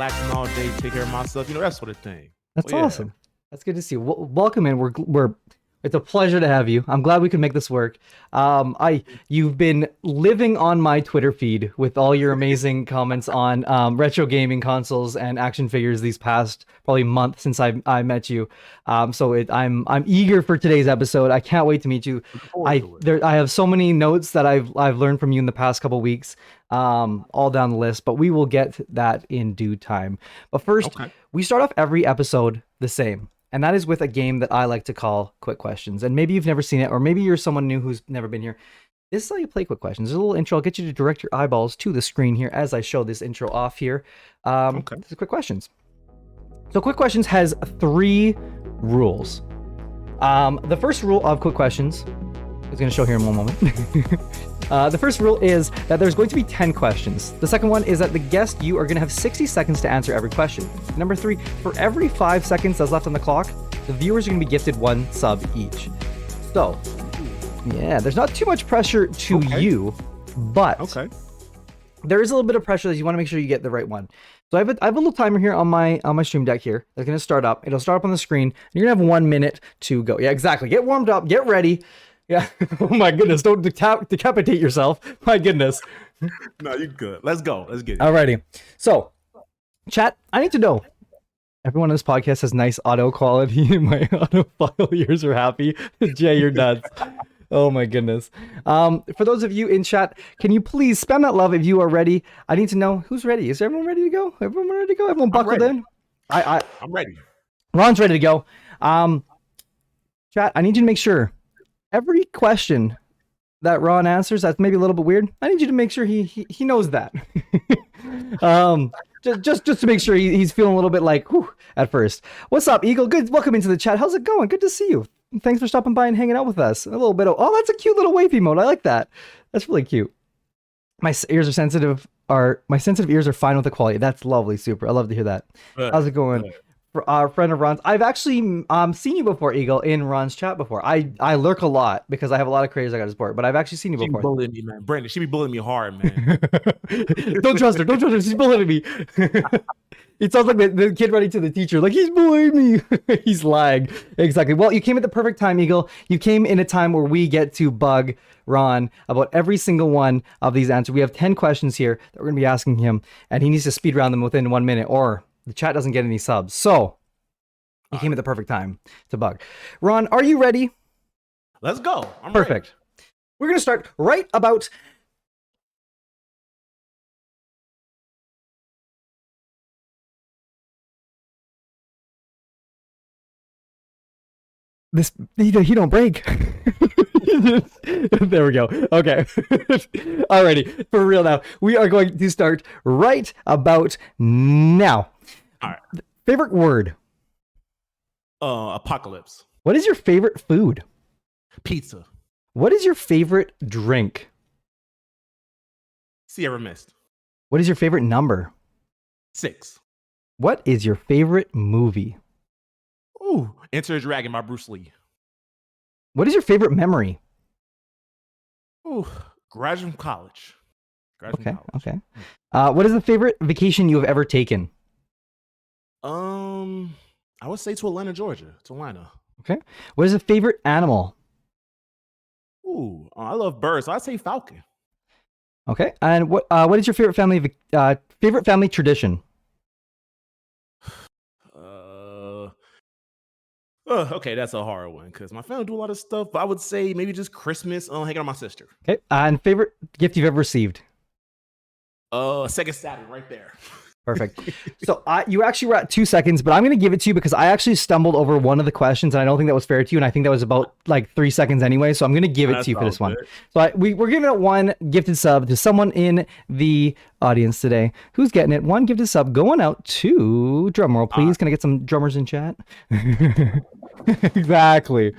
relaxing all day, take care of myself, that sort of thing. That's awesome. That's good to see. Welcome in. It's a pleasure to have you. I'm glad we could make this work. You've been living on my Twitter feed with all your amazing comments on retro gaming consoles and action figures these past probably month since I met you. I'm eager for today's episode. I can't wait to meet you. I have so many notes that I've learned from you in the past couple weeks, all down the list, but we will get that in due time. But first, we start off every episode the same. And that is with a game that I like to call Quick Questions. And maybe you've never seen it, or maybe you're someone new who's never been here. This is how you play Quick Questions. There's a little intro. I'll get you to direct your eyeballs to the screen here as I show this intro off here. This is Quick Questions. So Quick Questions has 3 rules. The first rule of Quick Questions is going to show here in one moment. The first rule is that there's going to be 10 questions. The second one is that the guest, you are going to have 60 seconds to answer every question. Number 3, for every 5 seconds that's left on the clock, the viewers are going to be gifted 1 sub each. So, yeah, there's not too much pressure to you, but there is a little bit of pressure that you want to make sure you get the right one. So I have a little timer here on my stream deck here. That's going to start up. It'll start up on the screen. And you're going to have 1 minute to go. Yeah, exactly. Get warmed up. Get ready. Yeah. Oh my goodness. Don't decapitate yourself. My goodness. No, you're good. Let's go. Let's get it. Alrighty. So, chat, I need to know. Everyone on this podcast has nice auto quality. My audiophile ears are happy. Jay, you're nuts. Oh my goodness. For those of you in chat, can you please spam that love if you are ready? I need to know who's ready. Is everyone ready to go? Everyone ready to go? Everyone buckled in? I'm ready. Ron's ready to go. Chat, I need you to make sure every question that Ron answers, that's maybe a little bit weird, I need you to make sure he knows that. just to make sure he's feeling a little bit like, whew, at first. What's up, Eagle? Good. Welcome into the chat. How's it going? Good to see you. Thanks for stopping by and hanging out with us. A little bit of, oh, that's a cute little wave emote. I like that. That's really cute. My ears are sensitive. My sensitive ears are fine with the quality. That's lovely. Super. I love to hear that. How's it going? Good. Our friend of Ron's. I've actually seen you before, Eagle, in Ron's chat before. I lurk a lot because I have a lot of creators I got to support, but I've actually seen you before. She be bullying me, man. Brandon, she be bullying me hard, man. Don't trust her. Don't trust her. She's bullying me. It sounds like the kid running to the teacher, like, he's bullying me. He's lying. Exactly. Well, you came at the perfect time, Eagle. You came in a time where we get to bug Ron about every single one of these answers. We have 10 questions here that we're going to be asking him, and he needs to speed round them within 1 minute, or the chat doesn't get any subs. So, he came at the perfect time to bug. Ron, are you ready? Let's go. I'm perfect. Ready. We're going to start right about... This, he don't break. There we go. Okay. Alrighty. For real now. We are going to start right about now. All right. Favorite word? Apocalypse. What is your favorite food? Pizza. What is your favorite drink? Sierra Mist. What is your favorite number? 6. What is your favorite movie? Ooh, Enter the Dragon by Bruce Lee. What is your favorite memory? Ooh, graduating from college. Okay. What is the favorite vacation you have ever taken? I would say to Atlanta, Georgia. To Atlanta. Okay. What is the favorite animal? Ooh, I love birds. So I'd say falcon. Okay. And what is your favorite family tradition? Okay, that's a hard one because my family do a lot of stuff. But I would say maybe just Christmas, hanging out with my sister. Okay. And favorite gift you've ever received? Sega Saturn, right there. Perfect. So you actually were at 2 seconds, but I'm going to give it to you because I actually stumbled over one of the questions, and I don't think that was fair to you, and I think that was about like 3 seconds anyway. So I'm going to give it to you for this one. So we're giving out 1 gifted sub to someone in the audience today. Who's getting it? 1 gifted sub going out to, drum roll, please. Can I get some drummers in chat? Exactly.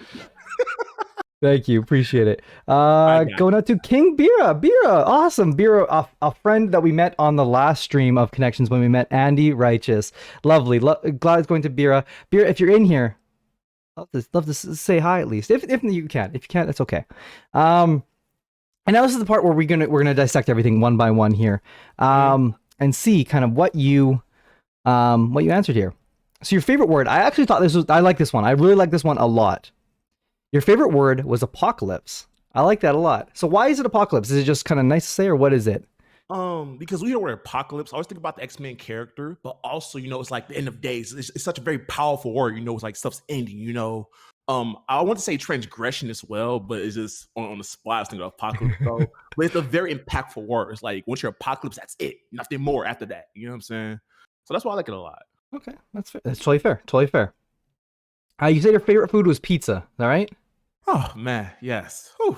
Thank you. Appreciate it. Going out to King Bira. Bira. Awesome. Bira, a friend that we met on the last stream of Connections when we met Andy Righteous. Lovely. Glad it's going to Bira. Bira, if you're in here, love to say hi at least. If you can. If you can't, that's okay. And now this is the part where we're gonna dissect everything one by one here. And see kind of what you what you answered here. So your favorite word, I actually thought I like this one. I really like this one a lot. Your favorite word was apocalypse. I like that a lot. So why is it apocalypse? Is it just kind of nice to say, or what is it? Because we hear the word apocalypse, I always think about the X-Men character, but also, it's like the end of days. It's such a very powerful word, it's like stuff's ending. I want to say transgression as well, but it's just on the spot. I was thinking of apocalypse though. But it's a very impactful word. It's like once you're apocalypse, that's it. Nothing more after that. You know what I'm saying? So that's why I like it a lot. Okay, that's fair. That's totally fair. Totally fair. You said your favorite food was pizza. Is that right? Oh man, yes. Whew.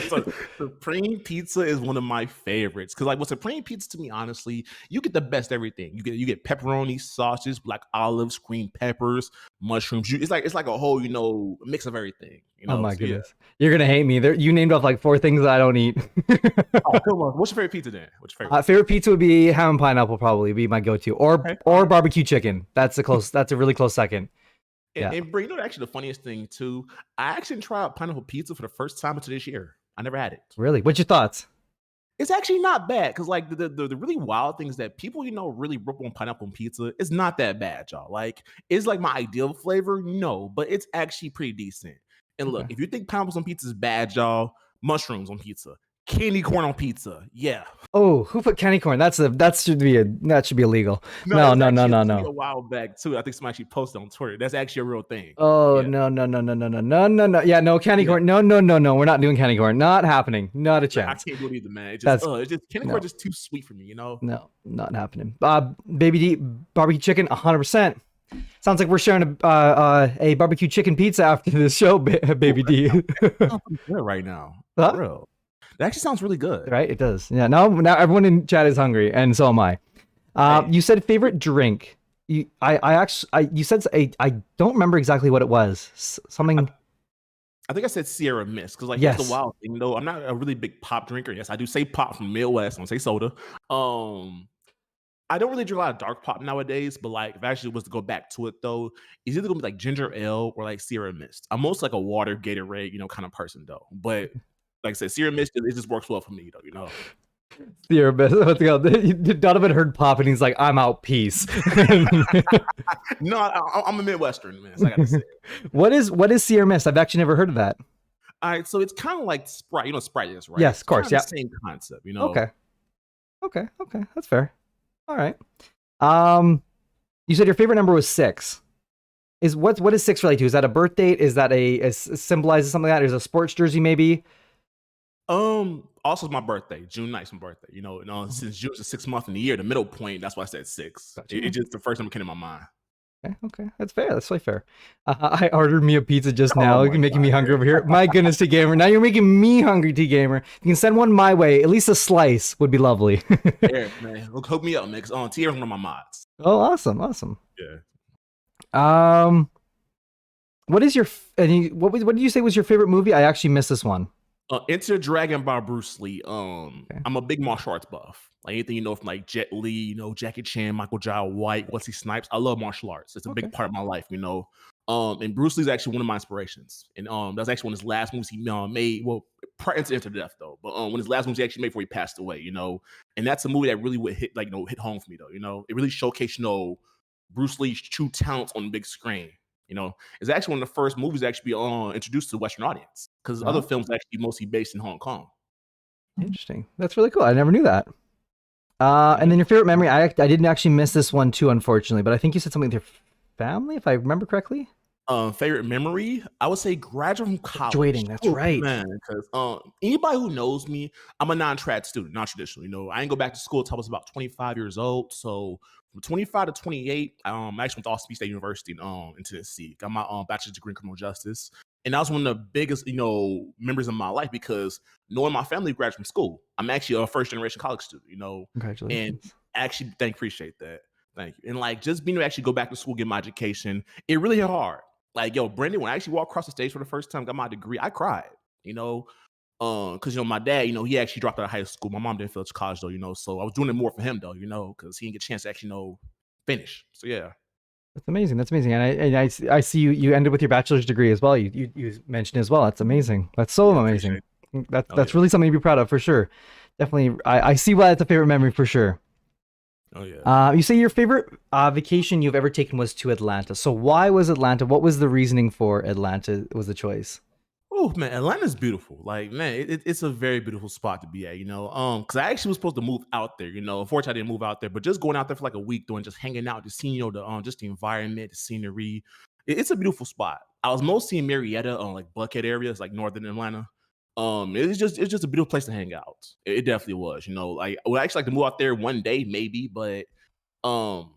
So supreme pizza is one of my favorites because, like, with supreme pizza, to me, honestly, you get the best everything. You get pepperoni, sausage, black olives, green peppers, mushrooms. It's like a whole mix of everything. Oh my So, yeah. goodness, you're gonna hate me. You named off like 4 things that I don't eat. Oh, come on. What's your favorite pizza then? What's your favorite? Favorite pizza would be ham and pineapple, probably be my go-to, or Okay. or barbecue chicken. That's a close. That's a really close second. And, Yeah, and bro, actually the funniest thing too, I actually tried pineapple pizza for the first time until this year. I never had it. really. What's your thoughts? It's actually not bad because, like, the really wild thing is that people really rip on pineapple on pizza. It's not that bad, y'all. Like, it's like my ideal flavor, no, but it's actually pretty decent. And look, Okay. if you think pineapples on pizza is bad, y'all, mushrooms on pizza, candy corn on pizza, yeah. Oh, who put candy corn? That should be illegal. No, No, it was no, no, actually no, a tweet no. a while back too. I think someone actually posted on Twitter. That's actually a real thing. Oh Yeah. no, no, no, no, no, no, no, no, no. Yeah, no candy Yeah. corn. No, no, no, no. We're not doing candy corn. Not happening. Not a Like, I chance. can't do it either, man. That's It's just candy corn no, just too sweet for me. no, not happening. Baby D, barbecue chicken, 100%. Sounds like we're sharing a barbecue chicken pizza after this show, Baby D. Sounds pretty good right now. Huh? For real. That actually sounds really good. Right? It does. Yeah. Now everyone in chat is hungry, and so am I. Hey. You said favorite drink. You said I don't remember exactly what it was. Something. I think I said Sierra Mist because, like, Yes. it's the wild thing. Though I'm not a really big pop drinker. Yes, I do say pop from the Midwest. I don't say soda. I don't really drink a lot of dark pop nowadays, but, like, if I actually was to go back to it though, it's either gonna be like ginger ale or like Sierra Mist. I'm most like a water Gatorade, kind of person though. But like I said, Sierra Mist, it just works well for me though. Sierra Mist. Let's go. Donovan heard pop, and he's like, "I'm out. Peace." No, I'm a Midwestern man. So I gotta say. What is Sierra Mist? I've actually never heard of that. All right, so it's kind of like Sprite. You know what Sprite is, right? Yes, of course. Kinda Yeah. the same concept. Okay. Okay. That's fair. All right. You said your favorite number was 6. What is 6 relate to? Is that a birth date? Is that symbolizes something like that? Is it a sports jersey maybe? Also it's my birthday. June 9th is my birthday. Since June's the 6th month in the year, the middle point, that's why I said 6. Gotcha. It's just the first number came to my mind. Okay, that's fair. That's really fair. I ordered me a pizza just Oh now. my You're making me God. hungry over here. My goodness, T Gamer. Now you're making me hungry, T Gamer. You can send one my way. At least a slice would be lovely. Eric, man. Look, hook me up, man. Cause Tier's one of my mods. Oh, awesome. Yeah. What is your what did you say was your favorite movie? I actually missed this one. Enter Dragon by Bruce Lee. I'm a big martial arts buff. Like anything from like Jet Li, Jackie Chan, Michael Jai White, Wesley Snipes. I love martial arts. It's a big part of my life. And Bruce Lee's actually one of my inspirations. And that's actually one of his last movies he made. Well, prior to Enter Death though, but one of his last movies he actually made before he passed away. And that's a movie that really would hit hit home for me though. It really showcased Bruce Lee's true talents on the big screen. It's actually one of the first movies to actually be introduced to the Western audience because other films are actually mostly based in Hong Kong. Interesting. That's really cool. I never knew that. And then your favorite memory, I didn't actually miss this one too, unfortunately, but I think you said something with your family, if I remember correctly. Favorite memory, I would say graduating from college. Graduating, that's right. Man, because anybody who knows me, I'm a non-trad student, not traditional. I didn't go back to school until I was about 25 years old. So from 25 to 28, I actually went to Austin State University in Tennessee. Got my bachelor's degree in criminal justice. And that was one of the biggest, memories of my life because knowing my family graduated from school. I'm actually a first generation college student, Congratulations. And actually, appreciate that. Thank you. And like just being able to actually go back to school, get my education, it really hit hard. Like, Brendan, when I actually walked across the stage for the first time, got my degree, I cried, because, my dad, he actually dropped out of high school. My mom didn't finish college though, so I was doing it more for him though, because he didn't get a chance to actually, finish. So yeah. That's amazing. And I see you ended with your bachelor's degree as well. You mentioned as well. That's amazing. That's so amazing. That's really something to be proud of for sure. Definitely. I see why it's a favorite memory for sure. Oh yeah. You say your favorite vacation you've ever taken was to Atlanta. So why was Atlanta? What was the reasoning for Atlanta was the choice? Oh man, Atlanta's beautiful. Like man, it's a very beautiful spot to be at. Because I actually was supposed to move out there. Unfortunately, I didn't move out there. But just going out there for like a week, doing just hanging out, just seeing just the environment, the scenery. It's a beautiful spot. I was mostly in Marietta, like Buckhead areas, like northern Atlanta. It's just a beautiful place to hang out. It definitely was. Like I would actually like to move out there one day, maybe, but um,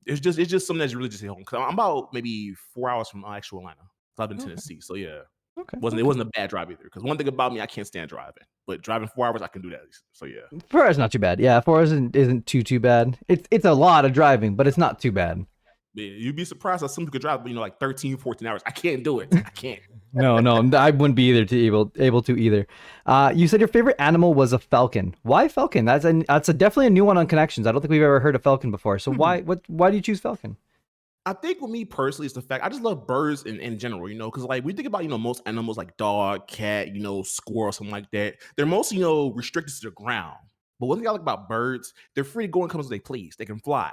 it's just something that's really just at home. Cause I'm about maybe 4 hours from actual Atlanta. So I'm in Okay. Tennessee, so yeah. Okay. It Okay. wasn't a bad drive either. Because one thing about me, I can't stand driving. But driving 4 hours, I can do that. So yeah. 4 hours not too bad. Yeah, 4 hours isn't too bad. It's a lot of driving, but it's not too bad. Yeah, you'd be surprised how some people could drive, like 13, 14 hours. I can't do it. I can't. No, no, I wouldn't be either to able to either. You said your favorite animal was a falcon. Why falcon? That's definitely a new one on connections. I don't think we've ever heard of falcon before. So Hmm. why do you choose falcon? I think with me personally, it's the fact I just love birds in general, because like we think about, most animals like dog, cat, squirrel, something like that. They're mostly, restricted to the ground. But one thing I like about birds, they're free to go and come as they please. They can fly.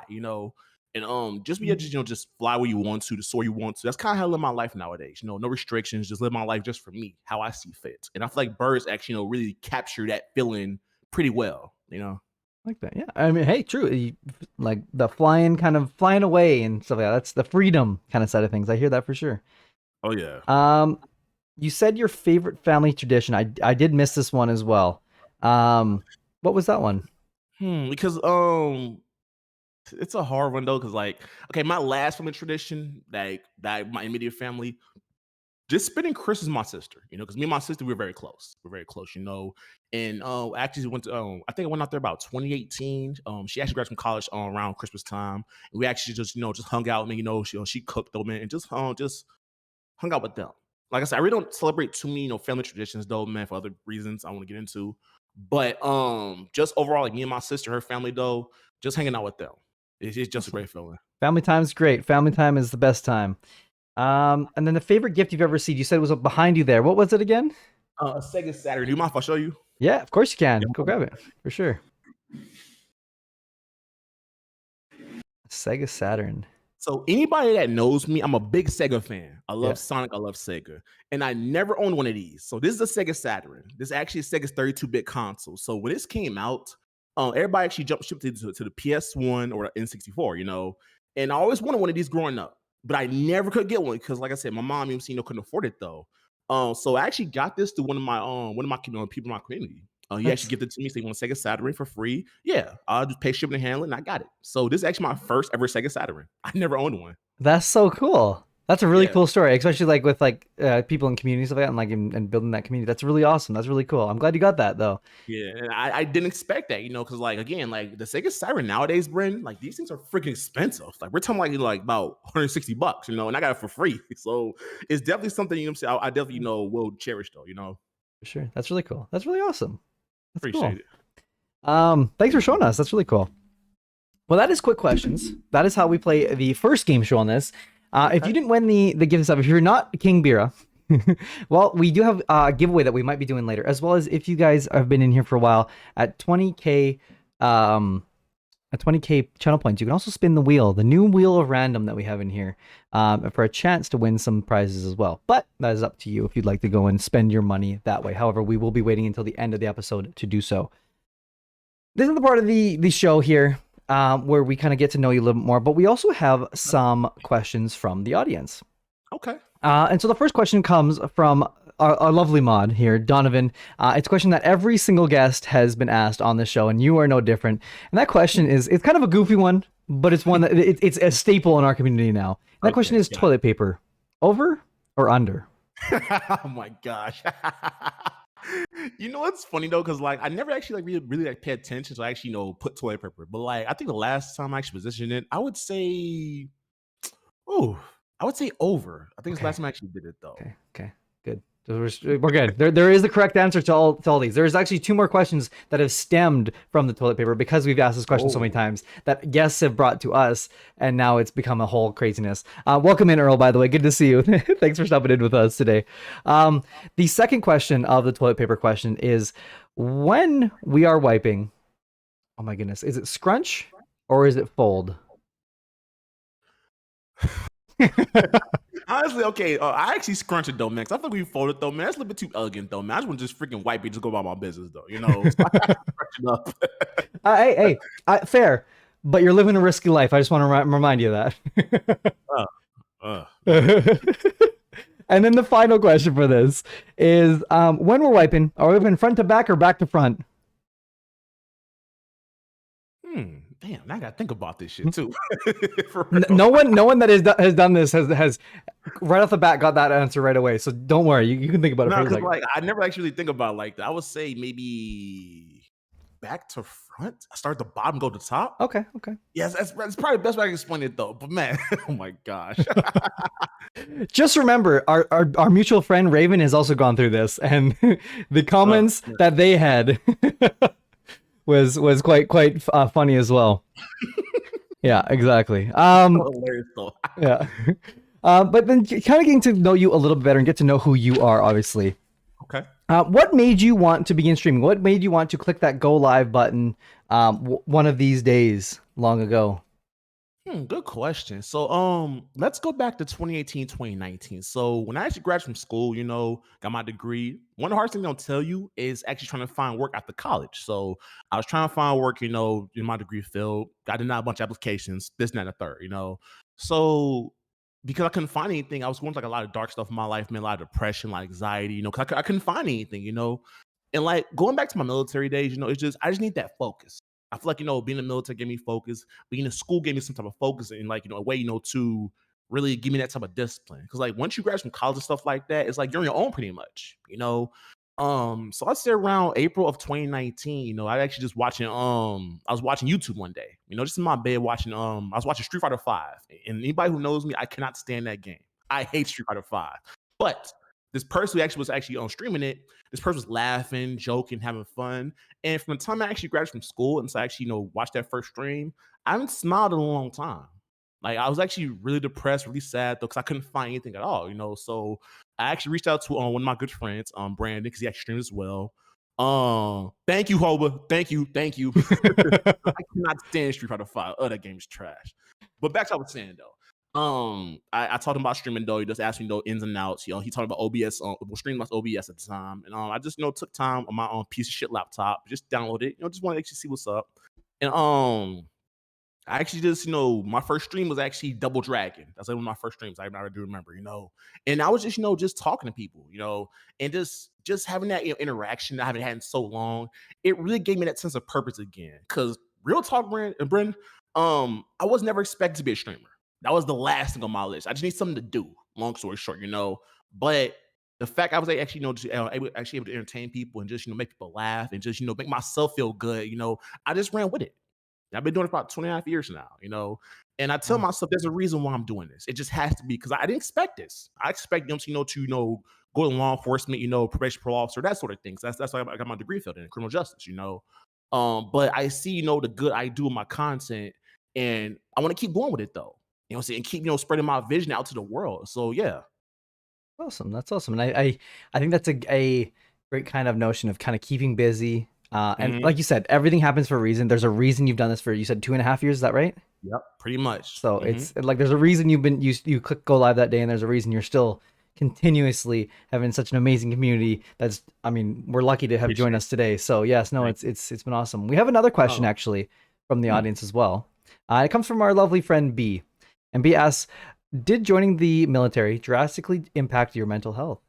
And just be able to just fly where you want to soar you want to. That's kind of how I live my life nowadays. No restrictions, just live my life just for me, how I see fit. And I feel like birds actually, really capture that feeling pretty well. Like that, yeah. I mean, hey, true. Like the flying away and stuff like that. That's the freedom kind of side of things. I hear that for sure. Oh yeah. Um, you said your favorite family tradition. I did miss this one as well. Um, what was that one? Because it's a hard one though, because like, okay, my last family tradition, like that my immediate family, just spending Christmas with my sister, because me and my sister, we're very close. We're very close. And actually went to I think I went out there about 2018. She actually graduated from college around Christmas time. And we actually just hung out, and she cooked them and just hung out with them. Like I said, I really don't celebrate too many, family traditions though, man, for other reasons I want to get into. But just overall, like me and my sister, her family though, just hanging out with them. It's just a Awesome. great feeling. Family time's great. Family time is the best time. And then the favorite gift you've ever received. You said it was behind you there. What was it again? A Sega Saturn. Do you mind if I show you? Yeah, of course you can. Go Yeah. grab it for sure. Sega Saturn. So anybody that knows me, I'm a big Sega fan. I Yeah. love Sonic. I love Sega, and I never owned one of these. So this is a Sega Saturn. This is actually Sega's 32-bit console. So when this came out, everybody actually jumped ship to the PS1 or the N64. And I always wanted one of these growing up, but I never could get one because, like I said, my mom even couldn't afford it though. So I actually got this to one of my people in my community. He actually That's gifted it to me. So he want a Sega Saturn for free. Yeah, I'll just pay shipping and handling, and I got it. So this is actually my first ever Sega Saturn. I never owned one. that's so cool. That's a really Yeah, cool story, especially like with people in communities like that and like and building that community. That's really awesome. That's really cool. I'm glad you got that though. yeah, and I didn't expect that, because like again, like the Sega Saturn nowadays, Brent, like these things are freaking expensive. Like we're talking like about $160, and I got it for free. So it's definitely something I'm saying. I definitely will cherish though. For sure. That's really cool. That's really awesome. That's cool. Appreciate it. Thanks for showing us. That's really cool. Well, that is quick questions. That is how we play the first game show on this. If you didn't win the gift stuff, if you're not King Bira, well, we do have a giveaway that we might be doing later, as well as if you guys have been in here for a while at 20k, at 20k channel points, you can also spin the wheel, the new wheel of random that we have in here, for a chance to win some prizes as well. But that is up to you if you'd like to go and spend your money that way. However, we will be waiting until the end of the episode to do so. This is the part of the show here where we kind of get to know you a little bit more, but we also have some questions from the audience. Okay. And so the first question comes from our lovely mod here, Donovan. It's a question that every single guest has been asked on this show, and you are no different. And that question it's kind of a goofy one, but it's one that it's a staple in our community now. And that question is toilet paper, over or under? Oh my gosh. What's funny though, because like I never actually like really like pay attention to actually put toilet paper. But like I think the last time I actually positioned it, oh, I would say over. I think it's the last time I actually did it though. Okay, good. So we're good. There is the correct answer to all these. There's actually two more questions that have stemmed from the toilet paper because we've asked this question so many times that guests have brought to us, and now it's become a whole craziness. Welcome in, Earl, by the way. Good to see you. Thanks for stopping in with us today. The second question of the toilet paper question is, when we are wiping, oh my goodness, is it scrunch or is it fold? Honestly, okay. I actually scrunch it though, man. 'Cause I think we folded though, man. That's a little bit too elegant though, man. I just want to just freaking wipe it, just go about my business though, you know. So I have to scrunch it up. Fair, but you're living a risky life. I just want to remind you of that. uh, man. And then the final question for this is, when we're wiping, are we wiping front to back or back to front? Damn, I gotta think about this shit too. No one that has done this has right off the bat got that answer right away. So don't worry, you can think about it for a second. Like I never actually think about it like that. I would say maybe back to front. I start at the bottom, go to the top. Okay. Yes, that's probably the best way I can explain it though. But man, oh my gosh. Just remember, our mutual friend Raven has also gone through this, and the comments that they had was quite funny as well. Yeah, exactly. Hilarious though. Yeah. But then kind of getting to know you a little bit better and get to know who you are, obviously. Okay. What made you want to begin streaming? What made you want to click that go live button one of these days long ago? Good question. So let's go back to 2018, 2019. So when I actually graduated from school, you know, got my degree, one of the hardest things they'll tell you is actually trying to find work after college. So I was trying to find work, you know, in my degree field, got denied a bunch of applications, this and that and the third, you know. So because I couldn't find anything, I was going through like a lot of dark stuff in my life, man, a lot of depression, a lot of anxiety, you know, because I couldn't find anything, you know. And like going back to my military days, you know, it's just I just need that focus. I feel like, you know, being in the military gave me focus, being in school gave me some type of focus and like, you know, a way, you know, to really give me that type of discipline. Cause like once you graduate from college and stuff like that, it's like you're on your own pretty much, you know. So I'd say around April of 2019, you know, I actually just watching I was watching YouTube one day, you know, just in my bed watching I was watching Street Fighter 5. And anybody who knows me, I cannot stand that game. I hate Street Fighter 5. But this person who actually was actually on streaming it, this person was laughing, joking, having fun. And from the time I actually graduated from school and so I actually, you know, watched that first stream, I haven't smiled in a long time. Like I was actually really depressed, really sad though, because I couldn't find anything at all, you know. So I actually reached out to one of my good friends, Brandon, because he actually streams as well. Thank you, Hoba. Thank you. I cannot stand Street Fighter 5. Oh, that game is trash. But back to what I was saying though. I talked about streaming though. He just asked me, you know, ins and outs. You know, he talked about OBS, streaming about OBS at the time, and I just, you know, took time on my own piece of shit laptop, just download it. You know, just want to actually see what's up. And I actually just, you know, my first stream was actually Double Dragon. That's like one of my first streams. I do remember, you know, and I was just, you know, just talking to people, you know, and just having that, you know, interaction that I haven't had in so long. It really gave me that sense of purpose again. Cause real talk, Bren, I was never expected to be a streamer. That was the last thing on my list. I just need something to do. Long story short, you know, but the fact I was actually, you know, just, able to entertain people and just, you know, make people laugh and just, you know, make myself feel good, you know, I just ran with it. I've been doing it for about 2.5 years now, you know, and I tell myself there's a reason why I'm doing this. It just has to be because I didn't expect this. I expect them to, you know, go to law enforcement, you know, probation parole officer, that sort of things. That's why I got my degree field in criminal justice, you know. But I see, you know, the good I do with my content, and I want to keep going with it though. You know what I'm saying? And keep, you know, spreading my vision out to the world. So yeah. Awesome. That's awesome. And I think that's a great kind of notion of kind of keeping busy. And like you said, everything happens for a reason. There's a reason you've done this for, you said 2.5 years. Is that right? Yep. Pretty much. So it's like, there's a reason you click go live that day, and there's a reason you're still continuously having such an amazing community. That's, I mean, we're lucky to have joined us today. So yes, no, it's been awesome. We have another question actually from the audience as well. It comes from our lovely friend B, and B asks, did joining the military drastically impact your mental health?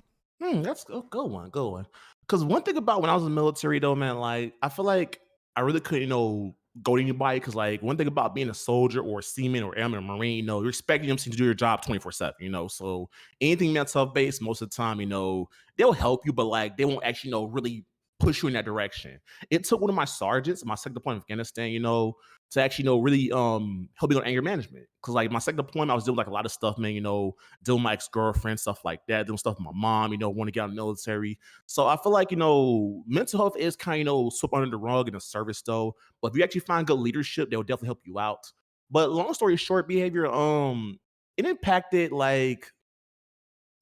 That's a good one. Good one. Because one thing about when I was in the military, though, man, like I feel like I really couldn't, you know, go to anybody. Because like one thing about being a soldier or a seaman or airman or marine, you know, you're expecting them to do your job 24/7. You know, so anything mental health based, most of the time, you know, they'll help you, but like they won't actually, you know, really push you in that direction. It took one of my sergeants, my second deployment in Afghanistan, you know, to actually, you know, really help me on anger management. Cause like my second deployment, I was doing like a lot of stuff, man, you know, dealing with my ex-girlfriend, stuff like that, doing stuff with my mom, you know, want to get out of the military. So I feel like, you know, mental health is kind of, you know, swept under the rug in the service though. But if you actually find good leadership, they'll definitely help you out. But long story short, behavior, it impacted like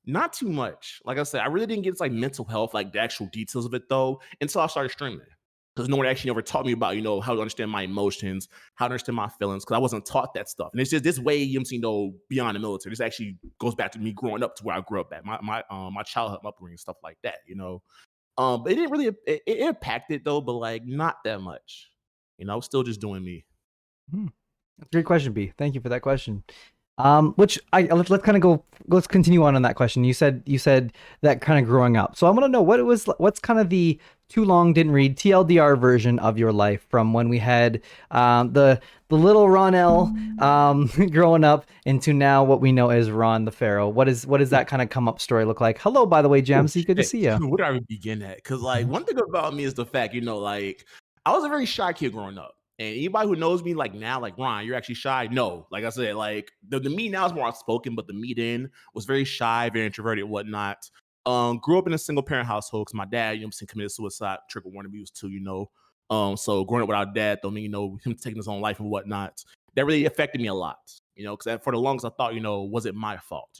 not too much. Like I said, I really didn't get into like mental health, like the actual details of it though, until I started streaming. because no one actually ever taught me about, how to understand my emotions, how to understand my feelings, because I wasn't taught that stuff. And it's just this way, beyond the military. This actually goes back to me growing up to where I grew up at, my childhood upbringing, stuff like that. But it didn't really it impacted though, but like not that much. Still just doing me. Hmm. Great question, B. Thank you for that question. Which let's kind of go. Let's continue on that question. You said that kind of growing up. So I want to know what's kind of the too long didn't read TLDR version of your life from when we had the little Ronell growing up into now what we know as RonThePharaoh. What is that kind of come up story look like? Hello, by the way, Oh, Jamsey. Good to shit. see you. Where do I begin at? Because like one thing about me is the fact, like I was a very shy kid growing up. And anybody who knows me like now, like Ron, you're actually shy. No, like I said, like the me now is more outspoken, but the me then was very shy, very introverted, and whatnot. Grew up in a single parent household because my dad, committed suicide, trigger warning abuse too. So growing up without dad, though, him taking his own life and whatnot, that really affected me a lot. Because for the longest I thought, was it my fault?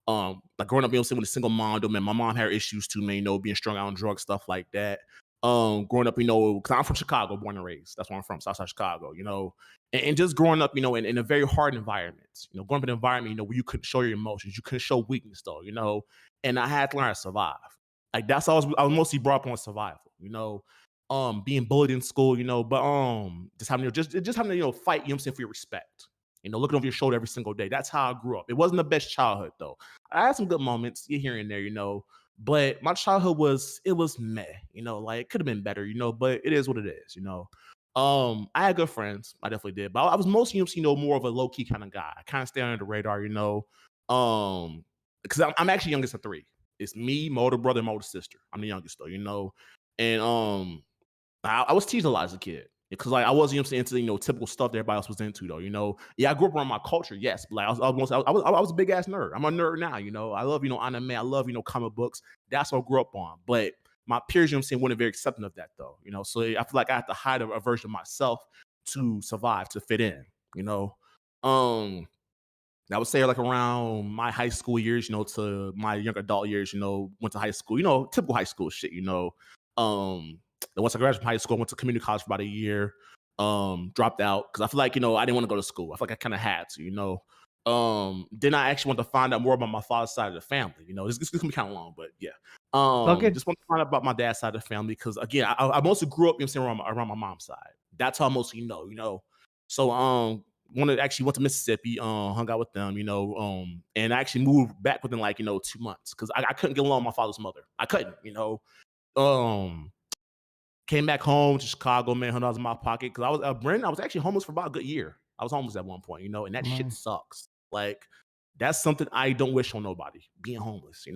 Like growing up, with a single mom, though, man, my mom had her issues too, man, being strung out on drugs, stuff like that. Growing up, because I'm from Chicago, born and raised. That's where I'm from, Southside Chicago, and just growing up, in a very hard environment, growing up in an environment, where you couldn't show your emotions, you couldn't show weakness though, and I had to learn how to survive. Like that's how I was mostly brought up on survival, being bullied in school, but just having just having to, fight, for your respect. Looking over your shoulder every single day. That's how I grew up. It wasn't the best childhood though. I had some good moments here and there, but my childhood was meh, like it could have been better, but it is what it is. I had good friends, I definitely did, but I was mostly, more of a low key kind of guy. I kind of stay under the radar, because I'm actually youngest of three. It's me, my older brother, and my older sister. I'm the youngest though, and I was teased a lot as a kid because like I wasn't into typical stuff that everybody else was into though. Yeah, I grew up around my culture, yes, but like I was a big ass nerd. I'm a nerd now. I love anime. I love comic books. That's what I grew up on. But my peers, weren't very accepting of that though. So I feel like I had to hide a version of myself to survive, to fit in. You know, um, I would say like around my high school years, to my young adult years, went to high school, typical high school shit. And once I graduated from high school, I went to community college for about a year. Dropped out because I feel like I didn't want to go to school. I feel like I kind of had to. Then I actually want to find out more about my father's side of the family. This can be kind of long, but yeah. All good. Just want to find out about my dad's side of the family because again, I mostly grew up, around my mom's side. That's how I mostly know. So actually went to Mississippi, hung out with them, and I actually moved back within like 2 months because I couldn't get along with my father's mother. I couldn't. Um Came back home to Chicago, man, $100 in my pocket because I was Brandon. I was actually homeless for about a good year. I was homeless at one point, and that shit Wow. sucks. Like that's something I don't wish on nobody. Being homeless.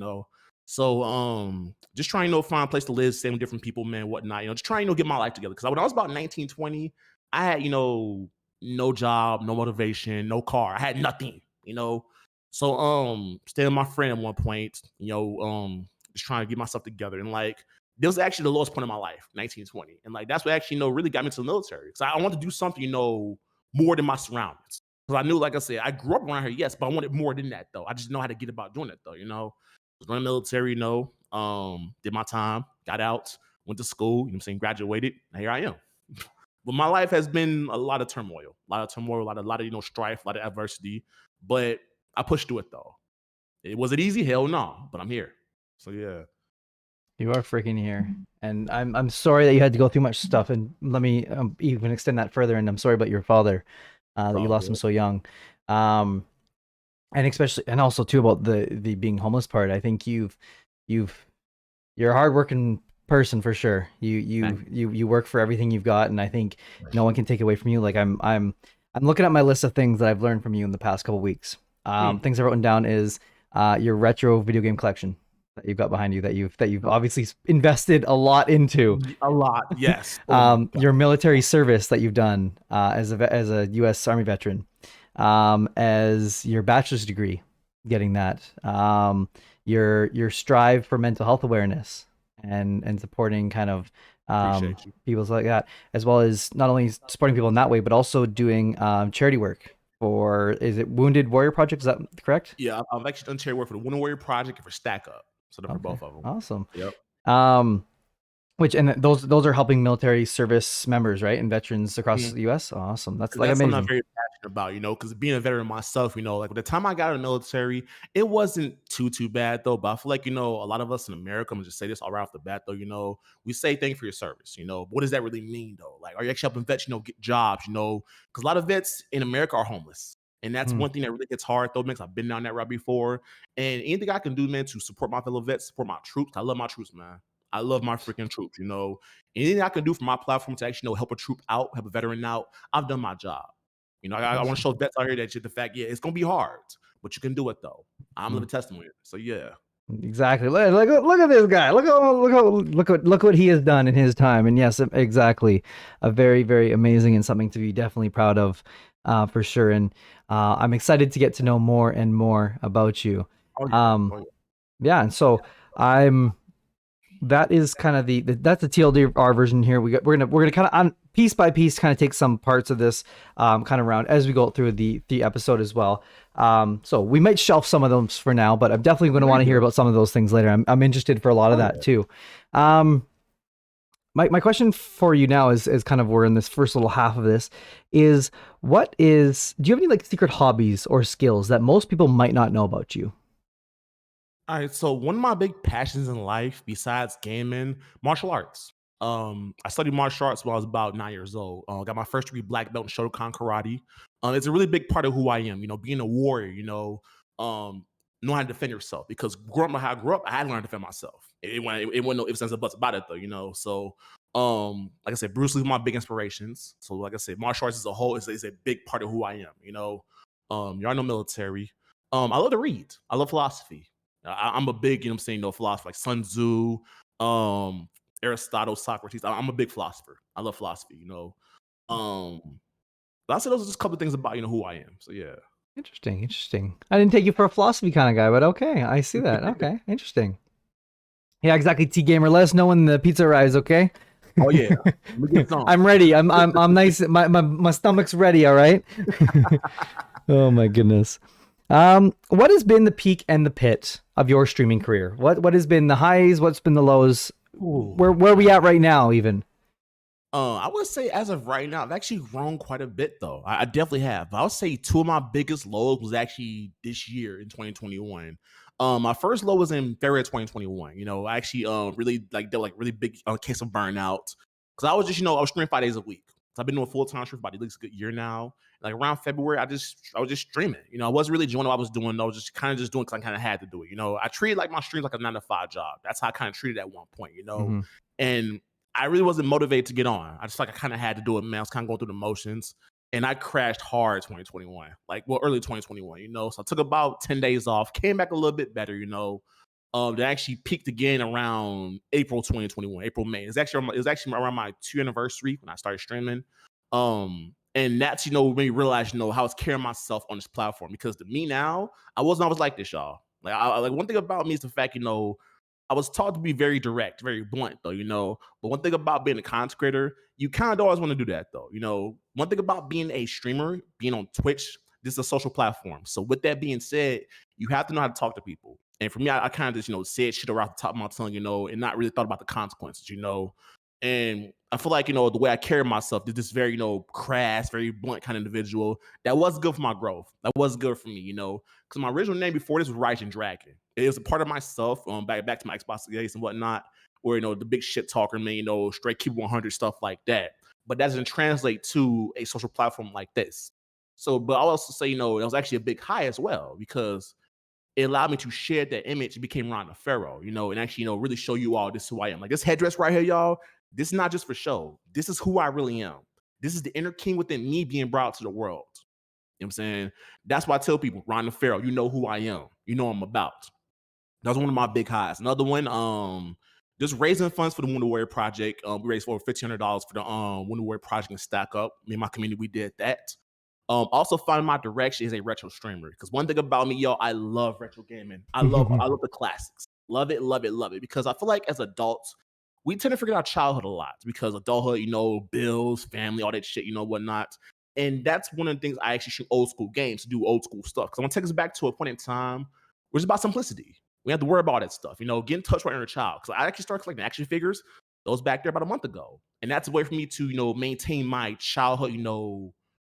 So just trying to find a place to live, stay with different people, man, whatnot. Just trying to get my life together. Because when I was about 19, 20, I had no job, no motivation, no car. I had nothing. So staying with my friend at one point, just trying to get myself together and like this was actually the lowest point of my life, 1920. And like that's what actually, really got me into the military. Because I wanted to do something, more than my surroundings. Because I knew, like I said, I grew up around here, yes, but I wanted more than that though. I just know how to get about doing it though, was in the military, did my time, got out, went to school, graduated, and here I am. But my life has been a lot of turmoil, a lot of strife, a lot of adversity. But I pushed through it though. Was it easy? Hell no, but I'm here. So yeah. You are freaking here, and I'm sorry that you had to go through much stuff. And let me even extend that further. And I'm sorry about your father, that you lost him so young, and especially and also too about the being homeless part. I think you're a hardworking person for sure. You work for everything you've got, and I think no one can take it away from you. Like I'm looking at my list of things that I've learned from you in the past couple weeks. Things I've written down is your retro video game collection that you've got behind you that you've obviously invested a lot into. A lot, yes. Your military service that you've done as a U.S. Army veteran, as your bachelor's degree, getting that, your strive for mental health awareness and supporting kind of people like that, as well as not only supporting people in that way, but also doing charity work. Or is it Wounded Warrior Project? Is that correct? Yeah, I've actually done charity work for the Wounded Warrior Project and for Stack Up. So for both of them. Awesome. Yep. Which and those are helping military service members, right, and veterans across the U.S. Awesome, that's 'Cause like that's something I'm amazing. very passionate about, because being a veteran myself, like, by the time I got in the military, it wasn't too bad, though, but I feel like, a lot of us in America, Imma just say this all right off the bat, though, we say, "Thank you for your service," but what does that really mean, though? Like, are you actually helping vets, get jobs, because a lot of vets in America are homeless, and that's Mm, one thing that really gets hard, though, man, 'cause I've been down that route before, and anything I can do, man, to support my fellow vets, support my troops, I love my troops, man. I love my freaking troops, anything I can do for my platform to actually, help a troop out, help a veteran out, I've done my job. I want to awesome. show vets out here that the fact, yeah, it's gonna be hard, but you can do it though. I'm Mm, living testimony. So yeah. exactly. Look at this guy. Look what he has done in his time. And yes, exactly, a very very amazing and something to be definitely proud of, for sure. And I'm excited to get to know more and more about you. Oh yeah. Um, Oh yeah. yeah, and so I'm that is kind of that's the TLDR version here. We're gonna kind of on piece by piece kind of take some parts of this kind of round as we go through the episode as well. So we might shelf some of them for now, but I'm definitely going to There want to you hear go. about some of those things later. I'm interested for a lot of Oh that yeah. too. Um, my question for you now is kind of we're in this first little half of this is do you have any like secret hobbies or skills that most people might not know about you? All right, so one of my big passions in life, besides gaming, martial arts. I studied martial arts when I was about 9 years old. Got my first degree black belt in Shotokan karate. It's a really big part of who I am. Being a warrior. Know how to defend yourself. Because growing up how I grew up, I had to learn to defend myself. It wasn't no ifs ands or buts about it though. So, like I said, Bruce Lee's my big inspirations. So, like I said, martial arts as a whole is a big part of who I am. Y'all know military. I love to read. I love philosophy. I'm a big, philosopher like Sun Tzu, um, Aristotle, Socrates. I'm a big philosopher. I love philosophy. Um, but I said those are just a couple of things about who I am. So yeah. Interesting, interesting. I didn't take you for a philosophy kind of guy, but okay, I see that. Okay, interesting. Yeah, exactly. T gamer, let us know when the pizza arrives, okay? Oh yeah. Let me get some. I'm ready. I'm nice. My stomach's ready. All right. Oh my goodness. What has been the peak and the pit of your streaming career? What has been the highs? What's been the lows? Ooh. Where are we at right now? Even. I would say as of right now, I've actually grown quite a bit though. I definitely have. But I would say two of my biggest lows was actually this year in 2021. My first low was in February 2021. I actually really like did like really big case of burnout because I was just I was streaming 5 days a week. So I've been doing full time stream for about at least a good year now. Like around February, I was just streaming. I wasn't really enjoying what I was doing. I was just kind of just doing because I kind of had to do it. I treated like my streams like a 9 to 5 job. That's how I kind of treated it at one point. Mm-hmm. And I really wasn't motivated to get on. I just like I kind of had to do it, man. I was kind of going through the motions. And I crashed hard 2021, early 2021, So I took about 10 days off, came back a little bit better, They actually peaked again around April 2021, April, May. It was actually around my 2 anniversary when I started streaming. And that's, made me realize, how I was carrying myself on this platform. Because to me now, I wasn't always like this, y'all. Like one thing about me is the fact, I was taught to be very direct, very blunt, though, But one thing about being a content creator, you kind of always want to do that, though. One thing about being a streamer, being on Twitch, this is a social platform. So with that being said, you have to know how to talk to people. And for me, I kind of just, said shit around the top of my tongue, and not really thought about the consequences, And I feel like, the way I carry myself, this very, crass, very blunt kind of individual. That wasn't good for my growth. That wasn't good for me, because my original name before this was Rising Dragon. It was a part of myself, back to my Xbox days and whatnot, where the big shit talker, man, straight keep 100 stuff like that. But that doesn't translate to a social platform like this. So, but I'll also say, it was actually a big high as well because it allowed me to share that image. It became RonThePharaoh, and actually, really show you all this is who I am. Like this headdress right here, y'all. This is not just for show. This is who I really am. This is the inner king within me being brought to the world. You know what I'm saying? That's why I tell people, RonThePharaoh, you know who I am. You know what I'm about. That was one of my big highs. Another one, just raising funds for the Wounded Warrior Project. We raised over $1,500 for the Wounded Warrior Project and Stack Up. Me and my community, we did that. Also finding my direction as a retro streamer. Because one thing about me, yo, I love retro gaming. I love the classics. Love it, love it, love it. Because I feel like as adults, we tend to forget our childhood a lot because adulthood, bills, family, all that shit, whatnot. And that's one of the things I actually shoot old school games to do old school stuff. Because I'm gonna take us back to a point in time where it's about simplicity. We have to worry about that stuff, get in touch with our inner child. Because I actually started collecting action figures Those back there about a month ago. And that's a way for me to, maintain my childhood,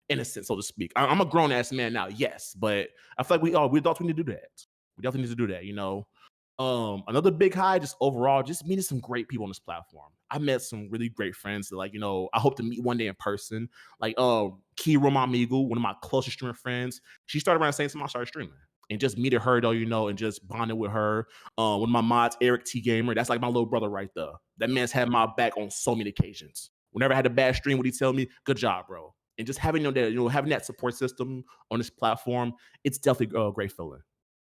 innocence, so to speak. I'm a grown ass man now, yes, but I feel like we adults, we need to do that. We definitely need to do that. Another big high, just overall, just meeting some great people on this platform. I met some really great friends that, like, I hope to meet one day in person. Like, Kira Mamigo, one of my closest streamer friends. She started around the same time I started streaming. And just meeting her though, and just bonding with her. One of my mods, Eric T Gamer, that's like my little brother right there. That man's had my back on so many occasions. Whenever I had a bad stream, would he tell me, "Good job, bro"? And just having having that support system on this platform, it's definitely a great feeling.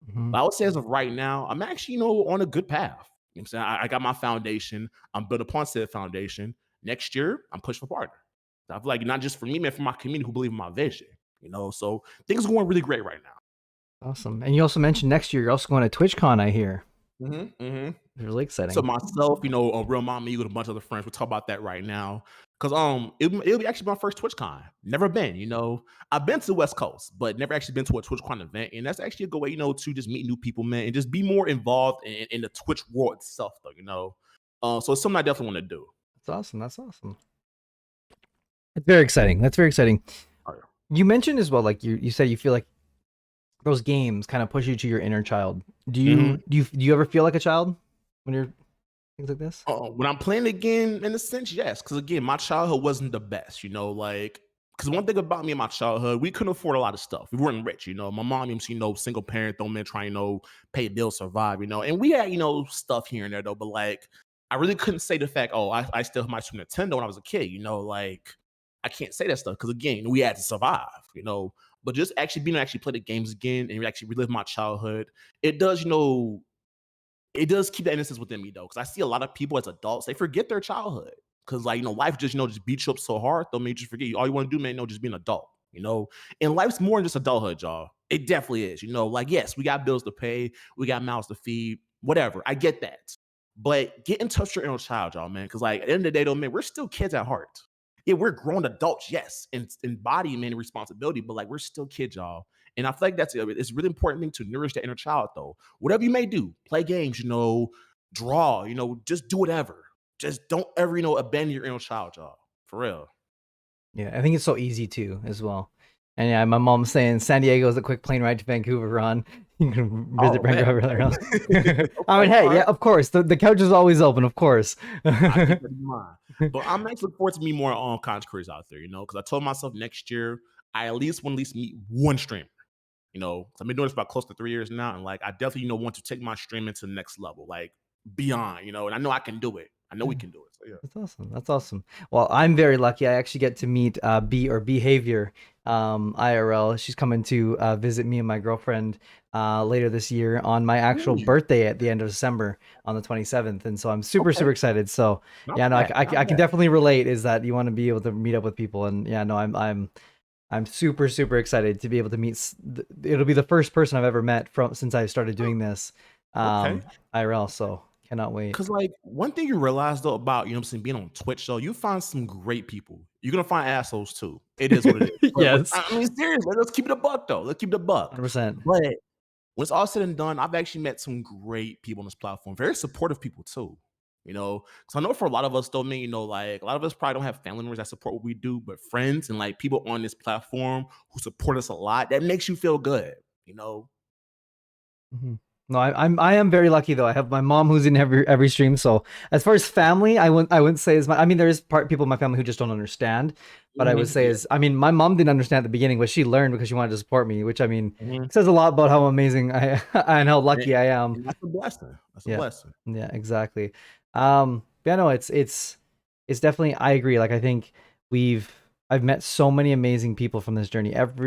Mhm. But I would say as of right now, I'm actually, on a good path. You know what I'm saying? I got my foundation. I'm built upon said foundation. Next year, I'm pushing for partner. I feel like not just for me, man, for my community who believe in my vision. So things are going really great right now. Awesome. And you also mentioned next year you're also going to TwitchCon, I hear. Mm-hmm. It's really So exciting. myself, Real Mom Eagle, and a bunch of other friends, we'll talk about that right now. Cause it'll be actually my first TwitchCon. Never been. I've been to the West Coast, but never actually been to a TwitchCon event. And that's actually a good way, to just meet new people, man, and just be more involved in the Twitch world itself, though. So it's something I definitely want to do. That's awesome. That's awesome. It's very exciting. That's very exciting. Oh, yeah. You mentioned as well, like you said you feel like those games kind of push you to your inner child. Do Mhm. you ever feel like a child when you're things like this? When I'm playing the game, in a sense, yes. Because again, my childhood wasn't the best, like, because one thing about me in my childhood, we couldn't afford a lot of stuff. We weren't rich. My mom, single parent, don't man trying, pay bills, survive. And we had, stuff here and there though, but like, I really couldn't say the fact, oh, I still have my Super Nintendo when I was a kid, like, I can't say that stuff because again, we had to survive. But just actually being able to actually play the games again and actually relive my childhood, it does, it does keep the innocence within me though, because I see a lot of people as adults, they forget their childhood. Cause like, life just, just beats you up so hard, they'll make you forget all you want to do, man, just be an adult. And life's more than just adulthood, y'all. It definitely is. Like, yes, we got bills to pay, we got mouths to feed, whatever. I get that. But get in touch with your inner child, y'all, man. Cause like at the end of the day, though, man, we're still kids at heart. Yeah, we're grown adults, yes, in body and responsibility, but like we're still kids, y'all. And I feel like it's a really important thing to nourish the inner child, though. Whatever you may do, play games, draw, just do whatever. Just don't ever, abandon your inner child, y'all. For real. Yeah, I think it's so easy too as well. And yeah, my mom's saying San Diego is a quick plane ride to Vancouver, Ron. You can visit Oh, bet. Vancouver later on. Okay, I mean, hey, all yeah, right. of course. The couch is always open, of course. I keep that in mind. But I'm actually looking forward to me more on content creators out there, because I told myself next year I at least want to at least meet one streamer. 'Cause I've been doing this about close to 3 years now, and like I definitely, want to take my streaming to the next level, like beyond, and I know I can do it. I know we can do it. So yeah. That's awesome. That's awesome. Well, I'm very lucky. I actually get to meet Behavior IRL. She's coming to visit me and my girlfriend later this year on my actual Really? birthday at the end of December on the 27th. And so I'm super, Okay. super excited. So Not yeah, no, bad. I Not can bad. definitely relate is that you want to be able to meet up with people. And yeah, no, I'm super, super excited to be able to meet. It'll be the first person I've ever met since I started doing this Okay. IRL. So cannot wait. Cause like one thing you realize though about, what I'm saying, being on Twitch though, you find some great people. You're gonna find assholes too. It is what it is. But Yes, I mean, seriously, let's keep it a buck though. Let's keep it a buck. 100%. But when it's all said and done, I've actually met some great people on this platform. Very supportive people too. Because I know for a lot of us, though, man, like a lot of us probably don't have family members that support what we do, but friends and like people on this platform who support us a lot, that makes you feel good. Mhm. No, I am very lucky though. I have my mom who's in every stream. So as far as family, I wouldn't say as my. I mean, there is people in my family who just don't understand. But I would say Yeah. is I mean, my mom didn't understand at the beginning, but she learned because she wanted to support me, which I mean Mhm. says a lot about how amazing I and how And, lucky I am. and that's a blessing. That's a Yeah, blessing. yeah, exactly. Yeah, no, it's definitely. I agree. Like I think I've met so many amazing people from this journey. Yep.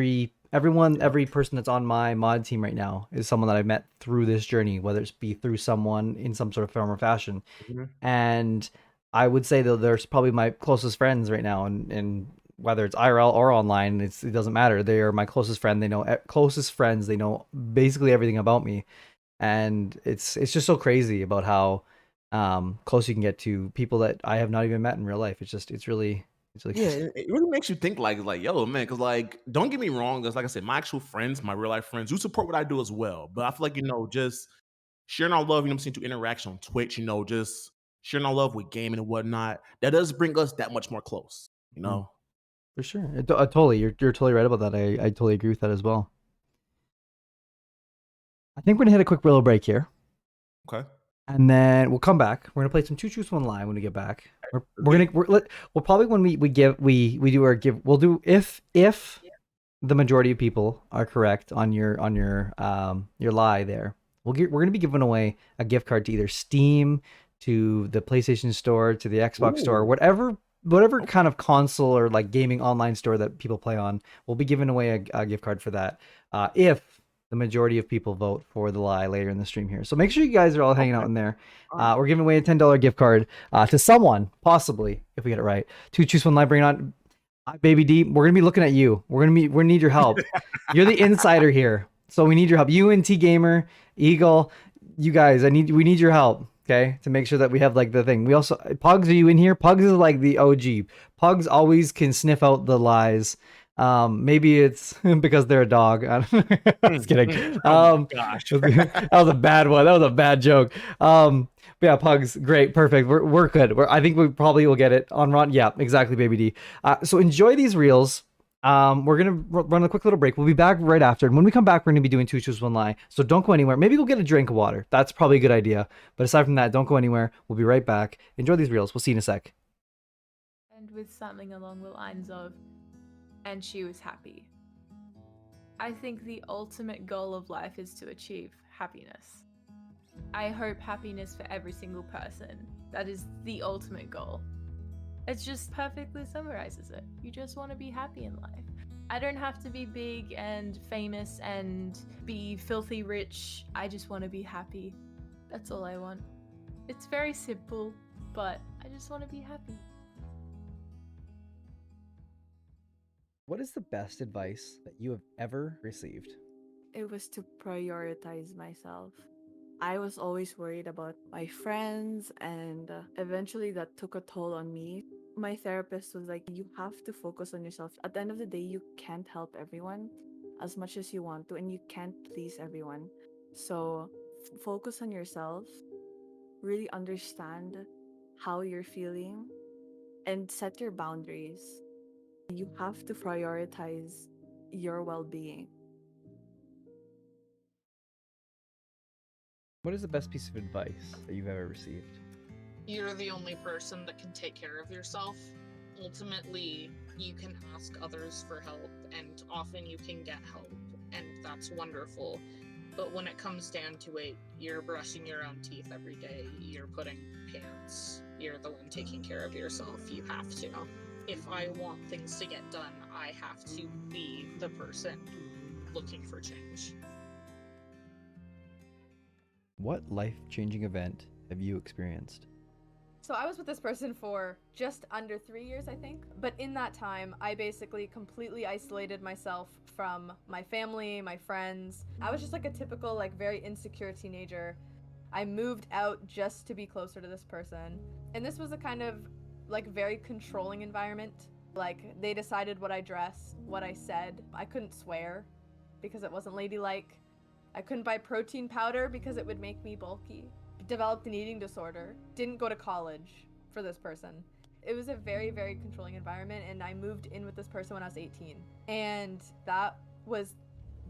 Every person that's on my mod team right now is someone that I've met through this journey, whether it's be through someone in some sort of form or fashion. Mhm. And I would say that there's probably my closest friends right now, and whether it's IRL or online, it doesn't matter. They are my closest friend. They know closest friends. They know basically everything about me, and it's just so crazy about how close you can get to people that I have not even met in real life. It's really Yeah, crazy. it really makes you think like, yo, man, because like, don't get me wrong, because like I said, my actual friends, my real life friends, who support what I do as well. But I feel like, just sharing our love, I'm saying, to interaction on Twitch, just sharing our love with gaming and whatnot, that does bring us that much more close, you Mm, know? for sure. Totally. You're totally right about that. I totally agree with that as well. I think we're gonna hit a quick little break here. Okay. And then we'll come back. We're gonna play some Two Truths One Lie when we get back. We'll probably when we do our give, we'll do if the majority of people are correct on your lie there. We're gonna be giving away a gift card to either Steam, to the PlayStation Store, to the Xbox Store, Ooh, whatever okay. kind of console or like gaming online store that people play on. We'll be giving away a gift card for that. If the majority of people vote for the lie later in the stream here. So make sure you guys are all hanging out Okay. in there. All right. We're giving away a $10 gift card to someone, possibly, if we get it right. Two Choose One Lie, bring it on. Baby D, we're gonna be looking at you. We're gonna need your help. You're the insider here, so we need your help. You and T Gamer, Eagle, you guys, we need your help, okay, to make sure that we have like the thing. We also Pugs, are you in here? Pugs is like the OG. Pugs always can sniff out the lies. Maybe it's because they're a dog. I don't know. Just kidding. Oh my gosh. That was a bad one. That was a bad joke. But yeah, Pugs, great, perfect. We're good. I think we probably will get it on Ron. Yeah, exactly, Baby D. So enjoy these reels. We're gonna run a quick little break. We'll be back right after, and when we come back, we're gonna be doing Two Truths One Lie. So don't go anywhere. Maybe go get a drink of water. That's probably a good idea. But aside from that, don't go anywhere. We'll be right back. Enjoy these reels. We'll see you in a sec. And with something along the lines of, and she was happy. I think the ultimate goal of life is to achieve happiness. I hope happiness for every single person. That is the ultimate goal. It just perfectly summarizes it. You just want to be happy in life. I don't have to be big and famous and be filthy rich. I just want to be happy. That's all I want. It's very simple, but I just want to be happy. What is the best advice that you have ever received? It was to prioritize myself. I was always worried about my friends, and eventually that took a toll on me. My therapist was like, you have to focus on yourself. At the end of the day, you can't help everyone as much as you want to, and you can't please everyone. So focus on yourself, really understand how you're feeling, and set your boundaries. You have to prioritize your well being. What is the best piece of advice that you've ever received? You're the only person that can take care of yourself. Ultimately, you can ask others for help, and often you can get help, and that's wonderful. But when it comes down to it, you're brushing your own teeth every day, you're putting pants, you're the one taking care of yourself, you have to. If I want things to get done, I have to be the person looking for change. What life-changing event have you experienced? So I was with this person for just under 3 years, I think. But in that time, I basically completely isolated myself from my family, my friends. I was just like a typical, like very insecure teenager. I moved out just to be closer to this person. And this was a kind of like very controlling environment. Like they decided what I dressed, what I said. I couldn't swear because it wasn't ladylike. I couldn't buy protein powder because it would make me bulky. Developed an eating disorder. Didn't go to college for this person. It was a very, very controlling environment, and I moved in with this person when I was 18. And that was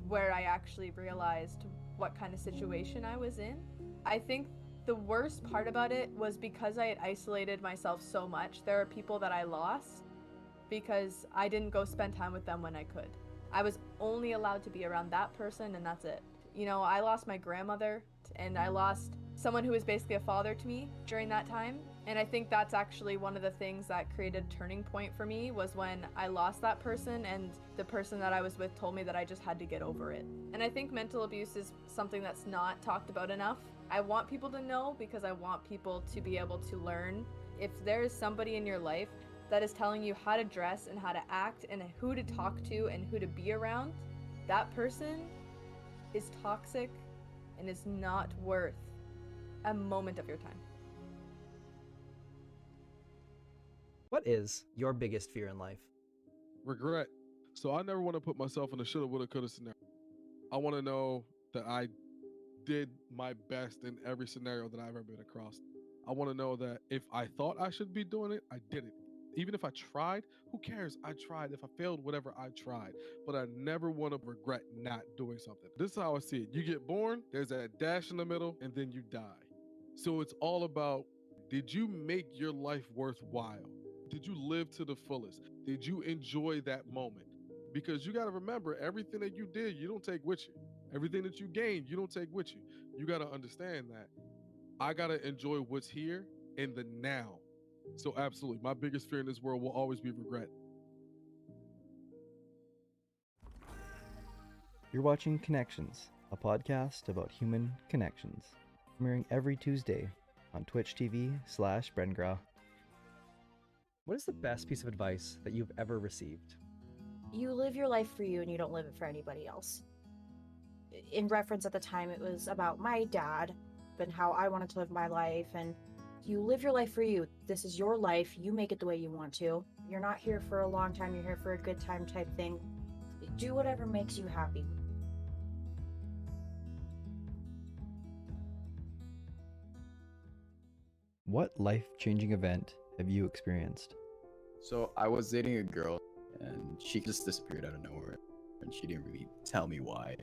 where I actually realized what kind of situation I was in. I think the worst part about it was because I had isolated myself so much, there are people that I lost because I didn't go spend time with them when I could. I was only allowed to be around that person, and that's it. You know, I lost my grandmother, and I lost someone who was basically a father to me during that time. And I think that's actually one of the things that created a turning point for me was when I lost that person, and the person that I was with told me that I just had to get over it. And I think mental abuse is something that's not talked about enough. I want people to know because I want people to be able to learn. If there is somebody in your life that is telling you how to dress and how to act and who to talk to and who to be around, that person is toxic and is not worth a moment of your time. What is your biggest fear in life? Regret. So I never want to put myself in a shoulda, woulda, coulda scenario. I want to know that I did my best in every scenario that I've ever been across. I want to know that if I thought I should be doing it, I did it. Even if I tried, who cares? I tried. If I failed, whatever, I tried. But I never want to regret not doing something. This is how I see it. You get born, there's that dash in the middle, and then you die. So it's all about, did you make your life worthwhile? Did you live to the fullest? Did you enjoy that moment? Because you got to remember, everything that you did, you don't take with you. Everything that you gained, you don't take with you. You got to understand that I got to enjoy what's here in the now. So absolutely, my biggest fear in this world will always be regret. You're watching Connections, a podcast about human connections, premiering every Tuesday on Twitch TV/Brengra. What is the best piece of advice that you've ever received? You live your life for you and you don't live it for anybody else. In reference at the time, it was about my dad and how I wanted to live my life, and you live your life for you. This is your life. You make it the way you want to. You're not here for a long time. You're here for a good time type thing. Do whatever makes you happy. What life-changing event have you experienced? So I was dating a girl and she just disappeared out of nowhere, and she didn't really tell me why.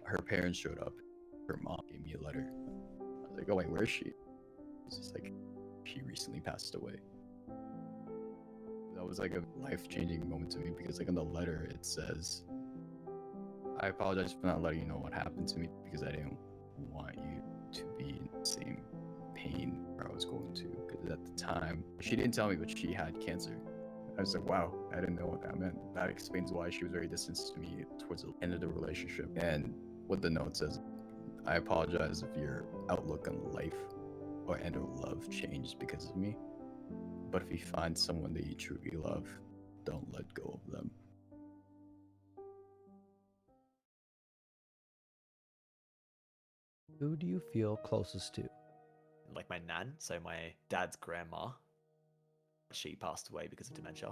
Her parents showed up. Her mom gave me a letter. I was like, oh wait, where is she? It's just like, she recently passed away. That was like a life-changing moment to me, because like in the letter it says, I apologize for not letting you know what happened to me because I didn't want you to be in the same pain where I was going to. Because at the time, she didn't tell me, but she had cancer. I was like, wow, I didn't know what that meant. That explains why she was very distant to me towards the end of the relationship. And what the note says, I apologize if your outlook on life or love changed because of me. But if you find someone that you truly love, don't let go of them. Who do you feel closest to? Like my nan, so my dad's grandma. She passed away because of dementia.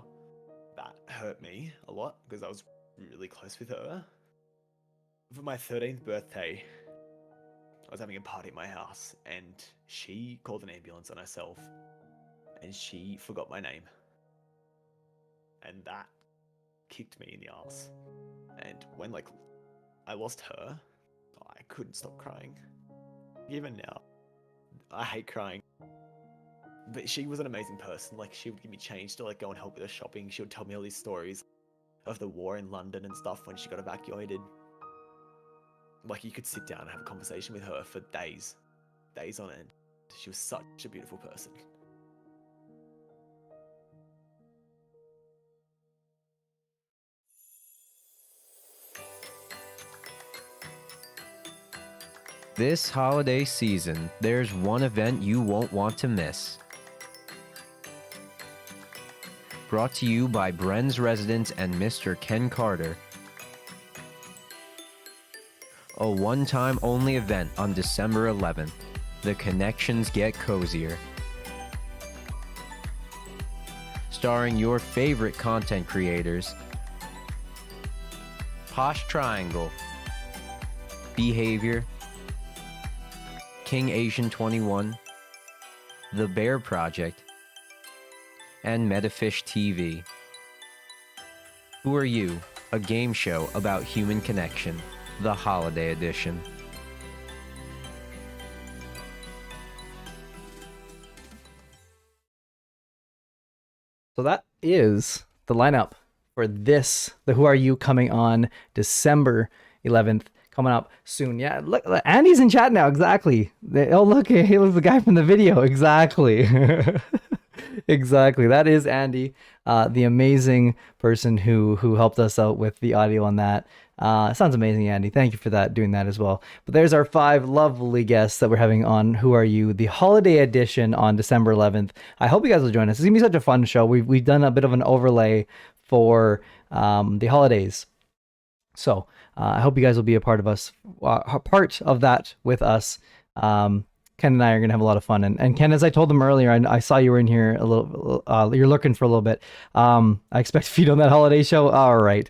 That hurt me a lot because I was really close with her. For my 13th birthday, I was having a party at my house and she called an ambulance on herself and she forgot my name. And that kicked me in the ass. And when I lost her, I couldn't stop crying. Even now, I hate crying. But she was an amazing person. She would give me change to go and help with her shopping. She would tell me all these stories of the war in London and stuff when she got evacuated. You could sit down and have a conversation with her for days on end. She was such a beautiful person. This holiday season, there's one event you won't want to miss. Brought to you by Bren's Residence and Mr. Ken Carter. A one-time only event on December 11th. The connections get cozier. Starring your favorite content creators. Posh Triangle. Behavior. King Asian 21, The Bear Project, and Metafish TV. Who Are You? A game show about human connection, the holiday edition. So that is the lineup for the Who Are You coming on December 11th. Coming up soon. Yeah, look, Andy's in chat now. Exactly. Oh, look, he looks the guy from the video. Exactly. Exactly. That is Andy, the amazing person who helped us out with the audio on that. Sounds amazing, Andy. Thank you for that, doing that as well. But there's our 5 lovely guests that we're having on Who Are You, the holiday edition on December 11th. I hope you guys will join us. It's gonna be such a fun show. We've done a bit of an overlay for the holidays. So I hope you guys will be a part of that with us. Ken and I are gonna have a lot of fun. And Ken, as I told them earlier, I saw you were in here a little. You're looking for a little bit. I expect to feed on that holiday show. All right.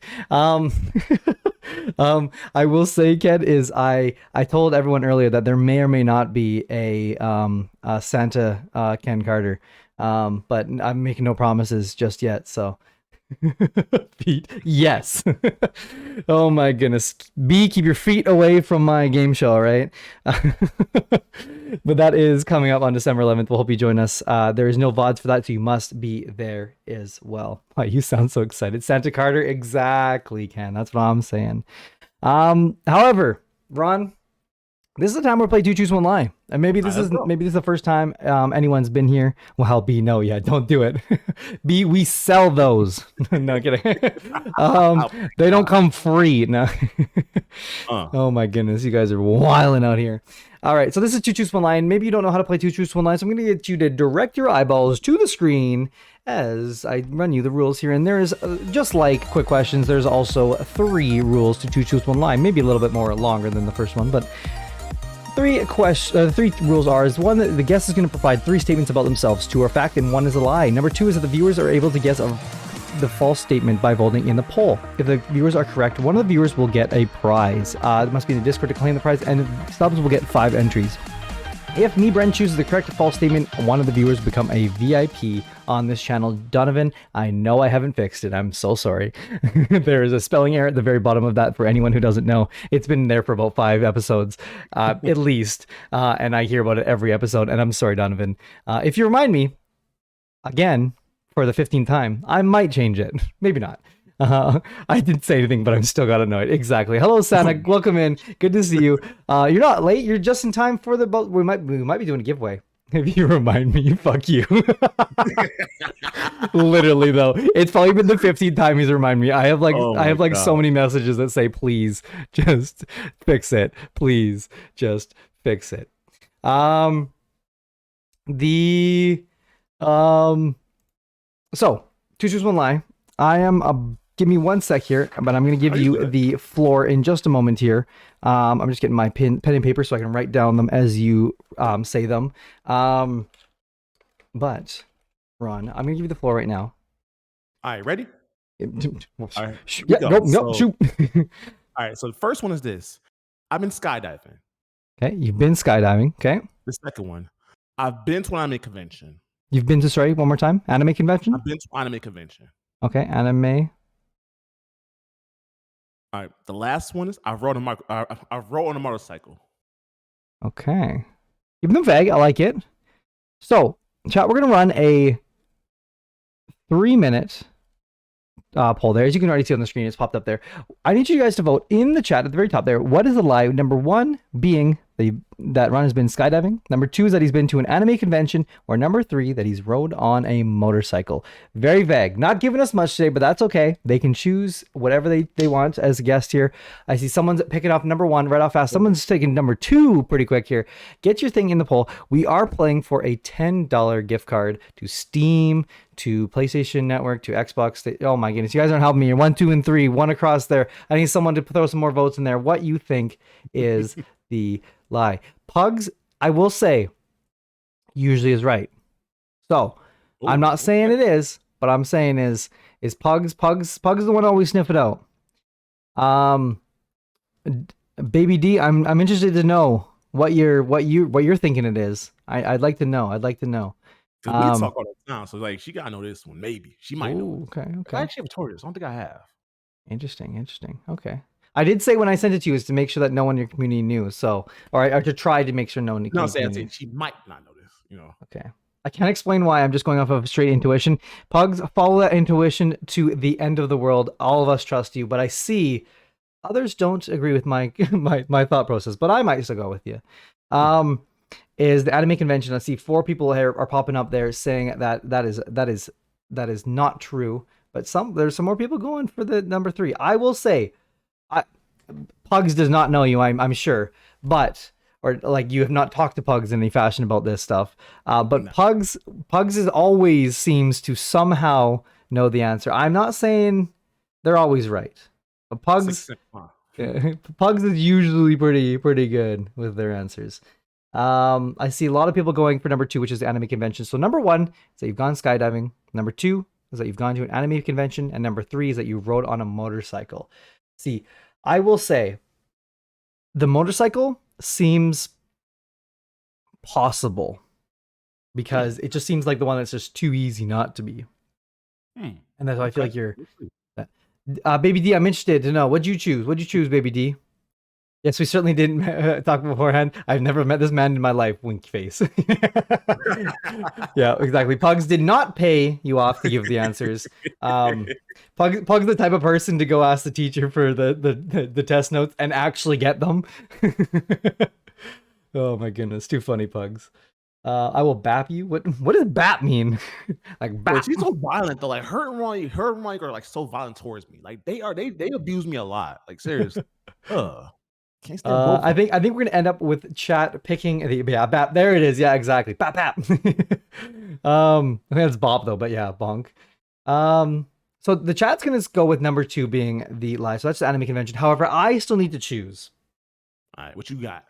I will say, Ken, is I told everyone earlier that there may or may not be a Santa Ken Carter, but I'm making no promises just yet. So, feet, yes. Oh my goodness, B, keep your feet away from my game show, right? But that is coming up on December 11th. We'll hope you join us. There is no VODs for that, so you must be there as well. Wow, you sound so excited. Santa Carter, exactly, Ken. That's what I'm saying. However, Ron, this is the time where we play Two Choose One Lie, and maybe this is the first time anyone's been here. Well, B, no, yeah, don't do it. B, we sell those. No kidding. They don't come free. No. Oh my goodness, you guys are wilding out here. All right, so this is Two Choose One Lie. Maybe you don't know how to play Two Choose One Lie, so I'm going to get you to direct your eyeballs to the screen as I run you the rules here. And there's, just like quick questions, there's also 3 rules to Two Choose One Lie. Maybe a little bit more longer than the first one, but 3 rules are: is one, that the guest is going to provide 3 statements about themselves. 2 are fact and 1 is a lie. Number 2 is that the viewers are able to guess the false statement by voting in the poll. If the viewers are correct, one of the viewers will get a prize. It must be in the Discord to claim the prize, and subs will get 5 entries. If me, Bren, chooses the correct false statement, one of the viewers become a VIP on this channel. Donovan, I know I haven't fixed it. I'm so sorry. There is a spelling error at the very bottom of that for anyone who doesn't know. It's been there for about 5 episodes, at least, and I hear about it every episode, and I'm sorry, Donovan. If you remind me, again, for the 15th time, I might change it. Maybe not. I didn't say anything, but I'm still got annoyed. Exactly. Hello, Santa. Welcome in. Good to see you. You're not late. You're just in time for the. We might be doing a giveaway. If you remind me, fuck you. Literally though, it's probably been the 15th time he's reminded me. I have so many messages that say, "Please, just fix it. Please, just fix it." So, Two Choose One Lie. I am give me 1 sec here, but I'm going to give you the floor in just a moment here. I'm just getting my pen and paper so I can write down them as you say them. But, Ron, I'm going to give you the floor right now. All right, ready? All right. Yeah, go, shoot. All right, so the first one is this. I've been skydiving. Okay, you've been skydiving. Okay. The second one, I've been to an anime convention. You've been to, sorry, one more time? Anime convention? I've been to an anime convention. Okay, anime. All right, the last one is I rode on a motorcycle. Okay. Keeping them vague, I like it. So, chat, we're going to run a 3-minute poll there. As you can already see on the screen, it's popped up there. I need you guys to vote in the chat at the very top there. What is the lie? Number 1 being that Ron has been skydiving. Number 2 is that he's been to an anime convention. Or number 3, that he's rode on a motorcycle. Very vague. Not giving us much today, but that's okay. They can choose whatever they want as a guest here. I see someone's picking off number 1 right off fast. Someone's taking number 2 pretty quick here. Get your thing in the poll. We are playing for a $10 gift card to Steam, to PlayStation Network, to Xbox. Oh my goodness, you guys aren't helping me. 1, 2, and 3, 1 across there. I need someone to throw some more votes in there. What you think is the lie? Pugs, I will say, usually is right. So I'm not saying it is, but I'm saying is Pugs is the one to always sniff it out. Baby D, I'm interested to know what you're thinking it is. I'd like to know. We talk all the time, so like she gotta know this one. Maybe she might know. Okay. I actually have told her this. I don't think I have. Interesting. Okay. I did say when I sent it to you is to make sure that no one in your community knew. So, or to try to make sure no one in your community knew. She might not know this. You know. Okay. I can't explain why. I'm just going off of straight intuition. Pugs, follow that intuition to the end of the world. All of us trust you, but I see others don't agree with my my thought process. But I might still go with you. Is the anime convention? I see 4 people here are popping up there saying that is not true. But there's some more people going for the number 3. I will say, Pugs does not know you. I'm sure, but or like you have not talked to Pugs in any fashion about this stuff. But no. Pugs always seems to somehow know the answer. I'm not saying they're always right, but Pugs is usually pretty good with their answers. I see a lot of people going for number 2, which is the anime convention. So number 1 is that you've gone skydiving. Number 2 is that you've gone to an anime convention, and number 3 is that you rode on a motorcycle. See, I will say the motorcycle seems possible because it just seems like the one that's just too easy not to be. And that's why I feel like you're Baby D, I'm interested to know, what'd you choose, Baby D? Yes, we certainly didn't talk beforehand. I've never met this man in my life. Wink face. Yeah, exactly. Pugs did not pay you off to give the answers. Pug's the type of person to go ask the teacher for the test notes and actually get them. Oh my goodness, too funny, Pugs. I will bap you. What does bap mean? Like bap? Well, she's so violent though. Like her and Mike are like so violent towards me. Like they abuse me a lot. Like seriously. Can't stand both. I think we're gonna end up with chat picking bap. There it is. Yeah, exactly. Bap bap. I think that's Bob though, but yeah, bonk. So the chat's gonna go with number 2 being the lie. So that's the anime convention. However, I still need to choose. All right, what you got?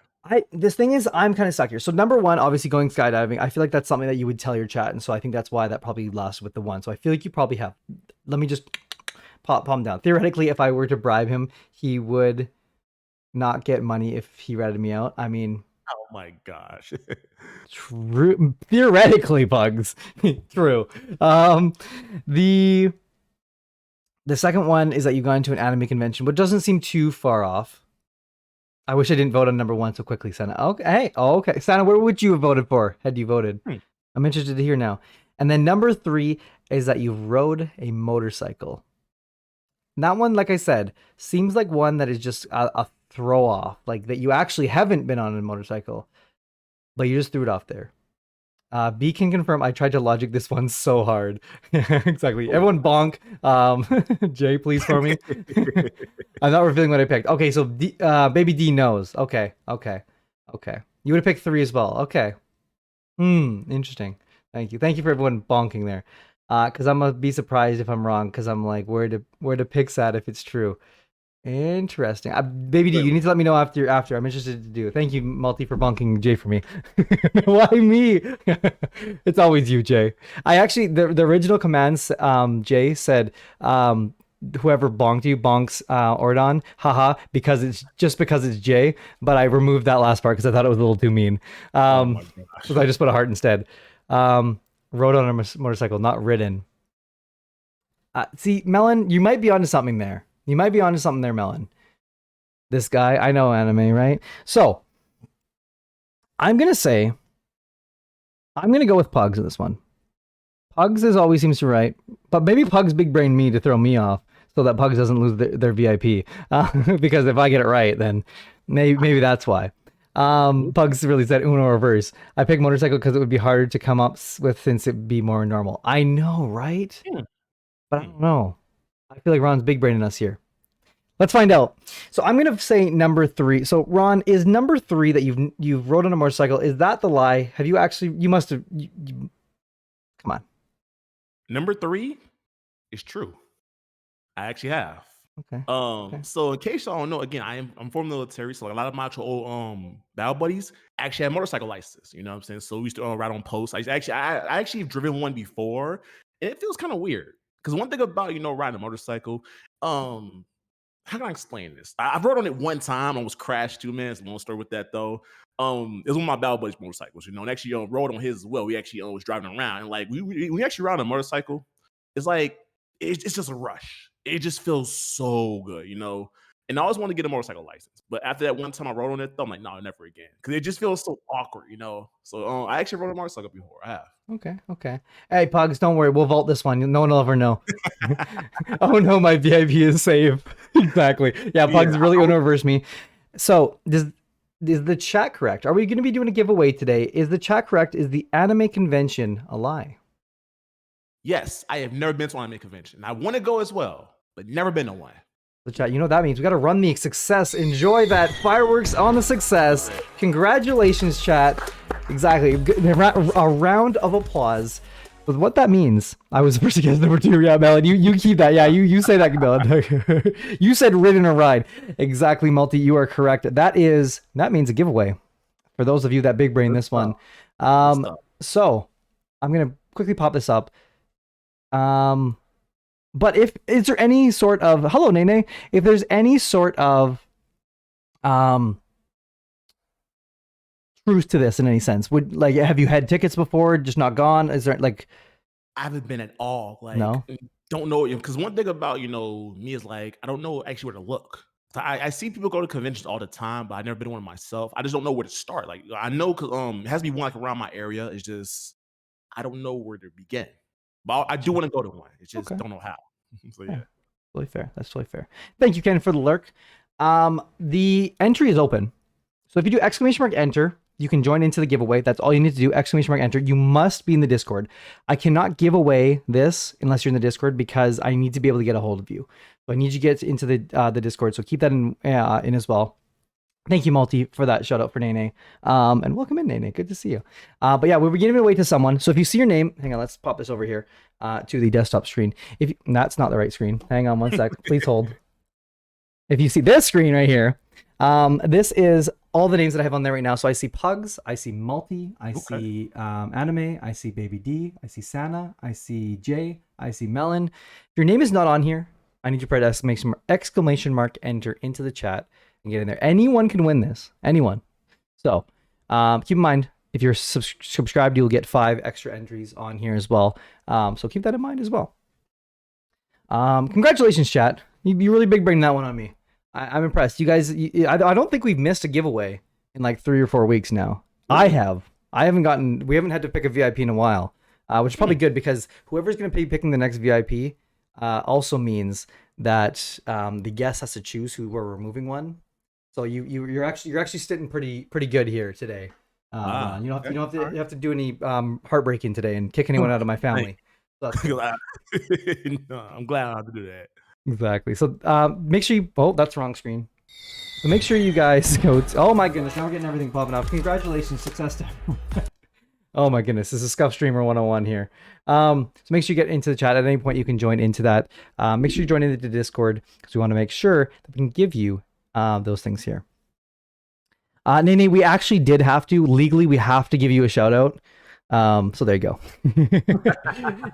This thing is, I'm kind of stuck here. So number 1, obviously going skydiving. I feel like that's something that you would tell your chat, and so I think that's why that probably lasted with the 1. So I feel like you probably have. Let me just pop him down. Theoretically, if I were to bribe him, he would not get money if he ratted me out. I mean, oh my gosh. True. Theoretically, Bugs. True. The second one is that you got into an anime convention, but doesn't seem too far off. I wish I didn't vote on number 1 so quickly, Sana. Okay. Hey. Oh, okay. Sana, where would you have voted for had you voted? I'm interested to hear now. And then number 3 is that you rode a motorcycle. That one, like I said, seems like one that is just a throw off, like that you actually haven't been on a motorcycle, but you just threw it off there. B can confirm I tried to logic this one so hard. Exactly. Everyone bonk. Jay, please for me. I'm not revealing what I picked. Okay, so Baby D knows. Okay. You would have picked 3 as well. Okay. Interesting. Thank you for everyone bonking there. Because I'm gonna be surprised if I'm wrong. Because I'm like, where to pick at if it's true. Interesting. Baby D, you need to let me know after. I'm interested to do. Thank you, Multi, for bonking Jay for me. Why me? It's always you, Jay. I actually, the original commands, Jay said, whoever bonked you bonks Ordon, haha, because it's Jay. But I removed that last part because I thought it was a little too mean. So I just put a heart instead. Rode on a motorcycle, not ridden. See, Melon, you might be onto something there. Melon. This guy, I know anime, right? So, I'm going to go with Pugs in this one. Pugs always seems to right, but maybe Pugs big brain me to throw me off so that Pugs doesn't lose their VIP. Because if I get it right, then maybe that's why. Pugs really said Uno reverse. I picked motorcycle because it would be harder to come up with since it'd be more normal. I know, right? But I don't know. I feel like Ron's big braining us here. Let's find out. So I'm gonna say number 3. So Ron, is number 3 that you've rode on a motorcycle? Is that the lie? Have you actually? You must have. Come on. Number 3 is true. I actually have. Okay. So in case y'all don't know, again, I'm from the military, so like a lot of my old battle buddies actually had motorcycle licenses. You know what I'm saying? So we used to ride on posts. I actually have driven one before, and it feels kind of weird. Because one thing about riding a motorcycle, how can I explain this? I rode on it one time and was crashed 2 minutes. Long story with that though. It was one of my battle buddies' motorcycles, and actually rode on his as well. We actually was driving around, and like we actually ride on a motorcycle. It's like it's just a rush. It just feels so good, And I always want to get a motorcycle license, but after that one time I rode on it, I'm like, no, never again, because it just feels so awkward, So I actually rode a motorcycle before. I have. Okay. Hey, Pugs, don't worry. We'll vault this one. No one will ever know. Oh no, my VIP is safe. Exactly. Yeah, Pugs really gonna reverse me. So is the chat correct? Are we going to be doing a giveaway today? Is the chat correct? Is the anime convention a lie? Yes, I have never been to an anime convention. I want to go as well, but never been to one. The chat, you know what that means. We got to run the success. Enjoy that. Fireworks on the success. Congratulations, chat. Exactly. A round of applause. But what that means, I was the first to guess number 2. Yeah, Melon, you keep that. Yeah, you say that, Melon. You said ridden or ride. Exactly, Multi. You are correct. That means a giveaway for those of you that big brain this one. So I'm gonna quickly pop this up. But if is there any sort of hello Nene? If there's any sort of truth to this in any sense, would like have you had tickets before, just not gone? Is there like I haven't been at all. Like, no? don't know because one thing about me is like I don't know actually where to look. So I see people go to conventions all the time, but I've never been to one myself. I just don't know where to start. Like I know because it has to be one like around my area. It's just I don't know where to begin. But I do want to go to one. It's just Okay. don't know how. So yeah. Totally fair. That's totally fair. Thank you, Ken, for the lurk. The entry is open. So if you do !enter, you can join into the giveaway. That's all you need to do, !enter. You must be in the Discord. I cannot give away this unless you're in the Discord because I need to be able to get a hold of you. So I need you to get into the Discord. So keep that in as well. Thank you, Multi, for that shout out for Nene. And welcome in, Nene. Good to see you. But yeah, we're giving it away to someone. So if you see your name, hang on, let's pop this over here to the desktop screen. That's not the right screen. Hang on one sec. Please hold. If you see this screen right here, this is all the names that I have on there right now. So I see Pugs, I see Multi, I see Anime, I see Baby D, I see Sana, I see Jay, I see Melon. If your name is not on here, I need you to press exclamation mark enter into the chat and get in there. Anyone can win this. Anyone. So keep in mind, if you're subscribed, you'll get 5 extra entries on here as well. So keep that in mind as well. Congratulations, chat. You really big brain that one on me. I'm impressed. You guys, I don't think we've missed a giveaway in like 3 or 4 weeks now. I haven't we haven't had to pick a VIP in a while, which is probably good because whoever's going to be picking the next VIP also means that the guest has to choose who we're removing one. So you're actually sitting pretty good here today. You don't have to do any heartbreaking today and kick anyone out of my family. So no, I'm glad I don't have to do that. Exactly. So make sure that's wrong screen. So make sure you guys go. Oh my goodness! Now we're getting everything popping up. Congratulations, success to everyone. Oh my goodness, this is Scuff Streamer 101 here. So make sure you get into the chat at any point. You can join into that. Make sure you join into the Discord because we want to make sure that we can give you those things here. Nene, we actually did have to legally. We have to give you a shout out. So there you go.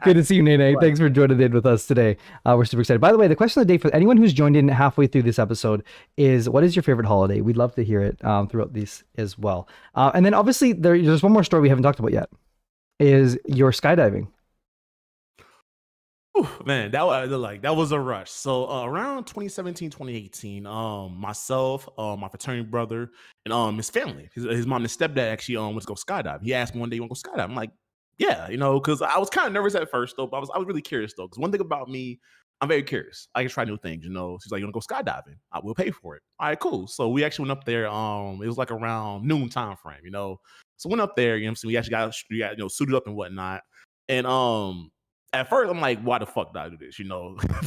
Good to see you, Nene. Thanks for joining in with us today. We're super excited. By the way, the question of the day for anyone who's joined in halfway through this episode is, what is your favorite holiday? We'd love to hear it throughout these as well. And then obviously there's one more story we haven't talked about yet, is your skydiving. Man, that was a rush. So around 2017, 2018, myself, my fraternity brother, and his family, his mom and stepdad actually went to go skydive. He asked me one day, "You want to go skydive?" I'm like, "Yeah," because I was kind of nervous at first though, but I was really curious though. Because one thing about me, I'm very curious. I can try new things. She's like, "You want to go skydiving? I will pay for it." All right, cool. So we actually went up there. It was like around noon time frame. So went up there. We actually got suited up and whatnot, and at first, I'm like, why the fuck did I do this?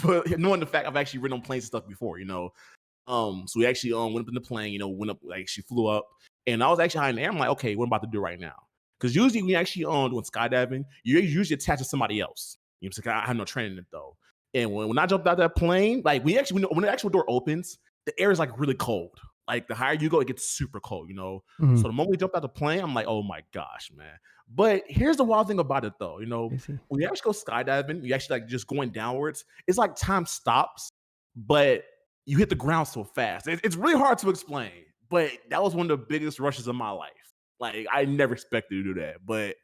But knowing the fact I've actually ridden on planes and stuff before, So we actually went up in the plane, went up, like she flew up, and I was actually high in the air. I'm like, okay, what am I about to do right now? Because usually when you actually doing skydiving, you're usually attached to somebody else. I have no training in it though. And when I jumped out that plane, like when the actual door opens, the air is like really cold. Like the higher you go, it gets super cold, Mm-hmm. So the moment we jumped out the plane, I'm like, oh my gosh, man. But here's the wild thing about it though, when you actually go skydiving, you actually like just going downwards, it's like time stops, but you hit the ground so fast. It's really hard to explain, but that was one of the biggest rushes of my life. Like I never expected to do that, but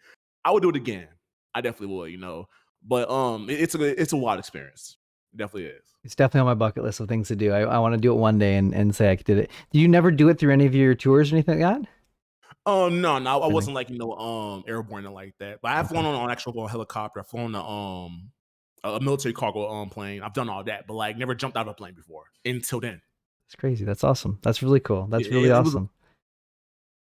I would do it again. I definitely would, But it's a wild experience. It definitely is. It's definitely on my bucket list of things to do. I want to do it one day and say I did it. Did you never do it through any of your tours or anything like that? No, I wasn't like airborne and like that. But I've flown on an actual helicopter. I've flown a military cargo plane. I've done all that, but like never jumped out of a plane before until then. That's crazy. That's awesome. That's really cool. That's really awesome.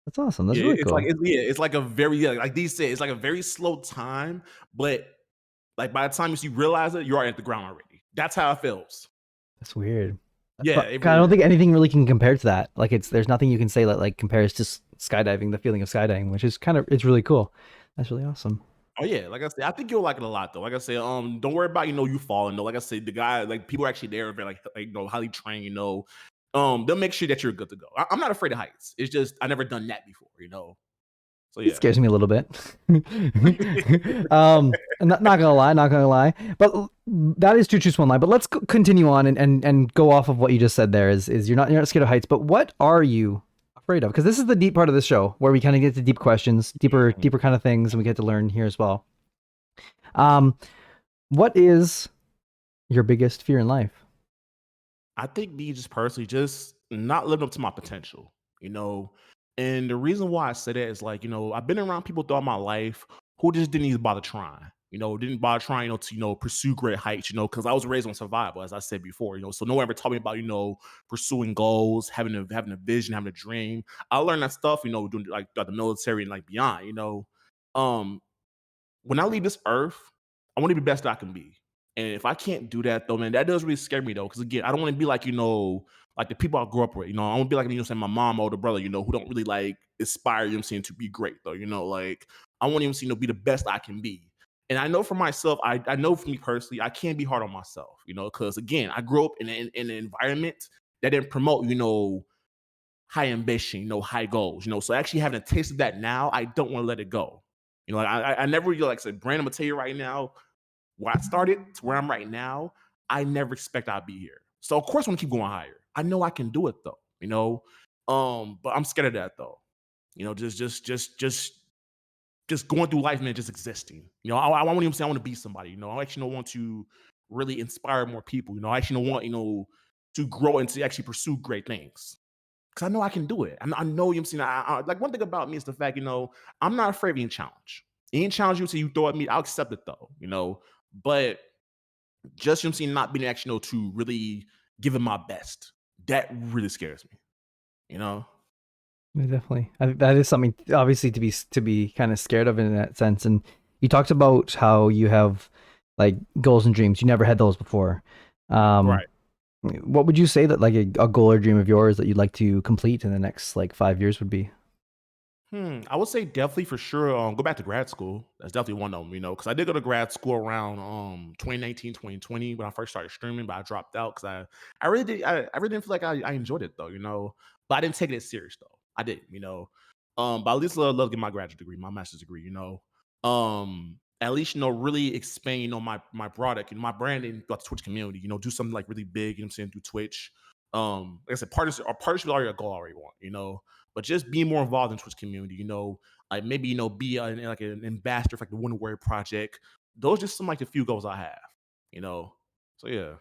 That's awesome. That's really cool. It's like a very like these say it's like a very slow time, but like by the time you realize it, you're already at the ground already. That's how it feels. That's weird. Yeah, I don't think anything really can compare to that. Like there's nothing you can say that like compares to skydiving, the feeling of skydiving, which is it's really cool. That's really awesome. Oh yeah, like I said, I think you'll like it a lot though. Like I said, don't worry about you falling though. Like I said, the guy, like people are actually there, very like highly trained. They'll make sure that you're good to go. I'm not afraid of heights. It's just I never done that before. So yeah, it scares me a little bit. not gonna lie, not gonna lie. But that is two truths, one lie. But let's continue on and go off of what you just said. There is you're not scared of heights, but what are you afraid of? Because this is the deep part of the show where we kind of get to deep questions, deeper kind of things, and we get to learn here as well. What is your biggest fear in life? I think me just personally just not living up to my potential, you know. And the reason why I say that is like, I've been around people throughout my life who just didn't even bother trying, didn't bother trying, to, pursue great heights, because I was raised on survival, as I said before, so no one ever taught me about, pursuing goals, having a vision, having a dream. I learned that stuff, doing like throughout the military and like beyond, Um, when I leave this earth, I want to be the best I can be. And if I can't do that though, man, that does really scare me though. Because again, I don't want to be like, like the people I grew up with. I want to be like, saying my mom or older brother, who don't really like inspire, saying to be great though. Like I want to be the best I can be. And I know for myself, I know for me personally, I can't be hard on myself, because again, I grew up in an environment that didn't promote, high ambition, high goals, So actually having a taste of that now, I don't want to let it go. Like I never really like said, Brandon, I'm gonna tell you right now, where I started to where I'm right now, I never expect I'll be here. So of course I want to keep going higher. I know I can do it though, but I'm scared of that though. Just going through life, man, just existing. I won't even say I want to be somebody. I actually don't want to really inspire more people. I actually don't want, to grow and to actually pursue great things. Because I know I can do it. I know you saying. Like one thing about me is the fact, I'm not afraid of any challenge. Any challenge you throw at me, I'll accept it though, But just not being actually to really give it my best, that really scares me. Yeah, definitely. I think that is something obviously to be kind of scared of in that sense. And you talked about how you have like goals and dreams. You never had those before. Right. What would you say that like a goal or dream of yours that you'd like to complete in the next like 5 years would be? I would say definitely for sure go back to grad school. That's definitely one of them, because I did go to grad school around 2019, 2020 when I first started streaming, but I dropped out because I really did I really didn't feel like I enjoyed it though, But I didn't take it as serious though. I didn't, But at least love getting my graduate degree, my master's degree, At least, really expand, my product and my branding throughout the Twitch community, do something like really big, I'm saying, through Twitch. Like I said, partnership is already a goal I already want, but just being more involved in Twitch community, like maybe, be like an ambassador for like the Wonder Warrior project. Those just some like the few goals I have, So yeah.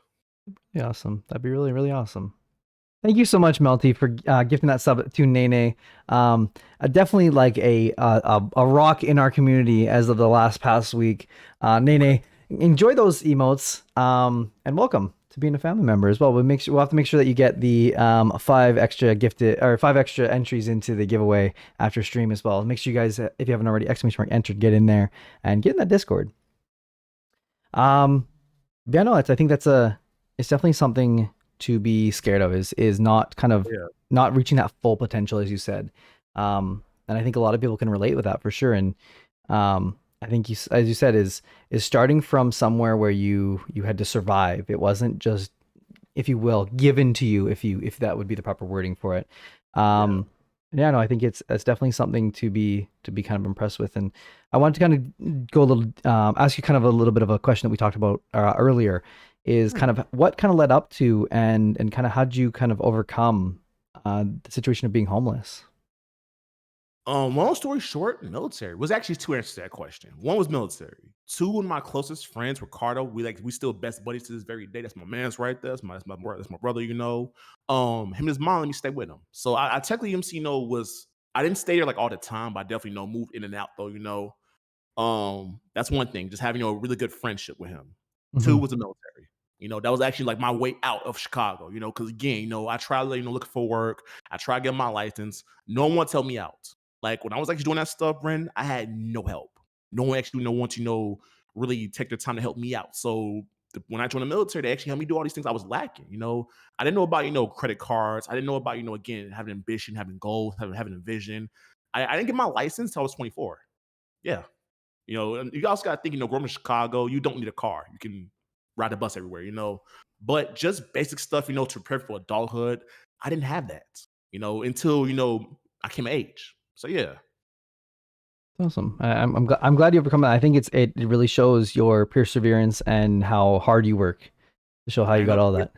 Yeah, awesome. That'd be really, really awesome. Thank you so much, Melty, for gifting that sub to Nene. Definitely like a rock in our community as of the past week. Nene, enjoy those emotes, and welcome to being a family member as well. We'll have to make sure that you get the 5 extra entries into the giveaway after stream as well. Make sure you guys, if you haven't already, entered, get in there and get in that Discord. Yeah, no, I think it's definitely something to be scared of is not kind of not reaching that full potential, as you said. And I think a lot of people can relate with that for sure. And I think as you said, is starting from somewhere where you had to survive. It wasn't just, if you will, given to you, if that would be the proper wording for it. Yeah, no, I think it's definitely something to be kind of impressed with. And I wanted to kind of go a little, ask you kind of a little bit of a question that we talked about earlier, is kind of what kind of led up to and kind of how'd you kind of overcome the situation of being homeless? Long story short, military was actually 2 answers to that question. One was military. 2 of my closest friends, Ricardo, we still best buddies to this very day. That's my man's right there. That's my brother, Him and his mom let me stay with him. So I technically I didn't stay there like all the time, but I definitely moved in and out though, That's one thing, just having a really good friendship with him. 2 was the military. That was actually like my way out of Chicago, because again, I tried looking for work. I tried getting my license. No one would tell me out. Like when I was actually doing that stuff, Bren, I had no help. No one actually want to really take the time to help me out. So when I joined the military, they actually helped me do all these things I was lacking. I didn't know about credit cards. I didn't know about again having ambition, having goals, having a vision. I didn't get my license until I was 24. Yeah, and you also got to think, growing up in Chicago, you don't need a car. You can ride the bus everywhere. But just basic stuff, to prepare for adulthood, I didn't have that. Until I came of age. So yeah. Awesome. I'm glad you overcome that. I think it really shows your perseverance and how hard you work to show how you got all that.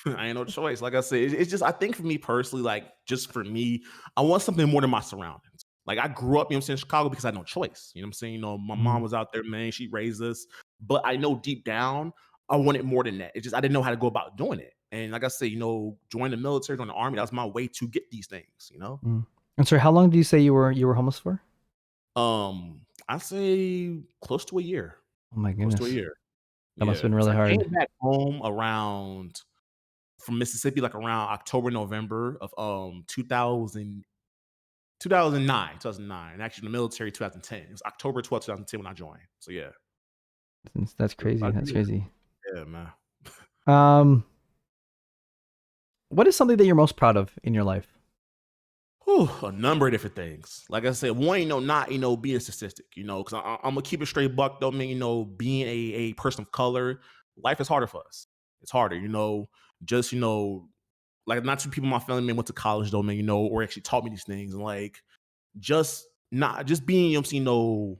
I ain't no choice. Like I said, it's just, I think for me personally, like just for me, I want something more than my surroundings. Like I grew up, you know what I'm saying, in Chicago because I had no choice. You know what I'm saying? You know, my mom was out there, man, she raised us. But I know deep down, I wanted more than that. It's just I didn't know how to go about doing it. And like I said, you know, join the military, join the army, that was my way to get these things, you know? And so how long do you say you were homeless for? I'd say close to a year. Oh my Close to a goodness. year. That must have been So really I came hard. back home around from Mississippi, like around October, November of 2009. And actually in the military 2010. It was October 12th, 2010 when I joined. So yeah. That's crazy. About a That's year. crazy. Yeah, man. What is something that you're most proud of in your life? Whew, a number of different things. Like I said, one, you know, not, you know, being a statistic, you know, because I'm gonna keep it straight buck though, man, you know, being a person of color, life is harder for us. It's harder, you know, just, you know, like not too people in my family man went to college though, man, you know, or actually taught me these things. And like just being, you know, you know,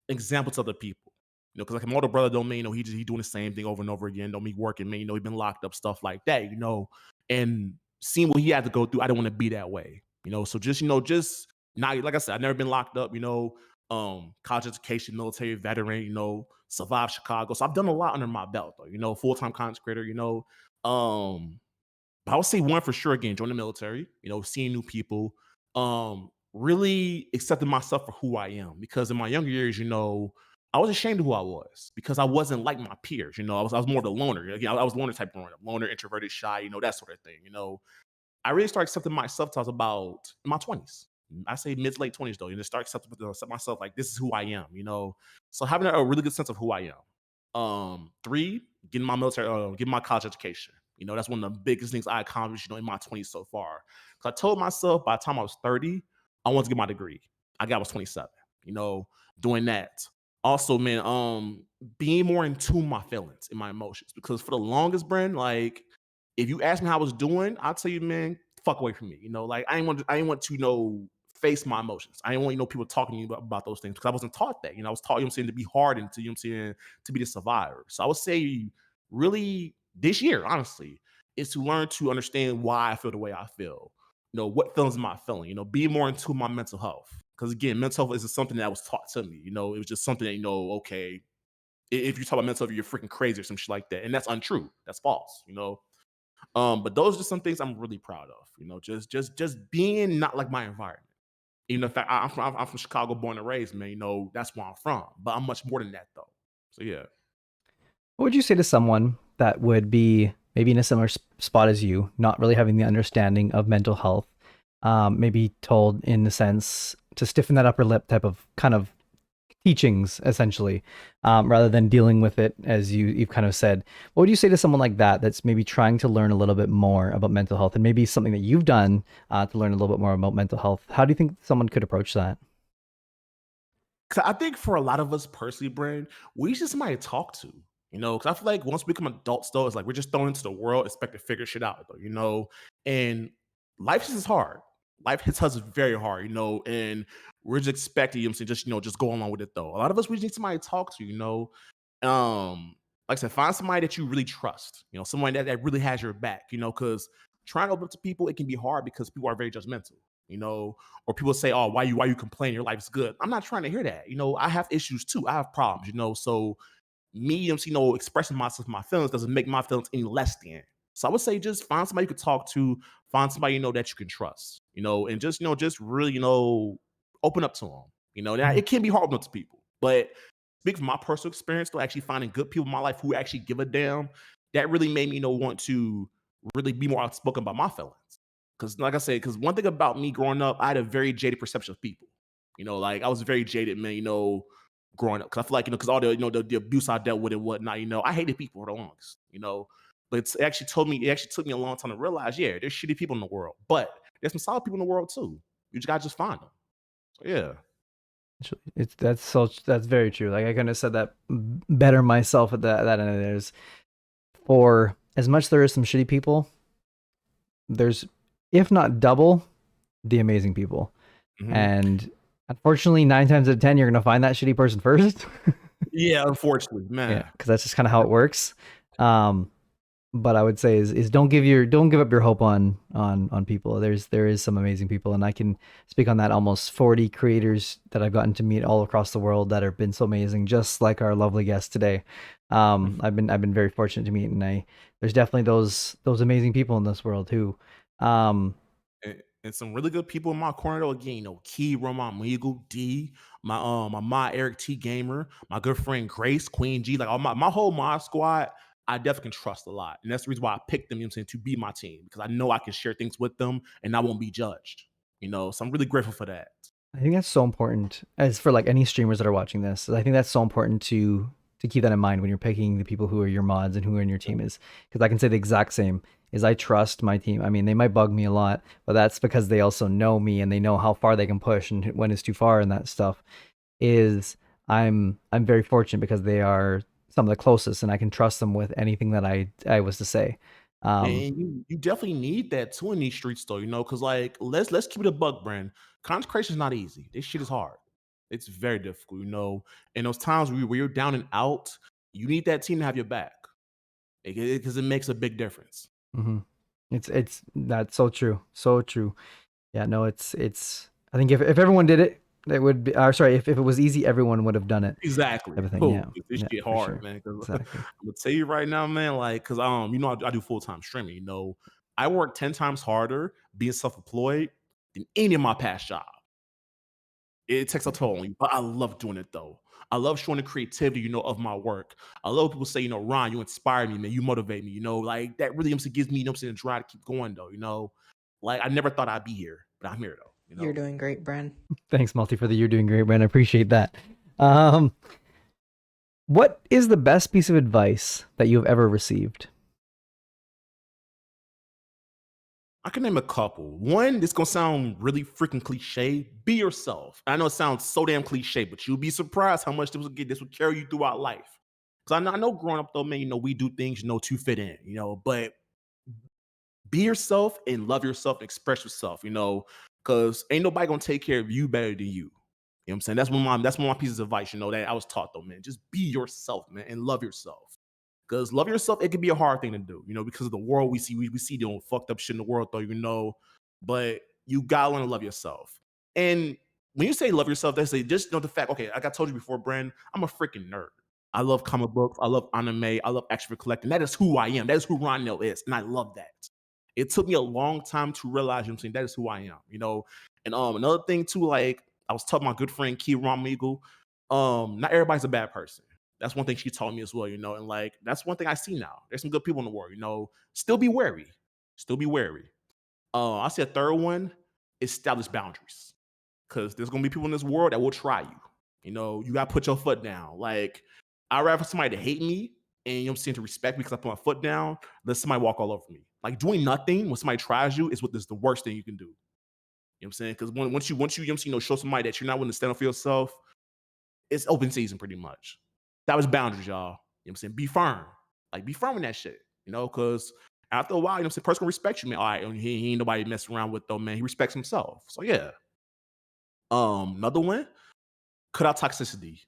example to other people. You know, because like my older brother don't mean, you know, he doing the same thing over and over again. Don't me working, man, you know, he been locked up, stuff like that, you know. And seeing what he had to go through, I don't want to be that way. You know, so just, you know, just not like I said, I've never been locked up, you know, college education, military veteran, you know, survived Chicago. So I've done a lot under my belt though, you know, full-time content creator, you know. But I would say one for sure again, join the military, you know, seeing new people, really accepting myself for who I am. Because in my younger years, you know, I was ashamed of who I was because I wasn't like my peers. You know, I was more of the loner. Again, I was loner type growing up, loner, introverted, shy, you know, that sort of thing. You know, I really started accepting myself till I was about in my 20s. I say mid to late 20s though, and just start accepting myself like this is who I am, you know. So having a really good sense of who I am. Three, getting my military, getting my college education. You know, that's one of the biggest things I accomplished, you know, in my 20s so far. Because I told myself by the time I was 30, I wanted to get my degree. I got was 27, you know, doing that. Also, man, being more in tune with my feelings and my emotions. Because for the longest, Bren, like if you ask me how I was doing, I'll tell you, man, fuck away from me. You know, like I didn't want to, you know, face my emotions. I didn't want, you know, people talking to me about those things because I wasn't taught that. You know, I was taught, you know what I'm saying, to be hard and to, you know what I'm saying, to be the survivor. So I would say really this year, honestly, is to learn to understand why I feel the way I feel. You know, what feelings am I feeling? You know, be more into my mental health. Because again, mental health is something that was taught to me. You know, it was just something that, you know, okay, if you talk about mental health, you're freaking crazy or some shit like that. And that's untrue. That's false, you know. But those are some things I'm really proud of. You know, just being not like my environment. Even the fact I'm from Chicago, born and raised, man. You know, that's where I'm from. But I'm much more than that, though. So yeah. What would you say to someone that would be maybe in a similar spot as you, not really having the understanding of mental health, maybe told in the sense to stiffen that upper lip type of kind of teachings, essentially, rather than dealing with it as you've kind of said? What would you say to someone like that that's maybe trying to learn a little bit more about mental health and maybe something that you've done to learn a little bit more about mental health? How do you think someone could approach that? Cause I think for a lot of us personally, Brand, we just somebody to talk to. You know, because I feel like once we become adults, though, it's like we're just thrown into the world, expect to figure shit out, though, you know. And life is hard. Life hits us very hard, you know, and we're just expecting, you know what I'm saying, just, you know, just go along with it, though. A lot of us, we just need somebody to talk to, you know. Like I said, find somebody that you really trust, you know, someone that really has your back, you know, because trying to open up to people, it can be hard because people are very judgmental, you know, or people say, oh, why you complain? Your life's good. I'm not trying to hear that. You know, I have issues too. I have problems, you know, so me, you know, expressing myself, my feelings doesn't make my feelings any less than. So I would say just find somebody you could talk to, find somebody you know that you can trust, you know, and just, you know, just really, you know, open up to them. You know, now it can be hard open up to people, but speak from my personal experience, though, actually finding good people in my life who actually give a damn, that really made me, you know, want to really be more outspoken about my feelings. Because, like I said, because one thing about me growing up, I had a very jaded perception of people. You know, like I was very jaded, man. You know, growing up, because I feel like, you know, because all the, you know, the abuse I dealt with and whatnot, you know, I hated people for the longest, you know. But it actually took me a long time to realize, yeah, there's shitty people in the world, but there's some solid people in the world too. You just gotta just find them. So yeah. That's very true. Like I kind of said that better myself at that end. There's, for as much there is some shitty people, there's, if not double, the amazing people. Mhm. And Unfortunately, 9 times out of 10, you're gonna find that shitty person first. Yeah, unfortunately, Yeah, man. because that's just kind of how it works. But I would say is don't give up your hope on people. There is some amazing people, and I can speak on that. Almost 40 creators that I've gotten to meet all across the world that have been so amazing, just like our lovely guest today. I've been very fortunate to meet, and there's definitely those amazing people in this world who, And some really good people in my corner though. Again, Key, Roman Eagle, D, my mod Eric T Gamer, my good friend Grace, Queen G, like all my whole mod squad. I definitely can trust a lot, and that's the reason why I picked them. You know what I'm saying, to be my team, because I know I can share things with them, and I won't be judged. So I'm really grateful for that. I think that's so important as for like any streamers that are watching this. I think that's so important to keep that in mind when you're picking the people who are your mods and who are in your team is because I can say the exact same is I trust my team. I mean, they might bug me a lot, but that's because they also know me and they know how far they can push and when it's too far and that stuff is I'm very fortunate because they are some of the closest and I can trust them with anything that I was to say. And you definitely need that too in these streets, though. Because like let's keep it a buck, brand. Content creation is not easy. This shit is hard. It's very difficult. And those times where you're down and out, you need that team to have your back because it makes a big difference. Mm-hmm. It's that's so true, so true. Yeah, no, it's. I think if everyone did it, it would be. Sorry, if it was easy, everyone would have done it. Exactly. Everything, Oh, yeah, this yeah, shit for hard, sure. man. 'Cause Exactly. I'm gonna tell you right now, man. Like, cause I do full time streaming. I work 10 times harder being self employed than any of my past jobs. It takes a toll on you, but I love doing it though. I love showing the creativity, of my work. I love people say, Ron, you inspire me, man. You motivate me, like that really gives me, a drive to keep going though. Like I never thought I'd be here, but I'm here though. You're doing great, Bren. Thanks, Multi, for the you're doing great, man. I appreciate that. What is the best piece of advice that you have ever received? I can name a couple. One, this gonna sound really freaking cliche. Be yourself. I know it sounds so damn cliche, but you'll be surprised how much this will carry you throughout life. Because I know growing up though, man, we do things, to fit in, but be yourself and love yourself and express yourself, because ain't nobody gonna take care of you better than you. You know what I'm saying? That's one of my pieces of advice, that I was taught though, man. Just be yourself, man, and love yourself. Because love yourself, it can be a hard thing to do, because of the world we see. We see the fucked up shit in the world, though, but you gotta learn to love yourself. And when you say love yourself, they say just know the fact, okay, like I told you before, Bren, I'm a freaking nerd. I love comic books, I love anime, I love action collecting. That is who I am. That is who Ronell is. And I love that. It took me a long time to realize, what I'm saying, that is who I am. And another thing too, like I was telling my good friend Key Rom Eagle, not everybody's a bad person. That's one thing she taught me as well, and like that's one thing I see now. There's some good people in the world, still be wary. Still be wary. I see a third one, establish boundaries. Because there's gonna be people in this world that will try you. You gotta put your foot down. Like, I'd rather somebody to hate me and to respect me because I put my foot down than somebody walk all over me. Like doing nothing when somebody tries you is the worst thing you can do. You know what I'm saying? Because once you show somebody that you're not willing to stand up for yourself, it's open season pretty much. That was boundaries, y'all. You know what I'm saying? Be firm. Like, be firm in that shit. Because after a while, person gonna respect you, man. All right, he ain't nobody messing around with though, man. He respects himself. So yeah. Another one, cut out toxicity.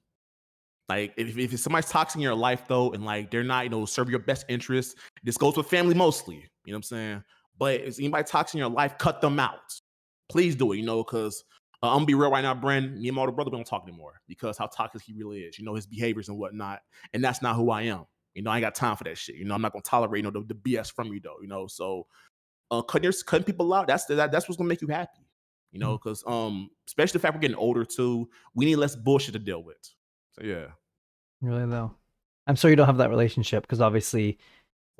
Like if somebody's toxic in your life though, and like they're not, serve your best interest, this goes with family mostly. You know what I'm saying? But if anybody toxic in your life, cut them out. Please do it, because I'm gonna be real right now, Bren. Me and my older brother, we don't talk anymore because how toxic he really is, his behaviors and whatnot. And that's not who I am. I ain't got time for that shit. I'm not gonna tolerate the BS from you though, So cutting people out, that's what's gonna make you happy. Because especially the fact we're getting older too, we need less bullshit to deal with. So yeah. Really though, I'm sorry you don't have that relationship because obviously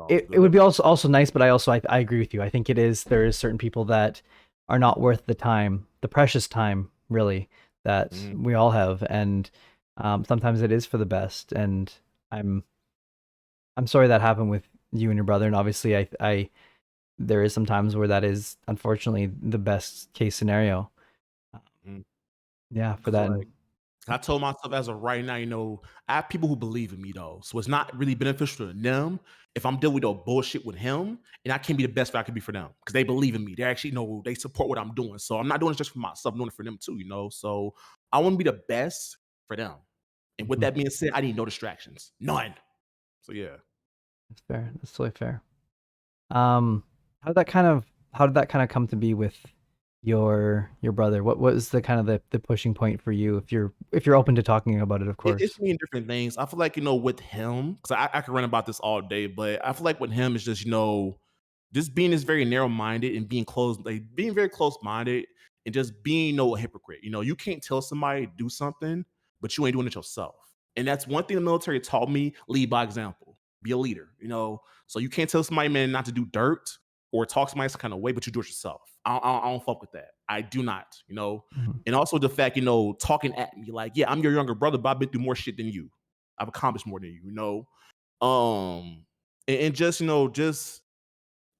it good. would be also nice, but I agree with you. I think there is certain people that are not worth the time, the precious time, really, that we all have, and sometimes it is for the best. And I'm sorry that happened with you and your brother, and obviously I there is some times where that is unfortunately the best case scenario. Yeah, for that. Like, I told myself as of right now, I have people who believe in me though. So it's not really beneficial to them if I'm dealing with no bullshit with him and I can't be the best I can be for them because they believe in me. They actually know they support what I'm doing. So I'm not doing it just for myself, I'm doing it for them too. So I want to be the best for them. And with Mhm. that being said, I need no distractions. None. So yeah. That's fair. That's totally fair. Um, how did that kind of come to be with your brother? What was the kind of the pushing point for you if you're open to talking about it, of It's course. me in different things. I feel like, with him, because I could run about this all day, but I feel like with him, it's just being this very narrow minded and being closed, like being very close minded and just being no hypocrite. You can't tell somebody to do something, but you ain't doing it yourself. And that's one thing the military taught me: lead by example, be a leader. So you can't tell somebody, man, not to do dirt or talk to somebody some kind of way, but you do it yourself. I don't fuck with that. I do not. Mhm. And also the fact, talking at me like, yeah, I'm your younger brother, but I've been through more shit than you. I've accomplished more than you. And just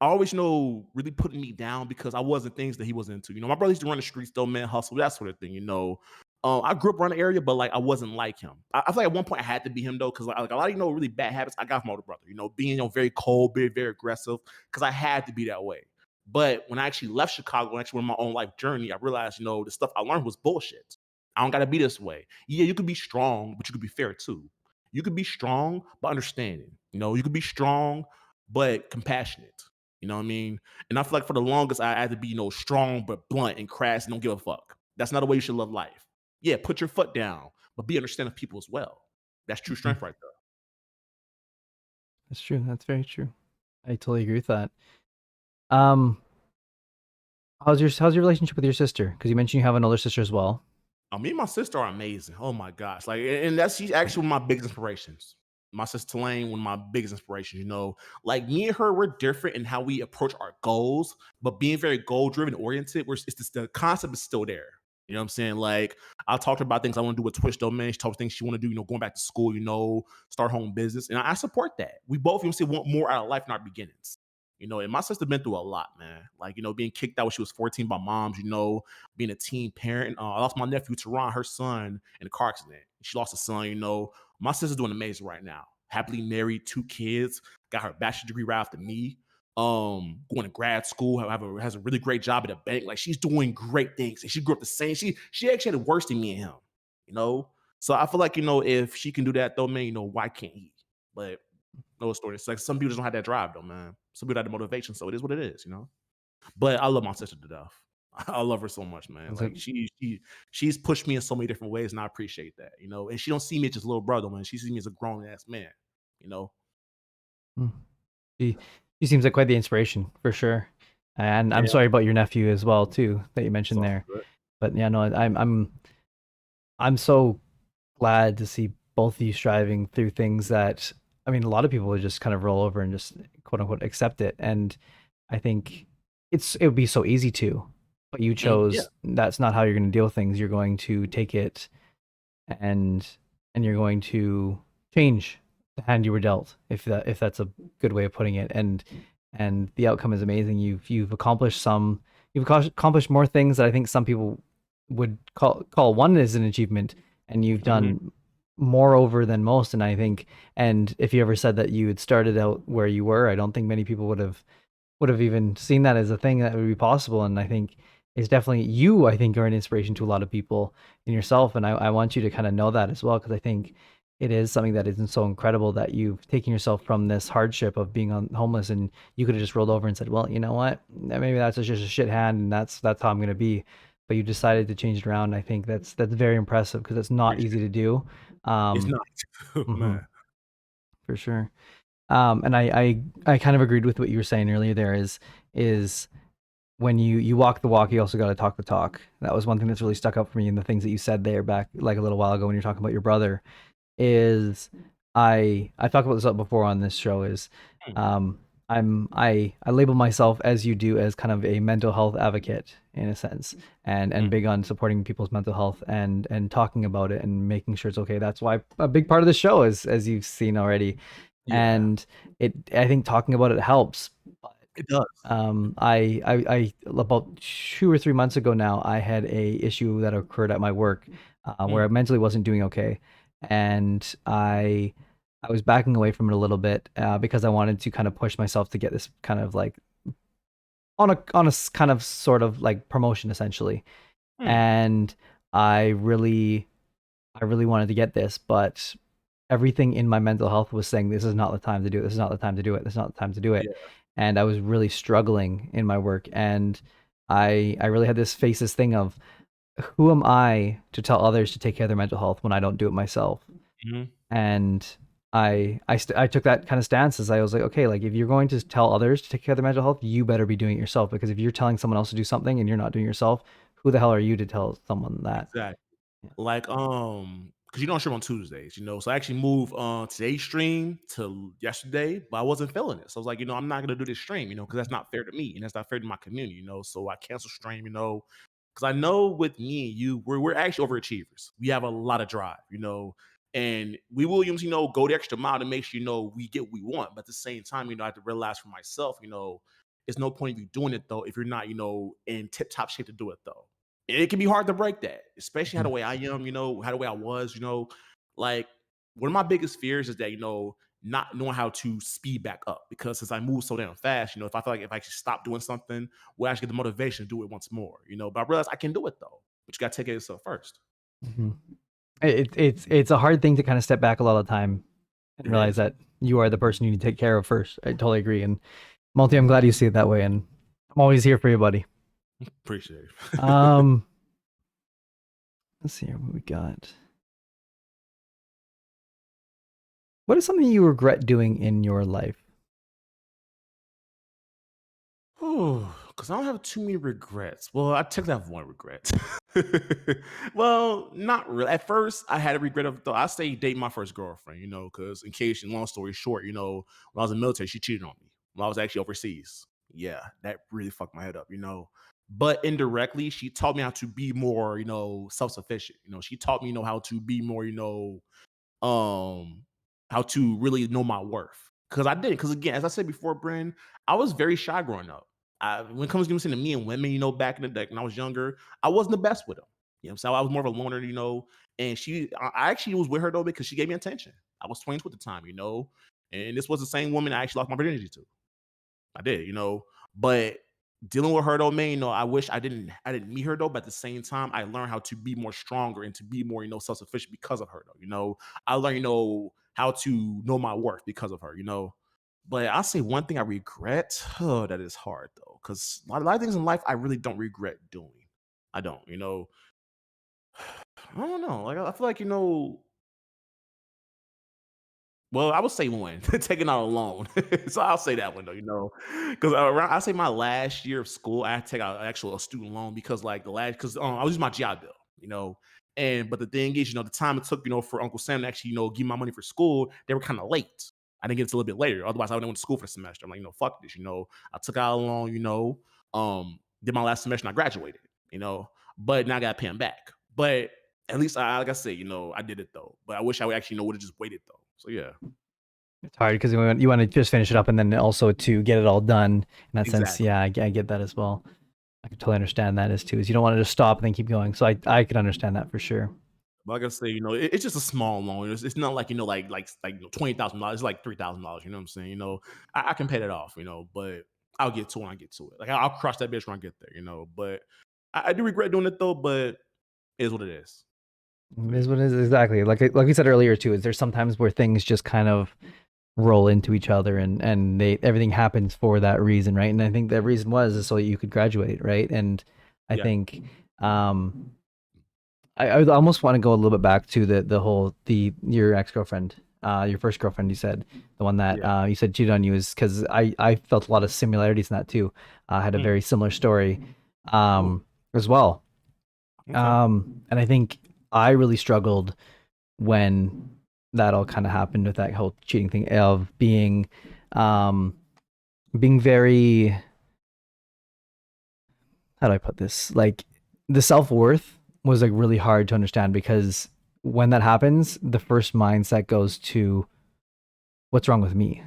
always, really putting me down because I wasn't things that he was into. My brother used to run the streets though, man, hustle, that sort of thing. I grew up around the area, but like I wasn't like him. I feel like at one point I had to be him though, because like a lot of really bad habits I got from my older brother. Being very cold, very aggressive, because I had to be that way. But when I actually left Chicago and actually went on my own life journey, I realized, the stuff I learned was bullshit. I don't gotta be this way. Yeah, you could be strong, but you could be fair too. You could be strong, but understanding. You could be strong, but compassionate. You know what I mean? And I feel like for the longest, I had to be, strong but blunt and crass and don't give a fuck. That's not the way you should live life. Yeah, put your foot down, but be understanding of people as well. That's true Mhm. strength right there. That's true. That's very true. I totally agree with that. Um, how's your relationship with your sister? Because you mentioned you have an older sister as well. Me and my sister are amazing. Oh my gosh. Like, and she's actually one of my biggest inspirations. My sister Lane, one of my biggest inspirations. Like me and her, we're different in how we approach our goals, but being very goal driven oriented, the concept is still there. You know what I'm saying? Like, I'll talk to her about things I want to do with Twitch domain. She talks things she want to do, going back to school, start home business. And I support that. We both, want more out of life in our beginnings. And my sister been through a lot, man. Like, being kicked out when she was 14 by moms, being a teen parent. I lost my nephew, Teron, her son, in a car accident. She lost a son. My sister's doing amazing right now. Happily married, 2 kids, got her bachelor's degree right after me. Going to grad school, has a really great job at a bank. Like, she's doing great things. And she grew up the same. She actually had it worse than me and him, you know? So I feel like, if she can do that though, man, why can't he? But no story. It's like some people just don't have that drive though, man. Some people have the motivation, so it is what it is. But I love my sister to death. I love her so much, man. Is it- Like she's pushed me in so many different ways, and I appreciate that. And she don't see me as just a little brother, man. She sees me as a grown ass man. You know. Mm. She seems like quite the inspiration for sure. And I'm Yeah. sorry about your nephew as well too that you It's mentioned all there. good. But yeah, no, I'm so glad to see both of you striving through things that I mean a lot of people would just kind of roll over and just quote unquote accept it. And I think it would be so easy to, but you Yeah. chose that's not how you're going to deal with things. You're going to take it and you're going to change the hand you were dealt, if that's a good way of putting it. And the outcome is amazing. You've accomplished accomplished more things that I think some people would call one as an achievement, and you've done more over than most. And I think, and if you ever said that you had started out where you were, I don't think many people would have even seen that as a thing that would be possible. And I think it's definitely you, I think, are an inspiration to a lot of people in yourself. And I want you to kind of know that as well, because I think it is something that isn't so incredible that you've taken yourself from this hardship of being homeless, and you could have just rolled over and said, well, you know what, maybe that's just a shit hand, and that's how I'm going to be. But you decided to change it around. I think that's very impressive, because it's not easy to do. It's not, Mhm, man. for sure. And I kind of agreed with what you were saying earlier. There is when you walk the walk, you also got to talk the talk. That was one thing that's really stuck up for me in the things that you said there back like a little while ago when you're talking about your brother. Is I talked about this before on this show. Is Hmm. I label myself, as you do, as kind of a mental health advocate in a sense, and big on supporting people's mental health and talking about it and making sure it's okay. That's why a big part of the show is, as you've seen already. Yeah, And I think talking about it helps. it does. I about 2 or 3 months ago now, I had a issue that occurred at my work. where I mentally wasn't doing okay, and I was backing away from it a little bit because I wanted to kind of push myself to get this kind of like kind of sort of like promotion essentially, and I really wanted to get this, but everything in my mental health was saying this is not the time to do it. This is not the time to do it. This is not the time to do it. Yeah. And I was really struggling in my work, and I really had this thing of who am I to tell others to take care of their mental health when I don't do it myself? And I took that kind of stance as I was like, okay, like if you're going to tell others to take care of their mental health, you better be doing it yourself, because if you're telling someone else to do something and you're not doing it yourself, who the hell are you to tell someone that? Exactly. Like, because you don't stream on Tuesdays, so I actually moved today's stream to yesterday, but I wasn't feeling it. So I was like, I'm not gonna do this stream, because that's not fair to me and that's not fair to my community, So I canceled stream, because I know with me and you, we're actually overachievers. We have a lot of drive, and we will, go the extra mile to make sure, we get what we want. But at the same time, I have to realize for myself, it's no point in you doing it though if you're not, in tip top shape to do it though. It can be hard to break that, especially how the way I am, how the way I was, like one of my biggest fears is that, not knowing how to speed back up, because since I move so damn fast, if I feel like if I actually stop doing something, we'll actually get the motivation to do it once more, but I realize I can do it though, but you got to take care of yourself first. It's a hard thing to kind of step back a lot of the time and realize that you are the person you need to take care of first. I totally agree. And Multi, I'm glad you see it that way, and I'm always here for you, buddy. Appreciate it. Let's see here what we got. What is something you regret doing in your life? Oh, because I don't have too many regrets. Well, I took that one regret. Well, not really. At first, I had a regret of I stayed dating my first girlfriend, because in case, long story short, when I was in the military, she cheated on me when I was actually overseas. Yeah, that really fucked my head up, But indirectly, she taught me how to be more, self-sufficient. She taught me, how to be more, how to really know my worth. Because I did. Because again, as I said before, Bryn, I was very shy growing up. When it comes to me and women, back in the day when I was younger, I wasn't the best with them. So I was more of a loner, and I actually was with her though because she gave me attention. I was 22 at the time, and this was the same woman I actually lost my virginity to. I did, but dealing with her though, man, I wish I didn't meet her though, but at the same time, I learned how to be more stronger and to be more, self-sufficient because of her though, I learned, how to know my worth because of her, But I'll say one thing I regret. Oh, that is hard though, because a lot of things in life I really don't regret doing. I don't, I don't know. Like I feel like, well, I would say one, taking out a loan. So I'll say that one though, because around I say my last year of school, I had to take out actual a student loan because like because I was using my GI Bill, and but the thing is, the time it took, for Uncle Sam to actually, give me my money for school, they were kind of late. I didn't get it a little bit later. Otherwise, I would have went to school for the semester. I'm like, fuck this, I took out a loan, did my last semester and I graduated, but now I got to pay them back. But at least like I said, I did it though. But I wish I would actually would have just waited though. So yeah. It's hard because you want to just finish it up and then also to get it all done in that sense. Exactly. Yeah, I get that as well. I can totally understand that as too. Is you don't want to just stop and then keep going. So I could understand that for sure. But like I say, it's just a small loan. It's not like like $20,000. It's like $3,000. You know what I'm saying? I can pay that off. But I'll get to it when I get to it. Like I'll crush that bitch when I get there. But I do regret doing it though. But it is what it is. It is what it is, exactly. Like we said earlier too. Is there sometimes where things just kind of roll into each other and everything happens for that reason, right? And I think the reason was so that you could graduate, right? And I think I almost want to go a little bit back to the whole your ex-girlfriend, your first girlfriend, you said, the one that you said cheated on you, is because I felt a lot of similarities in that too. I had a very similar story as well. Okay. And I think I really struggled when that all kind of happened with that whole cheating thing of being very, how do I put this? Like the self-worth was like really hard to understand, because when that happens, the first mindset goes to what's wrong with me.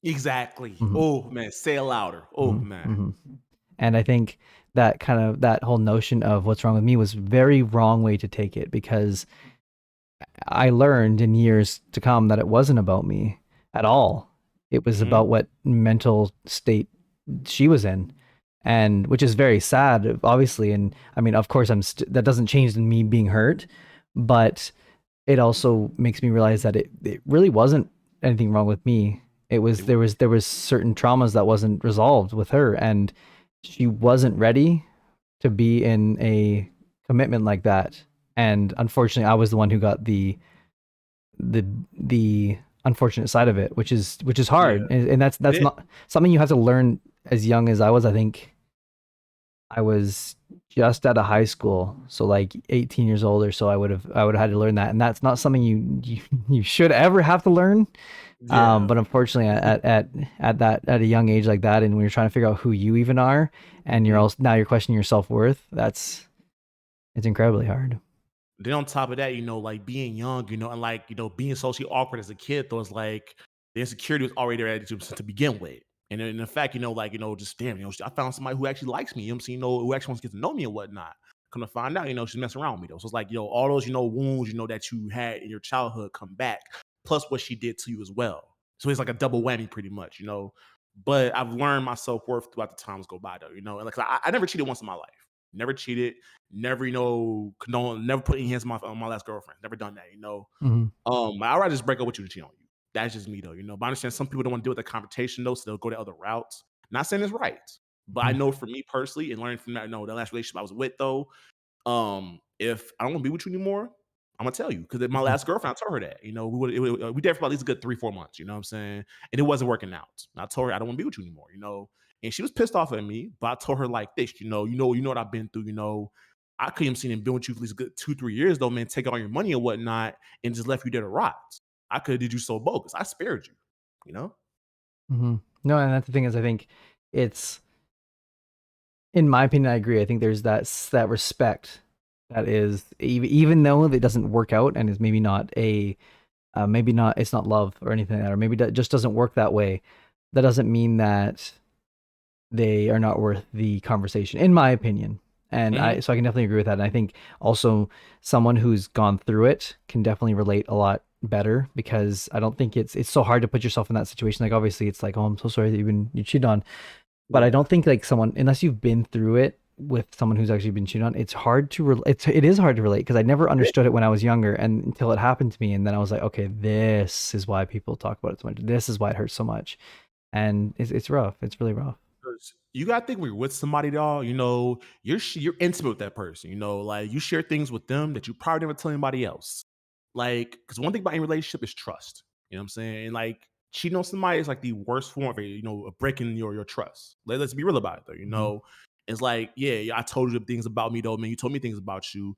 Exactly. Oh man, say it louder. Oh man. And I think that whole notion of what's wrong with me was very wrong way to take it, because I learned in years to come that it wasn't about me at all. It was about what mental state she was in, and which is very sad, obviously. And I mean, of course, that doesn't change me being hurt, but it also makes me realize that it really wasn't anything wrong with me. It was there was certain traumas that wasn't resolved with her, and she wasn't ready to be in a commitment like that. And unfortunately, I was the one who got the unfortunate side of it, which is hard. And that's not something you have to learn as young as I was. I think I was just out of high school, so like 18 years old or so. I would have had to learn that, and that's not something you should ever have to learn. But unfortunately, at a young age like that, and when you're trying to figure out who you even are, and you're questioning your self-worth, it's incredibly hard. Then on top of that, like being young, and like, being socially awkward as a kid, though, it's like the insecurity was already there to begin with. And then the fact, like, just damn, I found somebody who actually likes me, who actually wants to get to know me and whatnot. Come to find out, she's messing around with me, though. So it's like, all those, wounds, that you had in your childhood come back, plus what she did to you as well. So it's like a double whammy pretty much, But I've learned my self-worth throughout the times go by, though, and like I never cheated once in my life. Never cheated, never, condone, never put any hands on my last girlfriend. Never done that, I'd rather just break up with you to cheat on you. That's just me, though, But I understand some people don't want to deal with the confrontation, though, so they'll go to other routes. Not saying it's right, but I know for me personally, and learning from that, the last relationship I was with, though, if I don't want to be with you anymore, I'm gonna tell you, because my last girlfriend, I told her that, we dated for at least a good 3-4 months, you know what I'm saying, and it wasn't working out. And I told her I don't want to be with you anymore, and she was pissed off at me, but I told her like this, you know what I've been through, I couldn't even see him being with you for at least a good 2-3 years, though, man, take all your money and whatnot, and just left you there to rot. I could have did you so bogus. I spared you, No, and that's the thing is, I think it's, in my opinion, I agree. I think there's that respect that is, even though it doesn't work out and is maybe not it's not love or anything like that, or maybe that just doesn't work that way. That doesn't mean that they are not worth the conversation, in my opinion. And so I can definitely agree with that. And I think also someone who's gone through it can definitely relate a lot better, because I don't think it's so hard to put yourself in that situation. Like, obviously it's like, oh, I'm so sorry that you cheated on, but I don't think like someone, unless you've been through it with someone who's actually been cheated on, it's hard to it is hard to relate, because I never understood it when I was younger, and until it happened to me, and then I was like, okay, this is why people talk about it so much. This is why it hurts so much, and it's rough. It's really rough. You gotta think when you're with somebody, dog. You're intimate with that person. Like you share things with them that you probably never tell anybody else. Like, because one thing about any relationship is trust. You know what I'm saying? And like cheating on somebody is like the worst form of breaking your trust. Let's be real about it, though. It's like, yeah, I told you things about me, though, man. You told me things about you.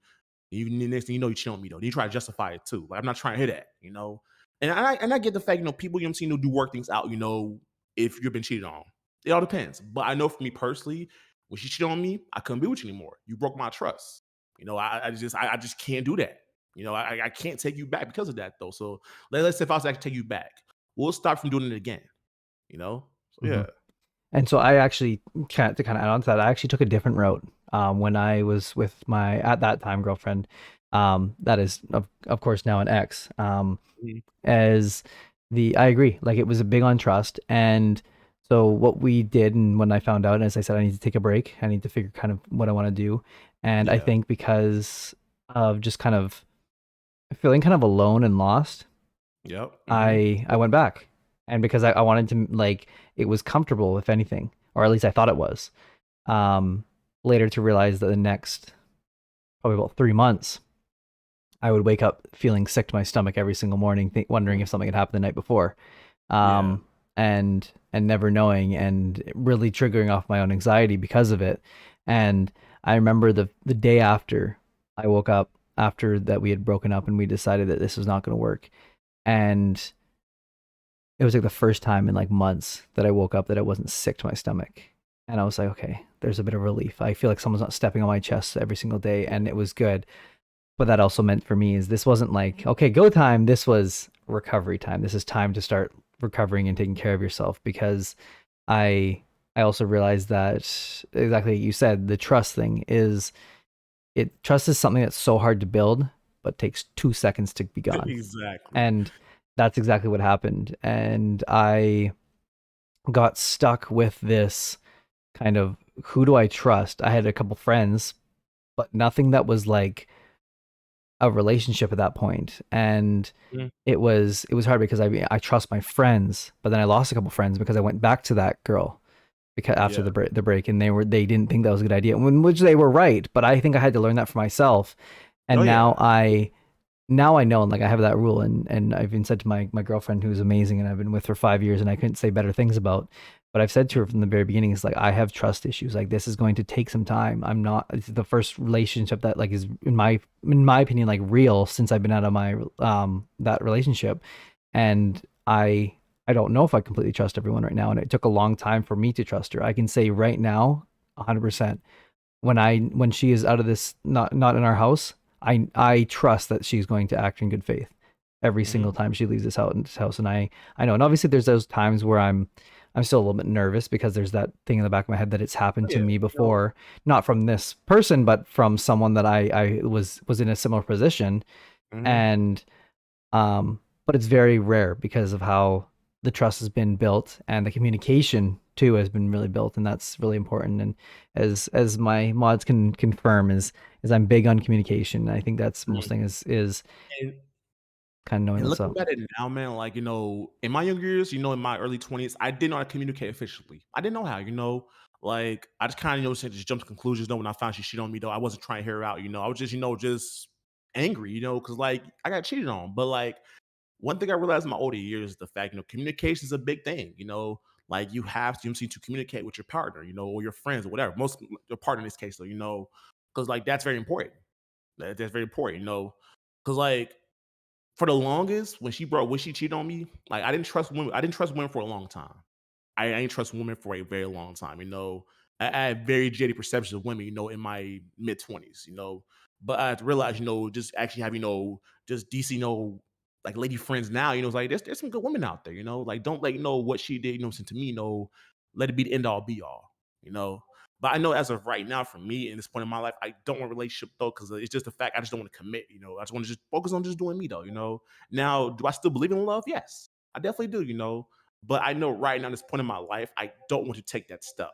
Even the next thing you cheat on me, though. Then you try to justify it too. Like, I'm not trying to hear that, And I get the fact, people, do work things out, if you've been cheated on. It all depends. But I know for me personally, when she cheated on me, I couldn't be with you anymore. You broke my trust. I just can't do that. I can't take you back because of that, though. So let's say if I was to actually take you back, we'll stop from doing it again. So yeah. And so I actually, to kind of add on to that, I actually took a different route when I was with my, at that time, girlfriend. That is, of course, now an ex. I agree. Like, it was a big on trust. And so what we did, and when I found out, as I said, I need to take a break. I need to figure kind of what I want to do. And I think because of just kind of feeling kind of alone and lost, I went back. And because I wanted to, like, it was comfortable, if anything, or at least I thought it was. Later to realize that the next probably about 3 months, I would wake up feeling sick to my stomach every single morning, wondering if something had happened the night before, and never knowing, and really triggering off my own anxiety because of it. And I remember the day after I woke up, after that we had broken up and we decided that this was not going to work, and it was like the first time in like months that I woke up that I wasn't sick to my stomach. And I was like, okay, there's a bit of relief. I feel like someone's not stepping on my chest every single day, and it was good. But that also meant for me is this wasn't like, okay, go time. This was recovery time. This is time to start recovering and taking care of yourself, because I I also realized that exactly like you said, the trust thing is trust is something that's so hard to build, but takes 2 seconds to be gone. Exactly. And that's exactly what happened. And I got stuck with this kind of, who do I trust? I had a couple friends, but nothing that was like a relationship at that point. And Mm. it was hard because I trust my friends, but then I lost a couple friends because I went back to that girl because after Yeah. the break, and they didn't think that was a good idea, which they were right, but I think I had to learn that for myself. And Oh, now yeah. I know, and like I have that rule, and I've even said to my girlfriend, who's amazing, and I've been with her 5 years, and I couldn't say better things about. But I've said to her from the very beginning, it's like, I have trust issues. Like, this is going to take some time. It's the first relationship that like is in my opinion like real since I've been out of my that relationship, and I don't know if I completely trust everyone right now, and it took a long time for me to trust her. I can say right now, 100%, when she is out of this, not in our house, I trust that she's going to act in good faith every single time she leaves this house. And I know, and obviously there's those times where I'm still a little bit nervous because there's that thing in the back of my head that it's happened to Yeah, me no. before, not from this person, but from someone that I was in a similar position. And but it's very rare because of how the trust has been built, and the communication too has been really built, and that's really important. And as my mods can confirm, is I'm big on communication. I think that's most thing is And kind of knowing And what's looking up. at it now, man, like, in my younger years, in my early 20s, I didn't know how to communicate efficiently. I didn't know how, like, I just kind of, just jumped to conclusions, though, when I found she cheated on me, though. I wasn't trying to hear her out, I was just, just angry, because, like, I got cheated on. But, like, one thing I realized in my older years is the fact, communication is a big thing, like, you have to, to communicate with your partner, or your friends or whatever. Most your partner in this case, though, because, like, that's very important. That's very important, because, like, for the longest, when she cheated on me, like, I didn't trust women. I didn't trust women for a long time. I ain't trust women for a very long time. I had very jaded perceptions of women, in my mid 20s, But I realized, just actually have, just DC, like, lady friends now, it's like there's some good women out there, like, don't let what she did, to me, let it be the end all be all, you know. But I know as of right now, for me in this point in my life, I don't want a relationship though, because it's just the fact I just don't want to commit. I just want to just focus on just doing me though. Now, do I still believe in love? Yes, I definitely do. But I know right now, at this point in my life, I don't want to take that step.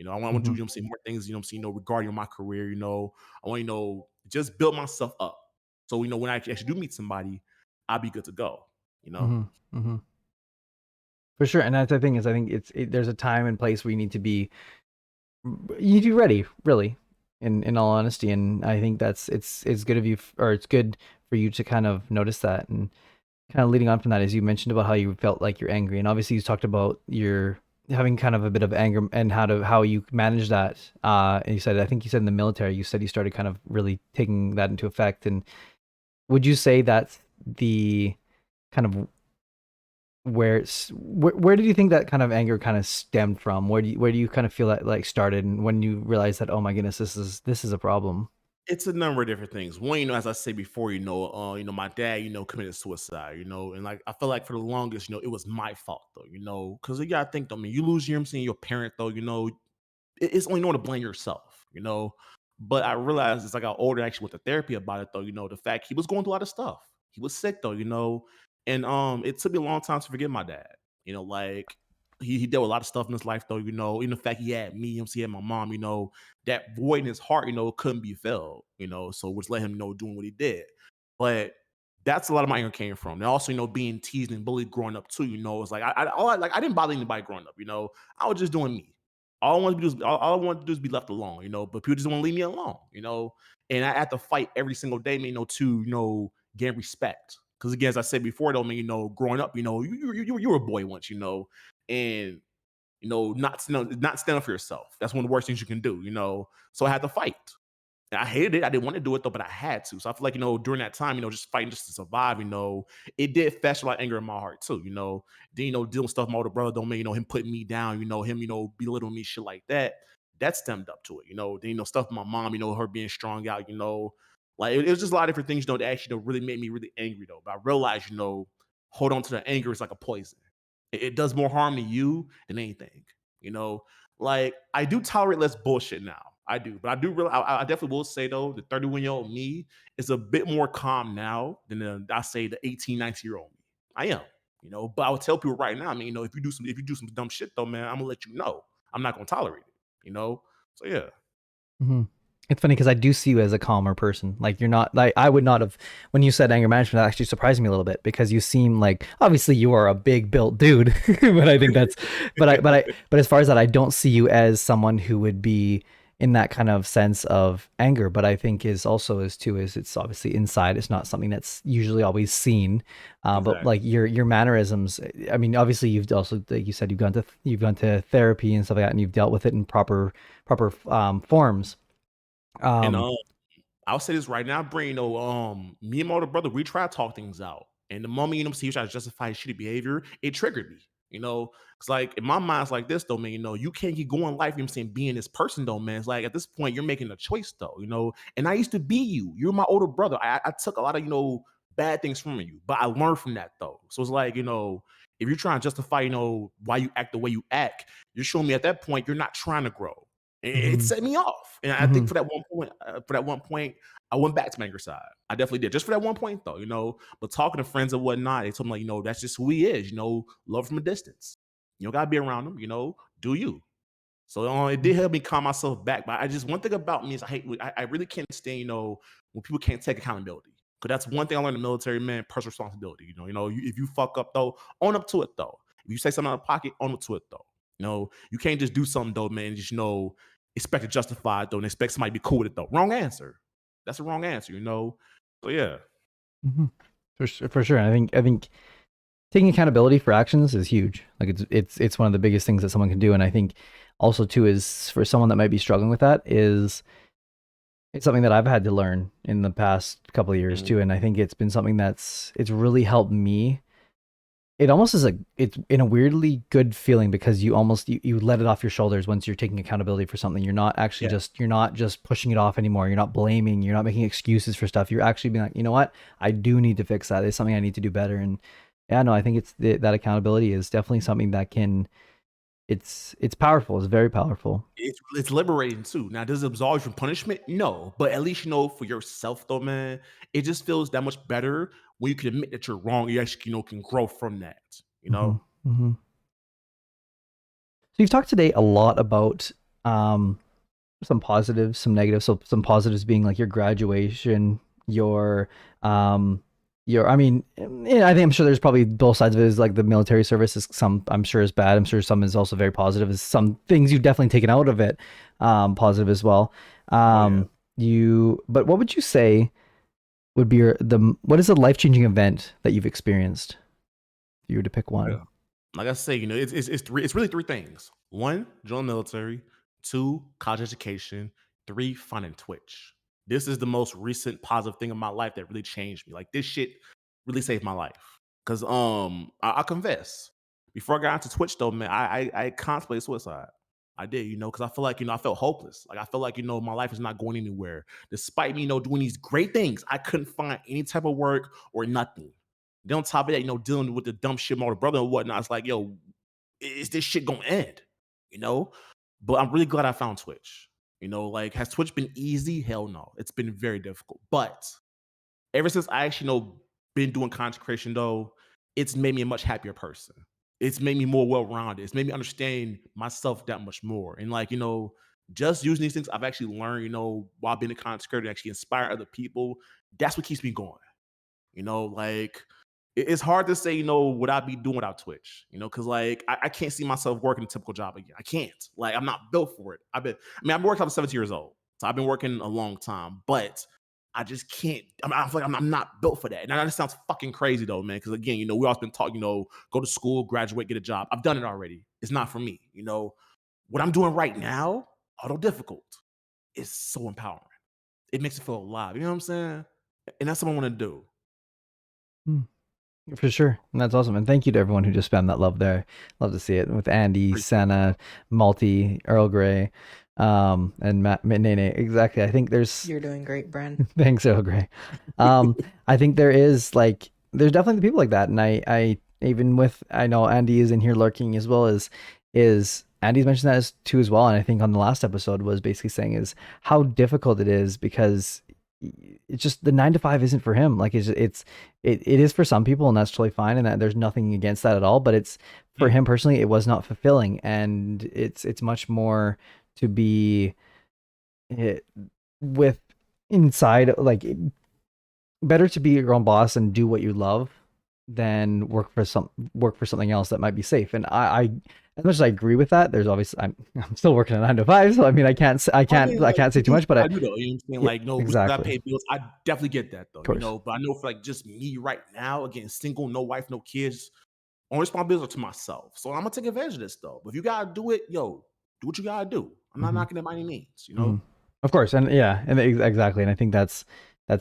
I want to do, see more things, regarding my career. I want, just build myself up. So, when I actually do meet somebody, I'll be good to go. For sure. And that's the thing, is I think there's a time and place where you need to be ready, really, in all honesty. And I think it's good of you, or it's good for you to kind of notice that. And kind of leading on from that, is you mentioned about how you felt like you're angry, and obviously you talked about your having kind of a bit of anger and how you manage that. And I think you said in the military, you said you started kind of really taking that into effect. And would you say that's the kind of where did you think that kind of anger kind of stemmed from? Where do you kind of feel that like started, and when you realized that, oh my goodness, this is a problem? It's a number of different things. One, as I said before, my dad, committed suicide, and, like, I feel like for the longest, it was my fault though, because you gotta think though, I mean, you lose your parent though, it's only to blame yourself. But I realized as I got older, I actually went to therapy about it though, the fact he was going through a lot of stuff. He was sick though, and it took me a long time to forgive my dad. Like, he dealt with a lot of stuff in his life though, even the fact he had me, he had my mom, that void in his heart, couldn't be filled, so which let him, doing what he did. But that's a lot of my anger came from. And also, being teased and bullied growing up too, it's like I didn't bother anybody growing up, I was just doing me. All I wanted to do is be left alone, but people just want to leave me alone, and I had to fight every single day, man, to gain respect. Because again, as I said before, though, man, growing up, you were a boy once, and not stand up for yourself. That's one of the worst things you can do, So I had to fight. And I hated it. I didn't want to do it though, but I had to. So I feel like, during that time, just fighting just to survive, it did fester like anger in my heart too, Then, dealing with stuff with my older brother don't mean, him putting me down, him, belittling me, shit like that. That stemmed up to it, Then, stuff with my mom, her being strong out, like it was just a lot of different things, that actually really made me really angry though. But I realized, hold on to the anger is like a poison. It does more harm to you than anything, you know. Like, I do tolerate less bullshit now. I do, but I do really. I definitely will say though, the 31-year-old me is a bit more calm now than I say the 18, 19-year-old me. I am, but I would tell people right now. I mean, if you do some dumb shit though, man, I'm gonna let you know. I'm not gonna tolerate it. So yeah. Mm-hmm. It's funny because I do see you as a calmer person. Like you're not like I would not have when you said anger management. That actually surprised me a little bit because you seem like obviously you are a big built dude, but I think that's but as far as that, I don't see you as someone who would be in that kind of sense of anger. But I think is it's obviously inside. It's not something that's usually always seen. But like your mannerisms. I mean, obviously you've also like you said you've gone to therapy and stuff like that, and you've dealt with it in proper forms. And I'll say this right now, Brain. Me and my older brother, we try to talk things out. And the moment he tried to justify his shitty behavior, it triggered me. It's like in my mind, it's like this though, man. You can't keep going life. Being this person though, man. It's like at this point, you're making a choice though. And I used to be you. You're my older brother. I took a lot of bad things from you, but I learned from that though. So it's like if you're trying to justify why you act the way you act, you're showing me at that point you're not trying to grow. It set me off, and I think for that one point, I went back to my anger side. I definitely did, just for that one point, though. But talking to friends and whatnot, they told me like, that's just who he is. Love from a distance. You don't gotta be around him. Do you? So it did help me calm myself back. But one thing about me is I really can't stand when people can't take accountability. Because that's one thing I learned in the military, man. Personal responsibility. If you fuck up though, own up to it though. If you say something out of pocket, own up to it though. You can't just do something though, man. Just expect to justify it though, and expect somebody to be cool with it though. Wrong answer. That's the wrong answer. So yeah. Mm-hmm. For sure. I think taking accountability for actions is huge. Like it's one of the biggest things that someone can do, and I think also too is for someone that might be struggling with that is it's something that I've had to learn in the past couple of years too, and I think it's been something it's really helped me. It almost is it's in a weirdly good feeling because you almost you let it off your shoulders once you're taking accountability for something. You're not actually you're not just pushing it off anymore. You're not blaming. You're not making excuses for stuff. You're actually being like, you know what? I do need to fix that. It's something I need to do better. And yeah, no, I think that accountability is definitely something that it's powerful. It's very powerful. It's liberating too. Now, does it absolve you from punishment? No, but at least for yourself though, man, it just feels that much better when you can admit that you're wrong. You actually can grow from that. Mm-hmm. So you've talked today a lot about some positives, some negatives. So some positives being like your graduation, I mean, yeah, I'm sure there's probably both sides of it. Is like the military service is I'm sure is bad. I'm sure some is also very positive. Is some things you've definitely taken out of it, positive as well. But what would you say would be what is a life-changing event that you've experienced? If you were to pick one. Yeah. Like I say, it's really three things. 1, join the military. 2, college education. 3, finding Twitch. This is the most recent positive thing in my life that really changed me. Like this shit really saved my life. Cause I confess, before I got into Twitch though, man, I contemplated suicide. I did, because I feel like, I felt hopeless. Like I felt like, my life is not going anywhere. Despite me, doing these great things, I couldn't find any type of work or nothing. Then on top of that, dealing with the dumb shit with my older brother and whatnot, it's like, yo, is this shit gonna end? But I'm really glad I found Twitch. Like, has Twitch been easy? Hell no. It's been very difficult. But ever since I actually, been doing content creation, though, it's made me a much happier person. It's made me more well-rounded. It's made me understand myself that much more. And, like, just using these things I've actually learned, while being a content creator to actually inspire other people, that's what keeps me going. Like, it's hard to say, what I'd be doing without Twitch, because like I can't see myself working a typical job again. I can't. Like, I'm not built for it. I've been working since 17 years old, so I've been working a long time, but I just can't. I feel like I'm not built for that. And that just sounds fucking crazy though, man. Because again, we always been taught, go to school, graduate, get a job. I've done it already. It's not for me. What I'm doing right now, although difficult, is so empowering. It makes me feel alive. You know what I'm saying? And that's what I want to do. For sure. And that's awesome. And thank you to everyone who just spammed that love there. Love to see it with Andy, Senna, Malty, Earl Grey, and Matt Nene. Exactly. I think You're doing great, Bren. Thanks, Earl Grey. I think there's definitely the people like that. And I know Andy is in here lurking as well as Andy's mentioned that too as well, and I think on the last episode was basically saying is how difficult it is because it's just the 9 to 5 isn't for him. Like it is for some people, and that's totally fine, and that there's nothing against that at all. But it's for him personally, it was not fulfilling, and it's much more to be with inside, like better to be your own boss and do what you love than work for something else that might be safe. And I as much as I agree with that, there's obviously I'm still working a 9 to 5, so I mean I can't say too much, but I do though. You know what I'm saying? Yeah, Like, no, we exactly. gotta pay bills. I definitely get that though. Of course. You know, but I know for like just me right now, again, single, no wife, no kids, only responsibility to myself. So I'm gonna take advantage of this though. But if you gotta do it, yo, do what you gotta do. I'm not knocking it by any means, you know. Of course, and yeah, and exactly, and I think that's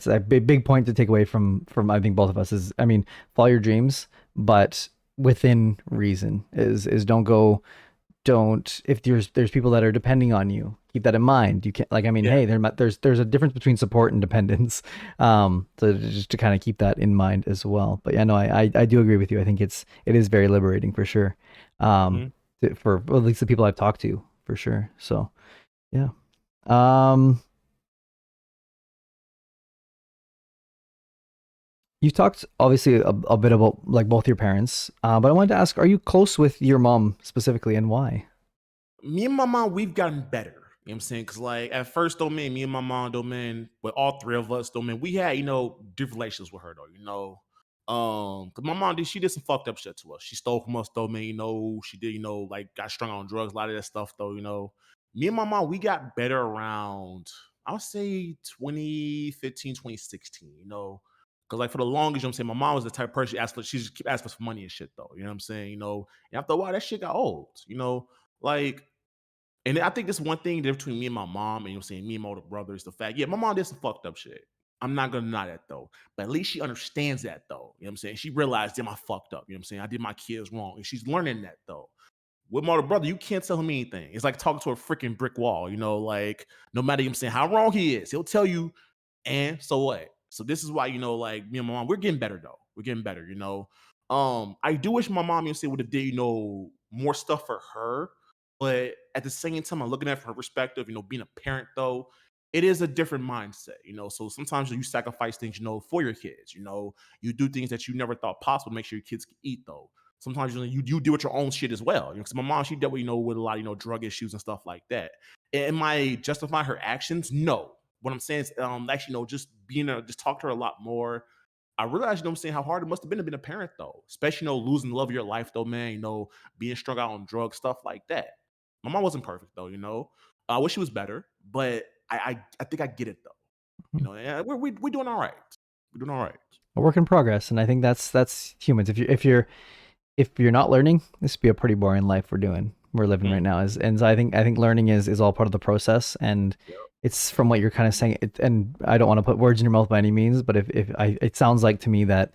a big point to take away from I think both of us is, I mean, follow your dreams, but within reason. Is don't if there's people that are depending on you, keep that in mind. You can't, like, I mean, hey, there's a difference between support and dependence. So just to kind of keep that in mind as well. But yeah, no, I do agree with you. I think it is very liberating for sure. For at least the people I've talked to, for sure. So yeah. You talked obviously a bit about like both your parents, but I wanted to ask: are you close with your mom specifically, and why? Me and my mom, we've gotten better. You know what I'm saying? Because like at first, though, man, me and my mom, though, man, with all three of us, though, man, we had, different relations with her, though, because my mom she did some fucked up shit to us. She stole from us, though, man. She did, like got strung on drugs, a lot of that stuff, though. Me and my mom, we got better around, I'll say 2015, 2016. Because like for the longest, I'm saying, my mom was the type of person she just keep asking for money and shit, though. You know what I'm saying? And after a while, that shit got old. Like, and I think this one thing between me and my mom, and saying me and my older brother, is the fact, yeah, my mom did some fucked up shit. I'm not gonna deny that though. But at least she understands that though. You know what I'm saying? She realized, damn, I fucked up. You know what I'm saying? I did my kids wrong. And she's learning that though. With my older brother, you can't tell him anything. It's like talking to a freaking brick wall, like no matter, you know what I'm saying, how wrong he is, he'll tell you, and so what? So this is why, like me and my mom, we're getting better though. We're getting better. I do wish my mom, would have did, more stuff for her. But at the same time, I'm looking at it from her perspective, being a parent though, it is a different mindset. So sometimes you sacrifice things, for your kids. You do things that you never thought possible to make sure your kids can eat though. Sometimes you deal with your own shit as well. Because my mom, she dealt with, with a lot of, drug issues and stuff like that. Am I justifying her actions? No. What I'm saying is, actually, just just talk to her a lot more. I realized, what I'm saying, how hard it must have been to be a parent though, especially, losing the love of your life though, man. Being strung out on drugs, stuff like that. My mom wasn't perfect though. I wish she was better, but I think I get it though. Yeah, we're doing all right. We're doing all right. A work in progress, and I think that's humans. If you're not learning, this would be a pretty boring life we're living right now. And so I think learning is all part of the process, and it's from what you're kind of saying. And I don't want to put words in your mouth by any means, but it sounds like to me that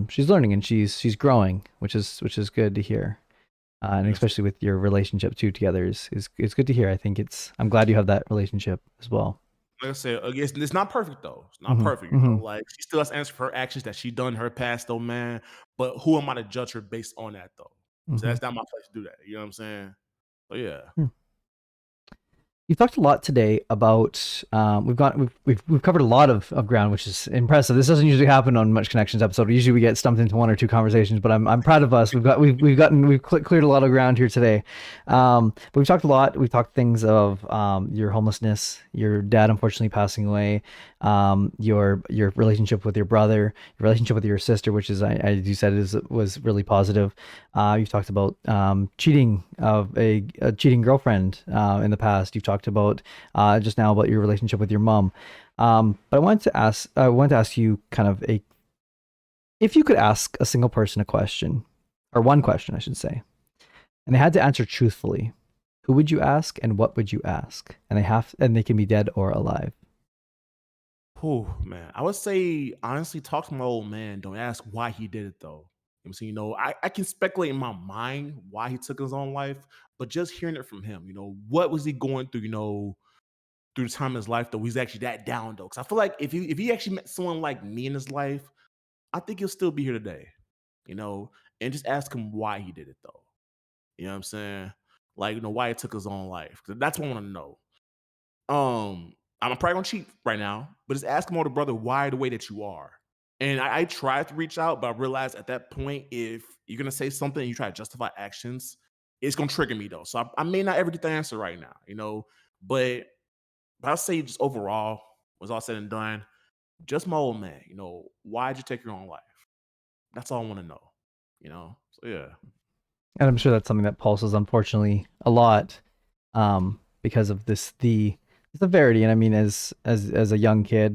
she's learning and she's growing, which is good to hear. And especially with your relationship too together is good to hear. I think I'm glad you have that relationship as well. Like I said, it's not perfect though. It's not perfect. Like she still has to answer for her actions that she done in her past though, man. But who am I to judge her based on that though? So that's not my place to do that. You know what I'm saying? So yeah. You've talked a lot today about we've covered a lot of ground, which is impressive. This doesn't usually happen on Much Connections episode. Usually we get stumped into one or two conversations, but I'm proud of us. We've cleared a lot of ground here today. But we've talked a lot. We've talked things of your homelessness, your dad unfortunately passing away, your relationship with your brother, your relationship with your sister, which is, as you said, was really positive. You've talked about cheating of a cheating girlfriend in the past. You've talked about just now about your relationship with your mom. But I wanted to ask you kind of if you could ask a single person a question, or one question, I should say, and they had to answer truthfully, who would you ask and what would you ask? And they can be dead or alive. Oh man, I would say honestly, talk to my old man. Don't ask why he did it though. I can speculate in my mind why he took his own life, but just hearing it from him, what was he going through, through the time of his life though, he's actually that down though. Because I feel like if he actually met someone like me in his life, I think he'll still be here today, and just ask him why he did it though. You know what I'm saying? Like, why he took his own life. 'Cause that's what I want to know. I'm probably gonna cheat right now, but just ask my older brother why the way that you are. And I tried to reach out, but I realized at that point, if you're gonna say something and you try to justify actions, it's gonna trigger me though. So I may not ever get the answer right now, but I'll say just overall, was all said and done, just my old man, why'd you take your own life? That's all I want to know. So yeah. And I'm sure that's something that pulses, unfortunately, a lot, because of the severity. And I mean, as a young kid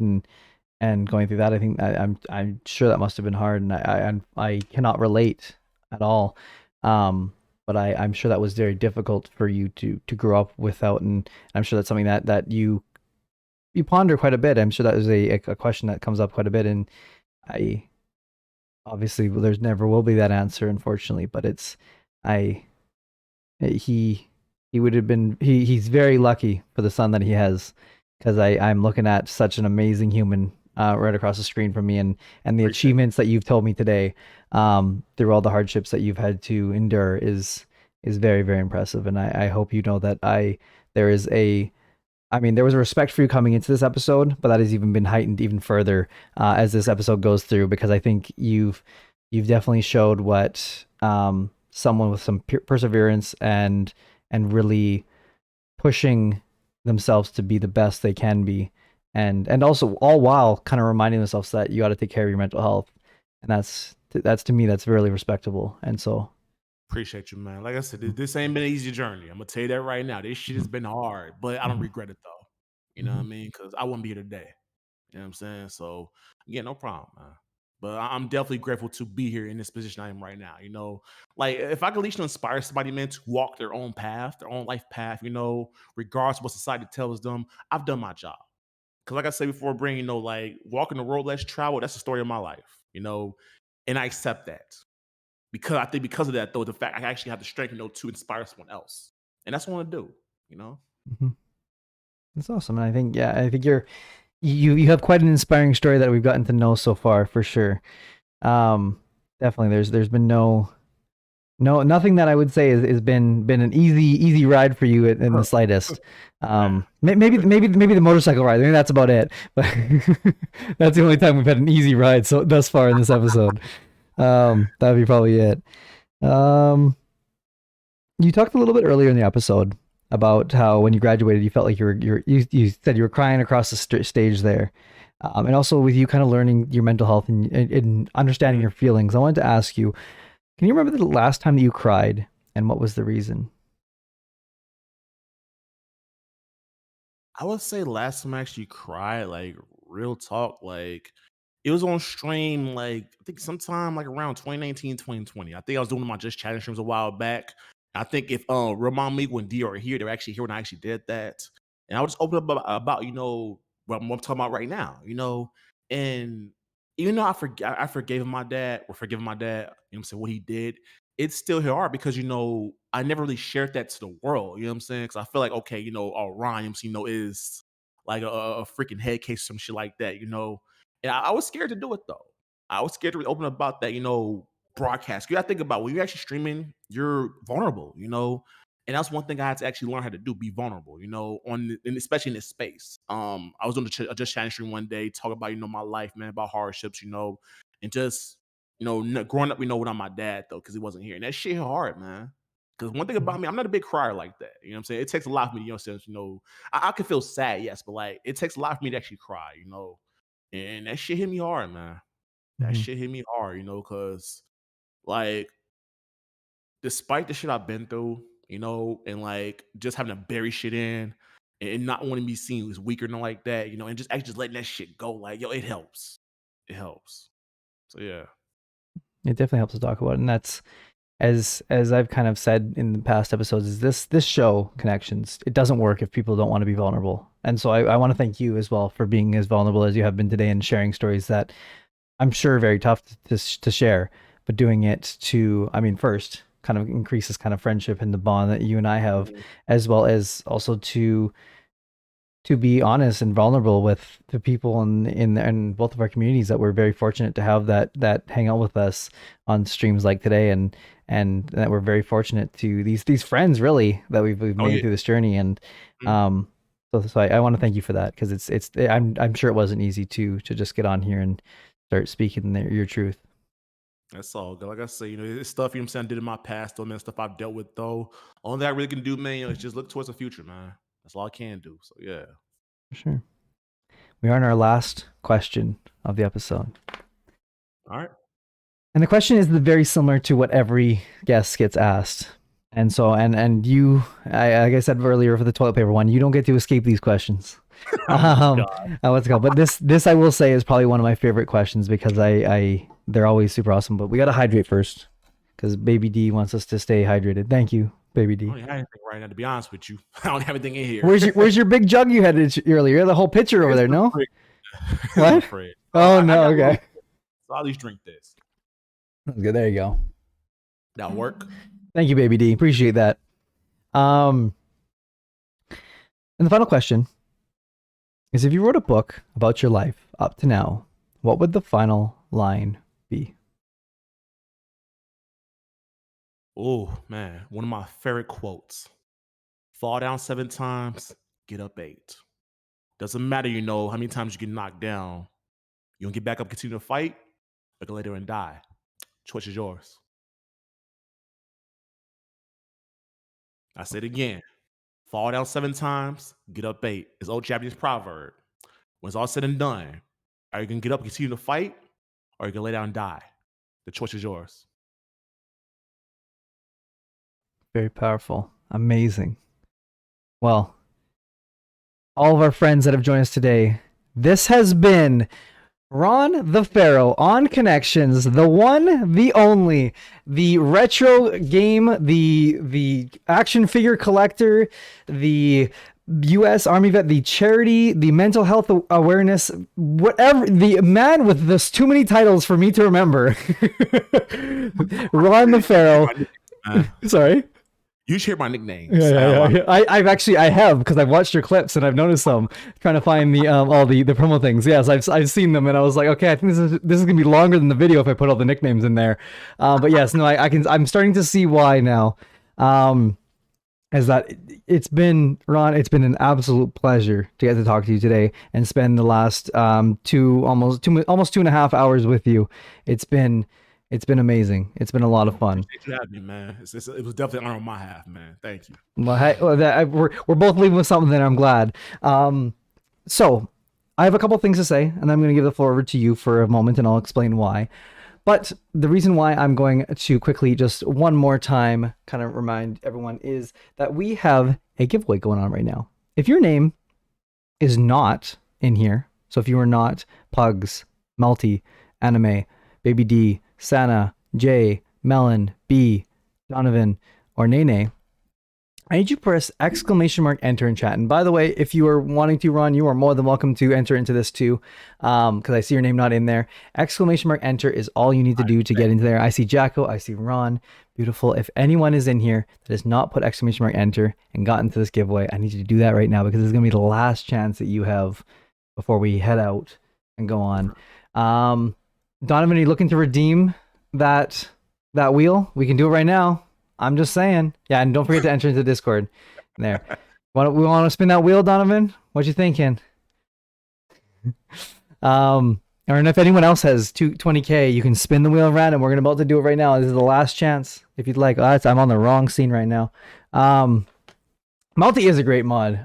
and going through that, I think I'm sure that must have been hard, and I cannot relate at all. But I'm sure that was very difficult for you to grow up without, and I'm sure that's something that you ponder quite a bit. I'm sure that is a question that comes up quite a bit, and I obviously there's never will be that answer, unfortunately. But I he would have been he's very lucky for the son that he has, because I'm looking at such an amazing human right across the screen from me, and the Appreciate it. achievements that you've told me today, through all the hardships that you've had to endure, is very, very impressive. And I hope you know that there is there was a respect for you coming into this episode, but that has even been heightened even further as this episode goes through, because I think you've definitely showed what someone with some perseverance and really pushing themselves to be the best they can be, and also all while kind of reminding themselves that you got to take care of your mental health, and that's to me that's really respectable. And so Appreciate you, man. Like I said, this ain't been an easy journey. I'm gonna tell you that right now. This shit has been hard, but I don't regret it though. You know what I mean? Because I wouldn't be here today. You know what I'm saying? So yeah, no problem, man. But I'm definitely grateful to be here in this position I am right now. Like if I could at least inspire somebody, man, to walk their own path, their own life path, regardless of what society tells them, I've done my job. Because like I said before, bringing, like walking the road less traveled, that's the story of my life. And I accept that. Because I think because of that, though, the fact I actually have the strength, to inspire someone else. And that's what I want to do. that's awesome. And I think you have quite an inspiring story that we've gotten to know so far, for sure. Definitely there's been nothing that I would say has been an easy ride for you in the slightest. Maybe the motorcycle ride. I think that's about it. But that's the only time we've had an easy ride so thus far in this episode. That'd be probably it. You talked a little bit earlier in the episode about how when you graduated, you felt like you said you were crying across the stage there, and also with you kind of learning your mental health and understanding your feelings. I wanted to ask you, can you remember the last time that you cried, and what was the reason? I would say last time I actually cried, like real talk, like it was on stream, like I think sometime like around 2019, 2020. I think I was doing my Just Chatting streams a while back. I think if remind me when D are here, they were actually here when I actually did that. And I would just open up about what I'm talking about right now. And even though I forgave my dad or forgiven my dad, what I'm saying, what he did, it's still hard because I never really shared that to the world. You know what I'm saying? Because I feel like okay, Ron, is like a freaking head case, some shit like that. And I was scared to do it though. I was scared to open up about that, broadcast. You gotta think about when you're actually streaming, you're vulnerable. And that's one thing I had to actually learn how to do, be vulnerable, and especially in this space. I was on the Just Chatting stream one day, talk about, my life, man, about hardships, and just, growing up, without my dad though, because he wasn't here. And that shit hard, man. Because one thing about me, I'm not a big crier like that. You know what I'm saying? It takes a lot for me, I can feel sad, yes, but like it takes a lot for me to actually cry. And that shit hit me hard, man. That shit hit me hard, because like despite the shit I've been through, and like just having to bury shit in and not wanting to be seen as weak or nothing like that, and just actually just letting that shit go, like, yo, it helps. It helps. So yeah. It definitely helps to talk about it. And that's, as I've kind of said in the past episodes, is this show, Connections, it doesn't work if people don't want to be vulnerable. And so I want to thank you as well for being as vulnerable as you have been today and sharing stories that I'm sure are very tough to share, but doing it first kind of increases kind of friendship and the bond that you and I have, as well as also to to be honest and vulnerable with the people in both of our communities that we're very fortunate to have that hang out with us on streams like today, and that we're very fortunate to these friends really that we've made through this journey. And so I want to thank you for that, because I'm sure it wasn't easy to just get on here and start speaking your truth. That's all good. Like I say, it's stuff, I'm saying, I did in my past, though, man, stuff I've dealt with, though. Only thing I really can do, man, is just look towards the future, man. That's all I can do. So, yeah. For sure. We are on our last question of the episode. All right. And the question is very similar to what every guest gets asked. And so, and you, like I said earlier for the toilet paper one, you don't get to escape these questions. What's it called? But this I will say is probably one of my favorite questions, because they're always super awesome. But we got to hydrate first, because Baby D wants us to stay hydrated. Thank you, Baby D. I don't have anything right now, to be honest with you. I don't have anything in here. Where's your big jug you had earlier? The whole pitcher over there, no? What? Oh, no, okay. So I'll at least drink this. That's good. There you go. That'll work. Thank you, Baby D. Appreciate that. And the final question is, if you wrote a book about your life up to now, what would the final line be? Oh, man. One of my favorite quotes. Fall down 7 times, get up 8. Doesn't matter, how many times you get knocked down. You don't get back up, continue to fight, or go later and die. Choice is yours. I said it again. Fall down 7 times, get up 8. It's old Japanese proverb. When it's all said and done, are you going to get up and continue to fight, or are you going to lay down and die? The choice is yours. Very powerful. Amazing. Well, all of our friends that have joined us today, this has been RonThePharaoh on Connections, the one, the only, the retro game, the action figure collector, the U.S. Army vet, the charity, the mental health awareness, whatever, the man with this too many titles for me to remember. RonThePharaoh. Sorry. You share my nicknames. Yeah. I have, because I've watched your clips and I've noticed them, trying to find the all the promo things. Yes, I've seen them, and I was like, okay, I think this is gonna be longer than the video if I put all the nicknames in there. But yes, no, I'm starting to see why now. Is that it's been, Ron, it's been an absolute pleasure to get to talk to you today and spend the last almost 2.5 hours with you. It's been amazing. It's been a lot of fun. Thank you for having me, man. It was definitely an honor on my half, man. Thank you. Well, we're both leaving with something, and I'm glad. So I have a couple things to say, and I'm going to give the floor over to you for a moment, and I'll explain why. But the reason why I'm going to quickly, just one more time, kind of remind everyone, is that we have a giveaway going on right now. If your name is not in here, so if you are not Pugs, Melty, Anime, Baby D, Sana, Jay, Melon, B, Donovan, or Nene, I need you to press !enter in chat. And by the way, if you are wanting to, Ron, you are more than welcome to enter into this too, because I see your name not in there. !enter is all you need to do to get into there. I see Jacko, I see Ron. Beautiful. If anyone is in here that has not put !enter and got into this giveaway, I need you to do that right now, because this is going to be the last chance that you have before we head out and go on. Donovan, are you looking to redeem that wheel? We can do it right now. I'm just saying. Yeah, and don't forget to enter into Discord. There. We want to spin that wheel, Donovan? What you thinking? Or if anyone else has 20K, you can spin the wheel around, and we're about to do it right now. This is the last chance, if you'd like. I'm on the wrong scene right now. Multi is a great mod.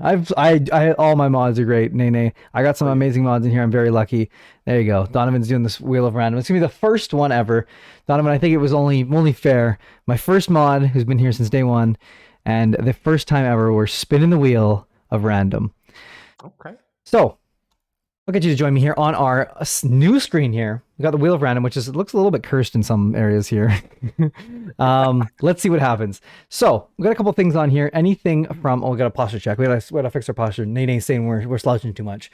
All my mods are great. Nene, I got some amazing mods in here. I'm very lucky. There you go. Donovan's doing this wheel of random. It's gonna be the first one ever. Donovan, I think it was only fair. My first mod, who's been here since day one, and the first time ever we're spinning the wheel of random. Okay. So I'll get you to join me here on our new screen here. We got the wheel of random, which looks a little bit cursed in some areas here. Let's see what happens. So we got a couple things on here. Anything from, we got a posture check. We gotta fix our posture. Nate's saying we're slouching too much.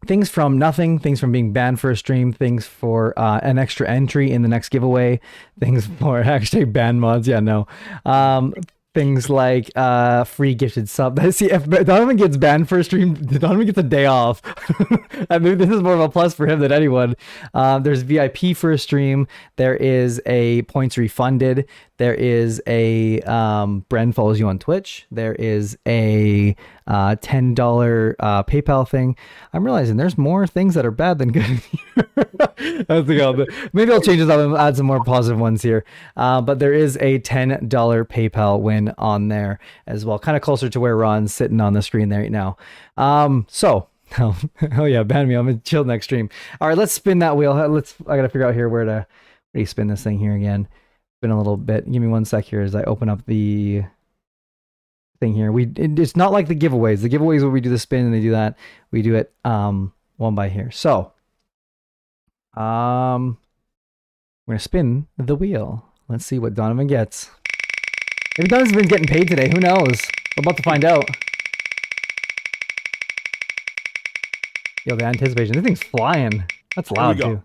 Things from nothing, things from being banned for a stream, things for an extra entry in the next giveaway, things for actually ban mods. Yeah, no. things like free gifted sub. See, if Donovan gets banned for a stream, Donovan gets a day off. I mean, this is more of a plus for him than anyone. There's VIP for a stream. There is a points refunded. There is a Bren follows you on Twitch. There is a $10 PayPal thing. I'm realizing there's more things that are bad than good. Maybe I'll change this up and add some more positive ones here. But there is a $10 PayPal win on there as well, kind of closer to where Ron's sitting on the screen there right now. Oh yeah, ban me. I'm gonna chill next stream. All right, let's spin that wheel. I gotta figure out here where do you spin this thing here again. Spin a little bit. Give me 1 sec here as I open up the thing here. It's not like the giveaways. The giveaways where we do the spin and they do that. We do it one by here. So I'm gonna spin the wheel. Let's see what Donovan gets. Maybe Donovan's been getting paid today. Who knows? We're about to find out. Yo, the anticipation. This thing's flying. That's loud too.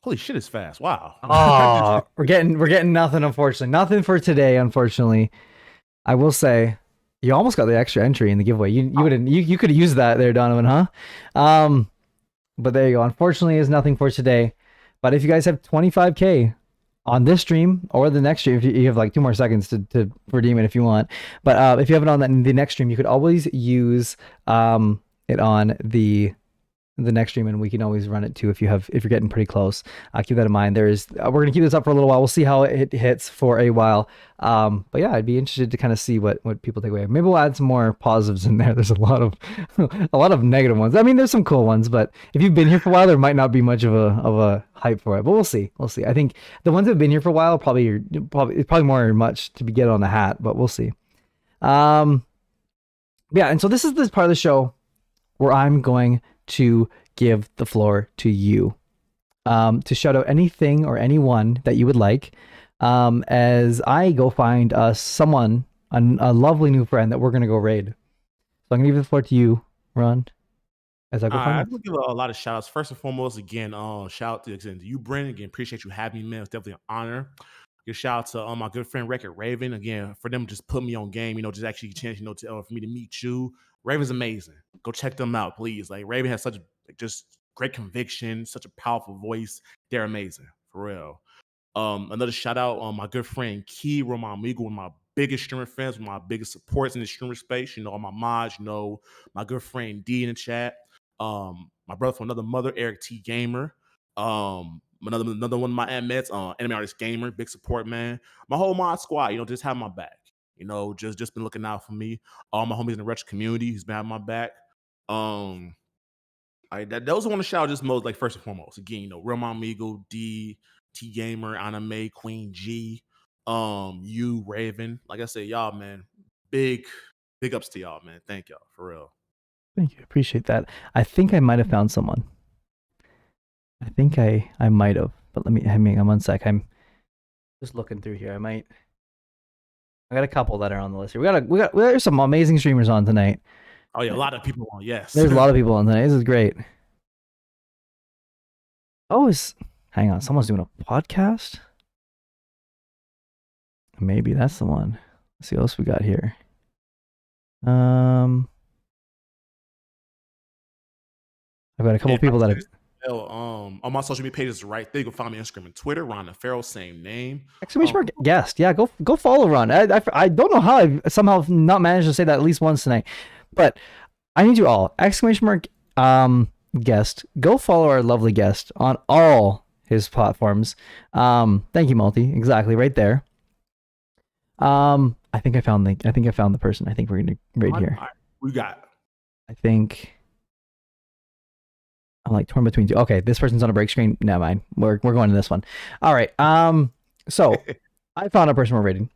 Holy shit, it's fast. Wow. Oh, we're getting nothing, unfortunately. Nothing for today, unfortunately. I will say, you almost got the extra entry in the giveaway. You could have used that there, Donovan, huh? But there you go. Unfortunately, is nothing for today. But if you guys have 25K on this stream or the next stream, if you have like 2 more seconds to redeem it if you want. But if you have it on the next stream, you could always use it on the next stream, and we can always run it too if you're getting pretty close. Keep that in mind. We're gonna keep this up for a little while. We'll see how it hits for a while. But yeah, I'd be interested to kind of see what people take away. Maybe we'll add some more positives in there. There's a lot of negative ones. I mean, there's some cool ones, but if you've been here for a while, there might not be much of a hype for it. But we'll see. I think the ones that have been here for a while it's probably more much to get on the hat, but we'll see. Yeah, and so this is this part of the show where I'm going to give the floor to you to shout out anything or anyone that you would like as I go find us a lovely new friend that we're going to go raid. So I'm going to give the floor to you, Ron, as I go find I'm going to give a lot of shout outs. First and foremost, again, shout out to you, Brent. Again, appreciate you having me, man. It's definitely an honor. Give shout out to my good friend Record Raven. Again, for them just put me on game, just actually a chance, for me to meet you. Raven's amazing. Go check them out, please. Like, Raven has such just great conviction, such a powerful voice. They're amazing, for real. Another shout out on my good friend Key Romamigo, one of my biggest streamer friends, one of my biggest supports in the streamer space. All my mods, my good friend D in the chat. My brother from another mother, Eric T Gamer. Another one of my admits, Enemy Artist Gamer, big support, man. My whole mod squad, just have my back. Just been looking out for me. All my homies in the retro community who's been having my back. Those I want to shout out just most, like, first and foremost. Again, Real Mom Eagle, D, T Gamer, Anime, Queen G, you, Raven. Like I said, y'all, man, big ups to y'all, man. Thank y'all, for real. Thank you. Appreciate that. I think I might have found someone. I think I might have, but hang on 1 sec. I'm just looking through here. I got a couple that are on the list here. There's some amazing streamers on tonight. Oh yeah, a lot of people on. Yes, there's a lot of people on tonight. This is great. Oh, hang on, someone's doing a podcast. Maybe that's the one. Let's see what else we got here. I've got a couple people that have. On my social media pages, right there. You can find me on Instagram and Twitter. RonThePharaoh, same name. ! Guest. Yeah, go follow Ron. I don't know how I've somehow not managed to say that at least once tonight, but I need you all! ! Guest. Go follow our lovely guest on all his platforms. Thank you, Multi. Exactly, right there. I think I found the person. I think we're gonna raid here. We got. I think. I'm like torn between two. Okay, this person's on a break screen. Never mind. We're going to this one. All right. So I found a person we're rating.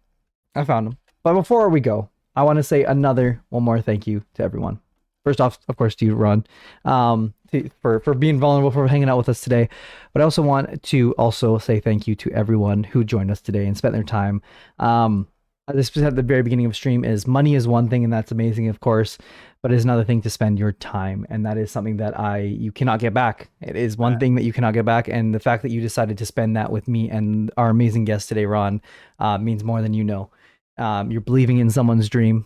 I found him. But before we go, I want to say one more thank you to everyone. First off, of course, to you, Ron, for being vulnerable, for hanging out with us today. But I also want to say thank you to everyone who joined us today and spent their time. This was at the very beginning of stream is money is one thing, and that's amazing, of course, but it is another thing to spend your time, and that is something that you cannot get back. It is one thing that you cannot get back, and the fact that you decided to spend that with me and our amazing guest today, Ron, means more than you know. You're believing in someone's dream.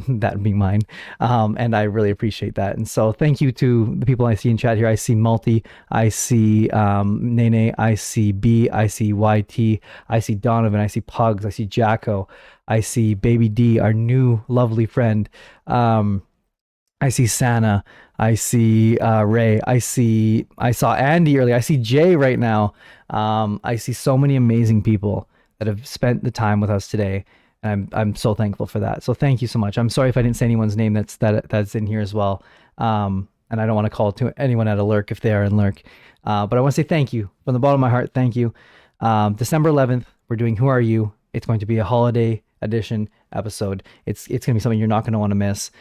That being mine. And I really appreciate that. And so thank you to the people I see in chat here. I see Multi, I see Nene, I see B, I see YT, I see Donovan, I see Pugs, I see Jacko, I see Baby D, our new lovely friend. I see Sana, I see Ray, I saw Andy earlier, I see Jay right now. I see so many amazing people that have spent the time with us today. I'm so thankful for that. So thank you so much. I'm sorry if I didn't say anyone's name that's in here as well. And I don't want to call to anyone out of lurk if they are in lurk. But I want to say thank you from the bottom of my heart. Thank you. December 11th, we're doing Who Are You? It's going to be a holiday edition episode. It's going to be something you're not going to want to miss.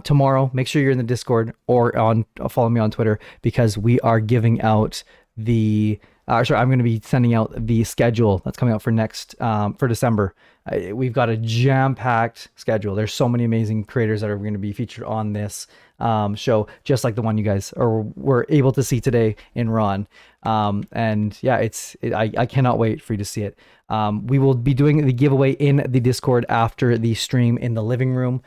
Tomorrow, make sure you're in the Discord or follow me on Twitter, because we are giving out the I'm going to be sending out the schedule that's coming out for for December. We've got a jam-packed schedule. There's so many amazing creators that are going to be featured on this show, just like the one you guys were able to see today in Ron. And yeah, I cannot wait for you to see it. We will be doing the giveaway in the Discord after the stream in the living room.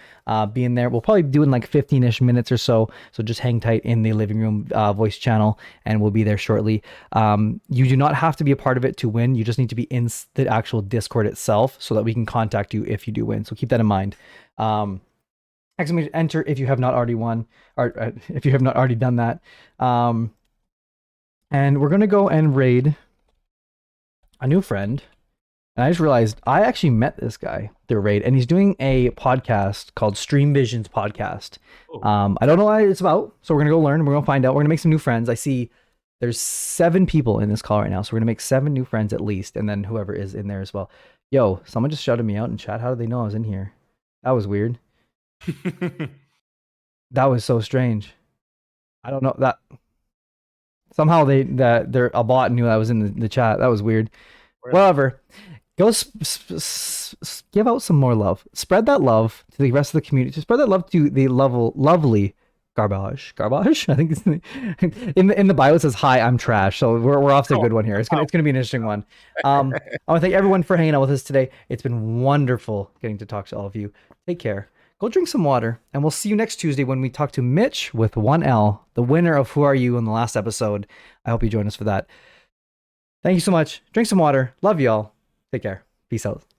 Being there, we'll probably be doing like 15-ish minutes or so. So just hang tight in the living room voice channel, and we'll be there shortly. You do not have to be a part of it to win. You just need to be in the actual Discord itself so that we can contact you if you do win. So keep that in mind. Enter if you have not already won, or if you have not already done that. And we're going to go and raid a new friend. And I just realized I actually met this guy through raid, and he's doing a podcast called Stream Visions Podcast. I don't know what it's about, so we're going to go learn. We're going to find out. We're going to make some new friends. I see there's 7 people in this call right now, so we're going to make 7 new friends at least, and then whoever is in there as well. Yo, someone just shouted me out in chat. How did they know I was in here? That was weird. That was so strange. I don't know that. Somehow a bot knew I was in the chat. That was weird. Whatever. Go give out some more love. Spread that love to the rest of the community. Spread that love to the lovely Garbage. I think it's in the bio it says, "Hi, I'm trash." So we're off to a good one here. It's gonna be an interesting one. I want to thank everyone for hanging out with us today. It's been wonderful getting to talk to all of you. Take care. Go drink some water, and we'll see you next Tuesday when we talk to Mitch with 1L, the winner of Who Are You in the last episode. I hope you join us for that. Thank you so much. Drink some water. Love y'all. Take care. Peace out.